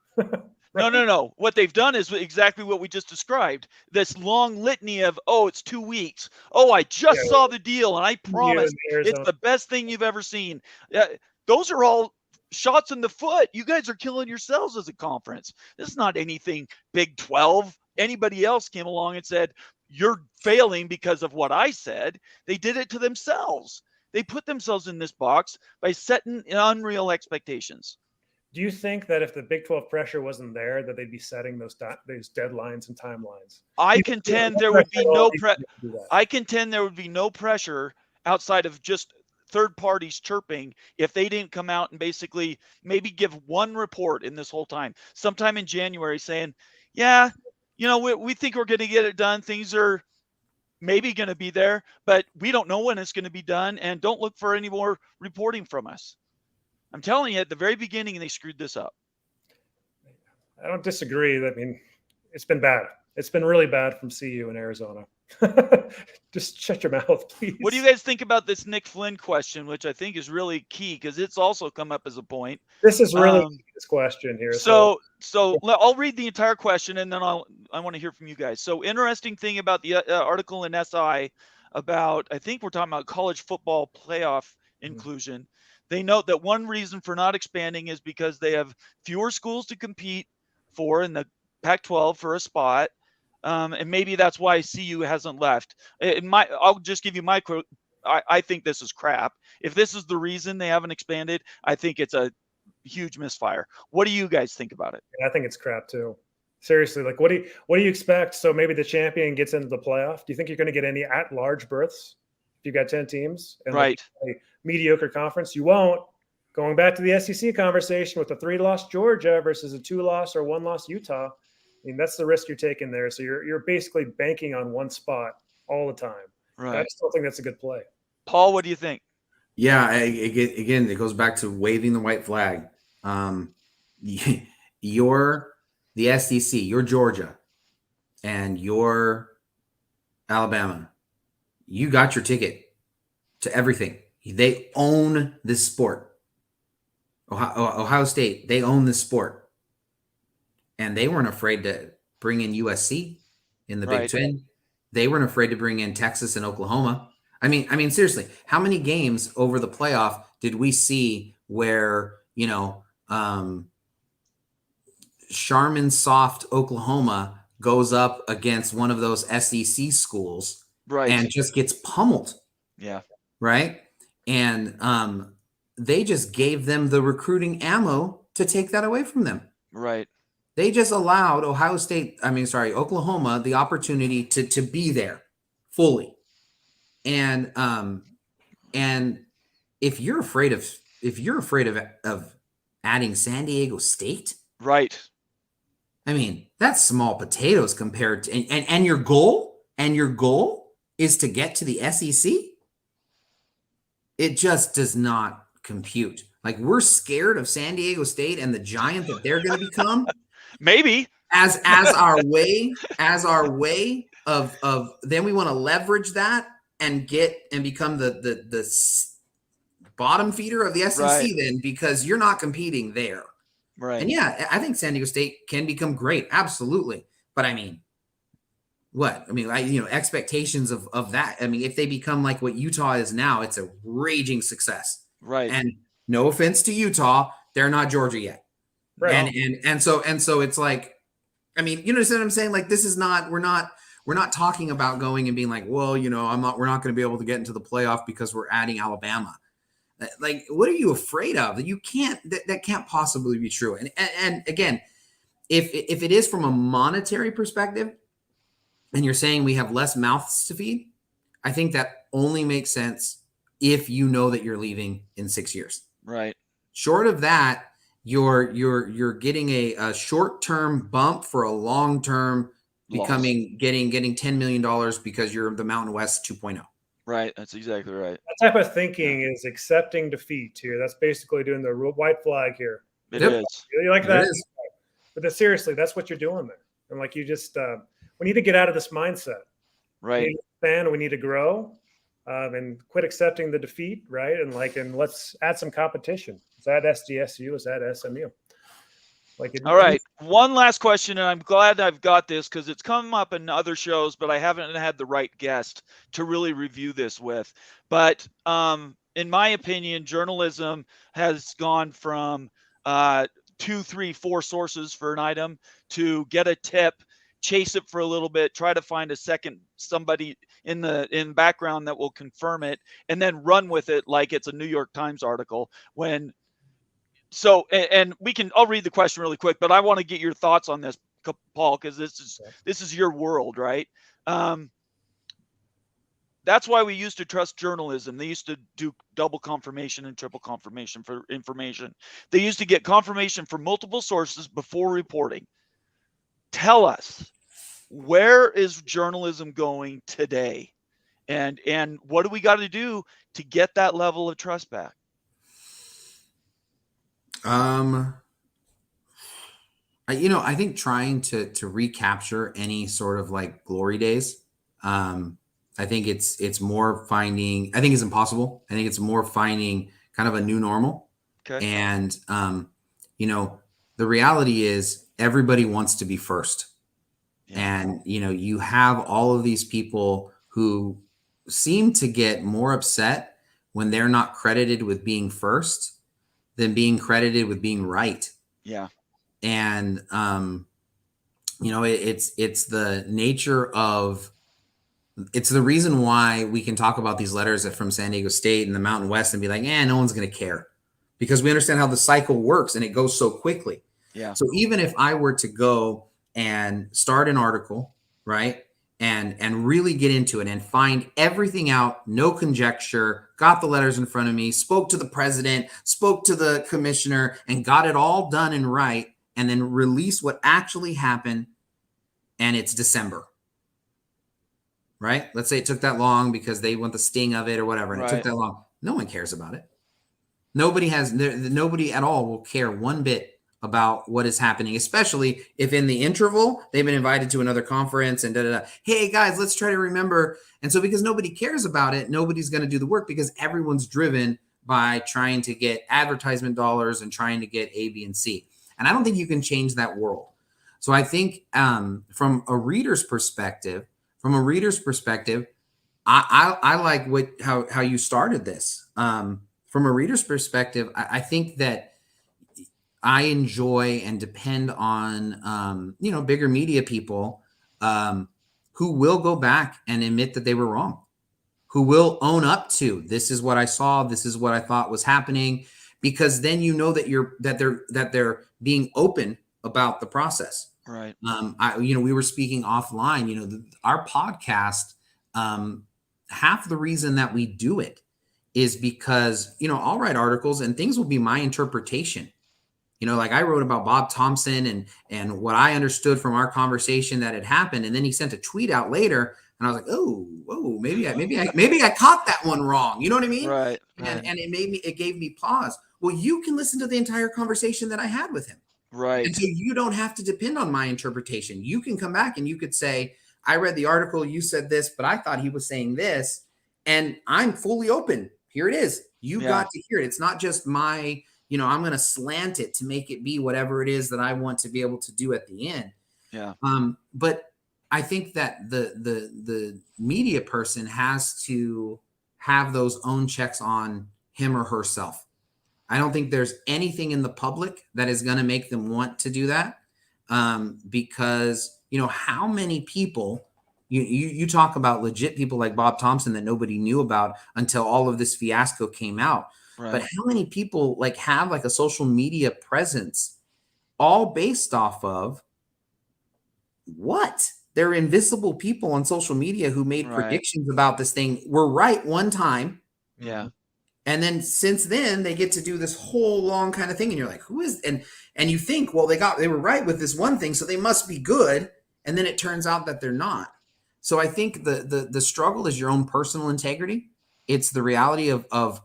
S1: Right? No. What they've done is exactly what we just described. This long litany of, it's 2 weeks. Oh, I just saw the deal, and I promise it's the best thing you've ever seen. Those are all shots in the foot. You guys are killing yourselves as a conference. This is not anything Big 12. Anybody else came along and said, you're failing because of what I said. They did it to themselves. They put themselves in this box by setting unreal expectations.
S2: Do you think that if the Big 12 pressure wasn't there, that they'd be setting those deadlines and timelines?
S1: I contend there would be no I contend there would be no pressure outside of just third parties chirping if they didn't come out and basically maybe give one report in this whole time, sometime in January, saying, yeah, we think we're going to get it done. Things are maybe going to be there, but we don't know when it's going to be done, and don't look for any more reporting from us. I'm telling you, at the very beginning, they screwed this up.
S2: I don't disagree. I mean, it's been bad. It's been really bad from CU in Arizona. Just shut your mouth, please.
S1: What do you guys think about this Nick Flynn question, which I think is really key because it's also come up as a point?
S2: This is really this question here.
S1: So I'll read the entire question, and then I want to hear from you guys. So, interesting thing about the article in SI about, I think we're talking about college football playoff inclusion. They note that one reason for not expanding is because they have fewer schools to compete for in the Pac-12 for a spot. And maybe that's why CU hasn't left. I'll just give you my quote. I think this is crap. If this is the reason they haven't expanded, I think it's a huge misfire. What do you guys think about it?
S2: Yeah, I think it's crap too. Seriously, like what do you expect? So maybe the champion gets into the playoff. Do you think you're going to get any at-large berths if you've got 10 teams? And
S1: right.
S2: Like a mediocre conference, you won't. Going back to the SEC conversation with the 3-loss Georgia versus a 2-loss or 1-loss Utah. I mean, that's the risk you're taking there. So you're basically banking on one spot all the time.
S1: Right.
S2: I still think that's a good play.
S1: Paul, what do you think?
S3: Yeah, again, it goes back to waving the white flag. You're the SEC, you're Georgia, and you're Alabama. You got your ticket to everything. They own this sport. Ohio State, they own this sport. And they weren't afraid to bring in USC in the Big Ten. They weren't afraid to bring in Texas and Oklahoma. I mean, seriously, how many games over the playoff did we see where, Charmin Soft Oklahoma goes up against one of those SEC schools and just gets pummeled?
S1: Yeah.
S3: Right. And they just gave them the recruiting ammo to take that away from them.
S1: Right.
S3: They just allowed Oklahoma the opportunity to be there fully. And if you're afraid of adding San Diego State,
S1: Right.
S3: I mean, that's small potatoes compared to and your goal is to get to the SEC. It just does not compute. Like, we're scared of San Diego State and the giant that they're going to become.
S1: Maybe
S3: as our way of then we want to leverage that and become the bottom feeder of the SEC,
S1: Right.
S3: then, because you're not competing there.
S1: right.
S3: And yeah, I think San Diego State can become great, absolutely. But I mean, what? I mean, expectations of that. I mean, if they become like what Utah is now, it's a raging success.
S1: Right.
S3: And no offense to Utah, they're not Georgia yet.
S2: Right.
S3: And so it's like, I mean, you know what I'm saying? Like, this is not, we're not talking about going and being like, well, we're not going to be able to get into the playoff because we're adding Alabama. Like, what are you afraid of? That you can't, that can't possibly be true. And again, if it is from a monetary perspective, and you're saying we have less mouths to feed, I think that only makes sense if you know that you're leaving in 6 years.
S1: Right.
S3: Short of that, you're getting a short-term bump for a long-term getting $10 million because you're the Mountain West 2.0.
S1: Right. That's exactly right.
S2: That type of thinking is accepting defeat here. That's basically doing the white flag here.
S1: It
S3: Yep.
S1: is.
S2: You like that?
S3: It is.
S2: But seriously, that's what you're doing there. And like, you just, we need to get out of this mindset. We
S1: Right.
S2: need to expand, we need to grow, and quit accepting the defeat, right? And let's add some competition. Is that SDSU? Is that SMU?
S1: All right. One last question, and I'm glad I've got this because it's come up in other shows, but I haven't had the right guest to really review this with. But in my opinion, journalism has gone from 2, 3, 4 sources for an item to get a tip, chase it for a little bit, try to find somebody in the background that will confirm it, and then run with it like it's a New York Times article. I'll read the question really quick, but I want to get your thoughts on this, Paul, because this is your world, right? That's why we used to trust journalism. They used to do double confirmation and triple confirmation for information. They used to get confirmation from multiple sources before reporting. Tell us, where is journalism going today? And what do we got to do to get that level of trust back?
S3: I think trying to recapture any sort of like glory days, I think it's more finding, I think it's impossible. I think it's more finding kind of a new normal.
S1: Okay.
S3: And, the reality is everybody wants to be first. Yeah. And, you have all of these people who seem to get more upset when they're not credited with being first than being credited with being right.
S1: Yeah.
S3: And, it's the nature of, it's the reason why we can talk about these letters from San Diego State and the Mountain West and be like, no one's going to care, because we understand how the cycle works and it goes so quickly.
S1: Yeah.
S3: So even if I were to go and start an article, right, and really get into it and find everything out, no conjecture, got the letters in front of me, spoke to the president, spoke to the commissioner, and got it all done and right, and then release what actually happened, and it's December, right? Let's say it took that long because they want the sting of it or whatever, and it took that long. No one cares about it. Nobody at all will care one bit about what is happening, especially if in the interval they've been invited to another conference and hey guys, let's try to remember. And so because nobody cares about it, nobody's going to do the work, because everyone's driven by trying to get advertisement dollars and trying to get A, B, and C. And I don't think you can change that world. So I think from a reader's perspective, I like how you started this. From a reader's perspective, I think that I enjoy and depend on, bigger media people who will go back and admit that they were wrong, who will own up to, this is what I saw, this is what I thought was happening, because then you know that they're being open about the process.
S1: Right.
S3: We were speaking offline, our podcast, half the reason that we do it is because, I'll write articles and things will be my interpretation. Like I wrote about Bob Thompson and what I understood from our conversation that had happened. And then he sent a tweet out later and I was like, oh, maybe I caught that one wrong. You know what I mean?
S1: Right.
S3: And it gave me pause. Well, you can listen to the entire conversation that I had with him.
S1: Right.
S3: And so you don't have to depend on my interpretation. You can come back and you could say, I read the article, you said this, but I thought he was saying this. And I'm fully open. Here it is. You got to hear it. It's not just my, I'm going to slant it to make it be whatever it is that I want to be able to do at the end.
S1: Yeah.
S3: But I think that the media person has to have those own checks on him or herself. I don't think there's anything in the public that is going to make them want to do that. Because, how many people, you talk about legit people like Bob Thompson that nobody knew about until all of this fiasco came out. Right. But how many people have a social media presence all based off of what? They're invisible people on social media who made predictions about this thing, were right one time.
S1: Yeah.
S3: And then since then they get to do this whole long kind of thing. And you're like, who is, and you think, well, they were right with this one thing, so they must be good. And then it turns out that they're not. So I think the struggle is your own personal integrity. It's the reality of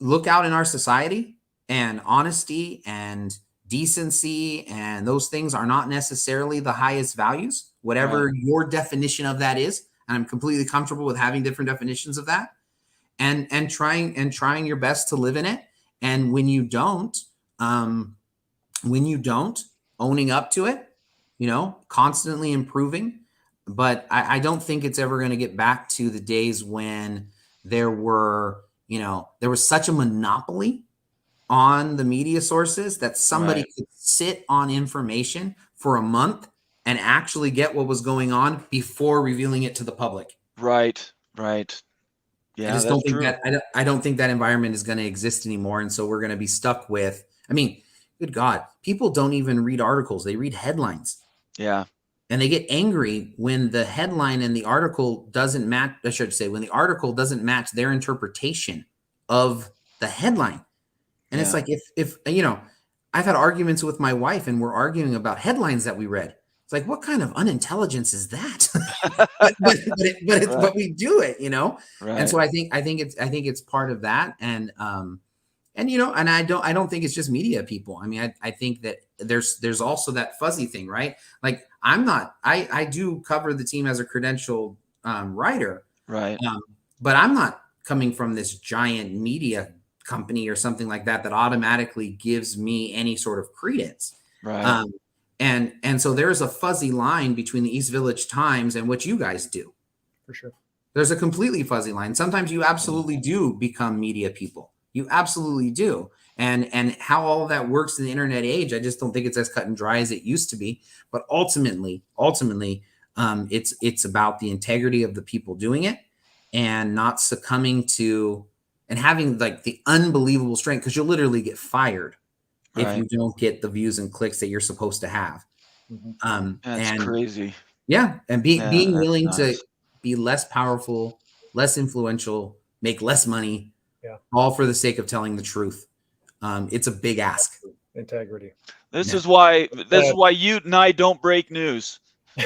S3: look out in our society, and honesty and decency and those things are not necessarily the highest values, whatever your definition of that is. And I'm completely comfortable with having different definitions of that. And trying your best to live in it. And when you don't, owning up to it, constantly improving. But I don't think it's ever going to get back to the days when there was such a monopoly on the media sources that somebody could sit on information for a month and actually get what was going on before revealing it to the public.
S1: Right. Yeah,
S3: I just don't think that I don't think that environment is going to exist anymore. And so we're going to be stuck with, good God, people don't even read articles. They read headlines.
S1: Yeah.
S3: And they get angry when the headline and the article doesn't match. I should say, when the article doesn't match their interpretation of the headline. And it's like, if I've had arguments with my wife and we're arguing about headlines that we read. It's like, what kind of unintelligence is that? but we do it, Right. And so I think it's part of that. And I don't think it's just media people. I think that there's also that fuzzy thing, right? Like I do cover the team as a credentialed writer. Right. But I'm not coming from this giant media company or something like that automatically gives me any sort of credence. Right. And so there's a fuzzy line between the East Village Times and what you guys do.
S2: For sure.
S3: There's a completely fuzzy line. Sometimes you absolutely do become media people. You absolutely do. And how all of that works in the internet age, I just don't think it's as cut and dry as it used to be. But ultimately, it's about the integrity of the people doing it and not succumbing to and having the unbelievable strength, because you'll literally get fired if you don't get the views and clicks that you're supposed to have.
S1: That's crazy.
S3: Yeah. And being willing to be less powerful, less influential, make less money, all for the sake of telling the truth. It's a big ask.
S2: Integrity.
S1: This is why you and I don't break news.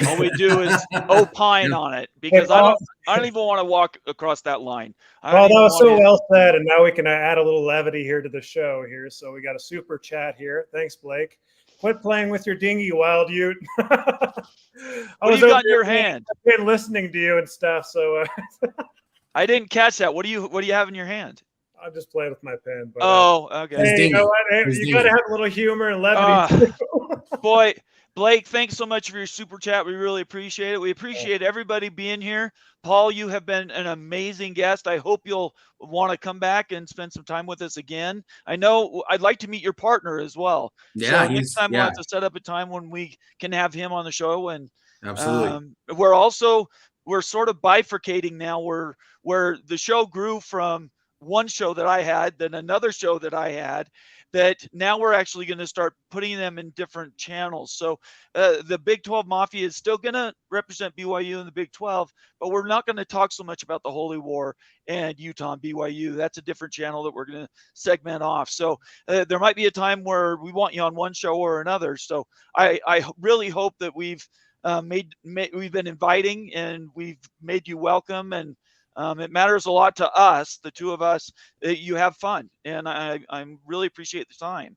S1: All we do is opine on it, because I don't even want to walk across that line.
S2: Well, that was so well said, and now we can add a little levity here to the show here. So we got a super chat here. Thanks, Blake. Quit playing with your dinghy, Wild Ute.
S1: What do you got in your hand?
S2: I've been listening to you and stuff. So
S1: I didn't catch that. What do you have in your hand?
S2: I'm just playing with my pen. But,
S1: okay.
S2: Hey, you know what? Hey, you got to have a little humor and levity.
S1: Boy, Blake, thanks so much for your super chat. We really appreciate it. We appreciate everybody being here. Paul, you have been an amazing guest. I hope you'll want to come back and spend some time with us again. I know I'd like to meet your partner as well.
S3: Yeah.
S1: So next time we'll have to set up a time when we can have him on the show. And
S3: absolutely.
S1: We're also we're sort of bifurcating now, where the show grew from one show that I had, then another show that I had, that now we're actually going to start putting them in different channels. So the Big 12 Mafia is still going to represent BYU in the Big 12, but we're not going to talk so much about the Holy War and Utah and BYU. That's a different channel that we're going to segment off. So there might be a time where we want you on one show or another. So I really hope that we've been inviting and we've made you welcome, and it matters a lot to us, the two of us, that you have fun, and I really appreciate the time.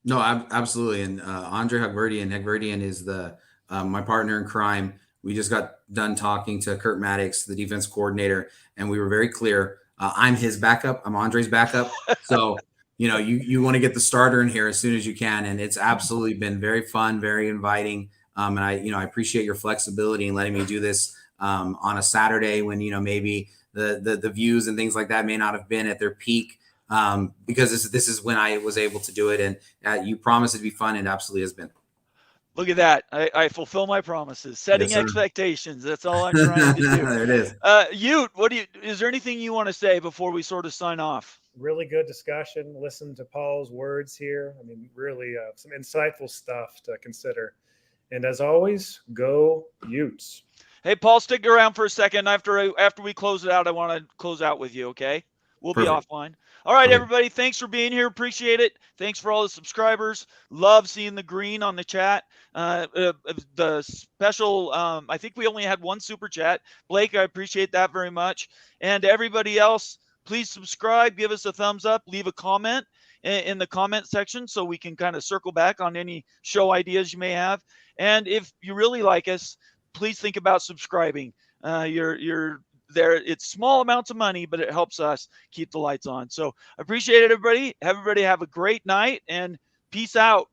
S3: No, absolutely. And Andre Hagverdian is the my partner in crime. We just got done talking to Kurt Maddox, the defense coordinator, and we were very clear. I'm his backup. I'm Andre's backup. So, you want to get the starter in here as soon as you can. And it's absolutely been very fun, very inviting. And I appreciate your flexibility in letting me do this on a Saturday when, maybe the views and things like that may not have been at their peak, because this is when I was able to do it. And you promised it'd be fun, and it absolutely has been.
S1: Look at that. I fulfill my promises, setting expectations. That's all I'm trying to do.
S3: There it is.
S1: Ute, is there anything you want to say before we sort of sign off?
S2: Really good discussion. Listen to Paul's words here. I mean, really some insightful stuff to consider. And as always, go Utes.
S1: Hey, Paul, stick around for a second. After we close it out, I want to close out with you, okay? We'll be offline. All right, everybody. Thanks for being here. Appreciate it. Thanks for all the subscribers. Love seeing the green on the chat. The special, I think we only had one super chat. Blake, I appreciate that very much. And everybody else, please subscribe. Give us a thumbs up. Leave a comment in the comment section so we can kind of circle back on any show ideas you may have. And if you really like us, please think about subscribing. You're there. It's small amounts of money, but it helps us keep the lights on. So I appreciate it, everybody. Everybody have a great night, and peace out.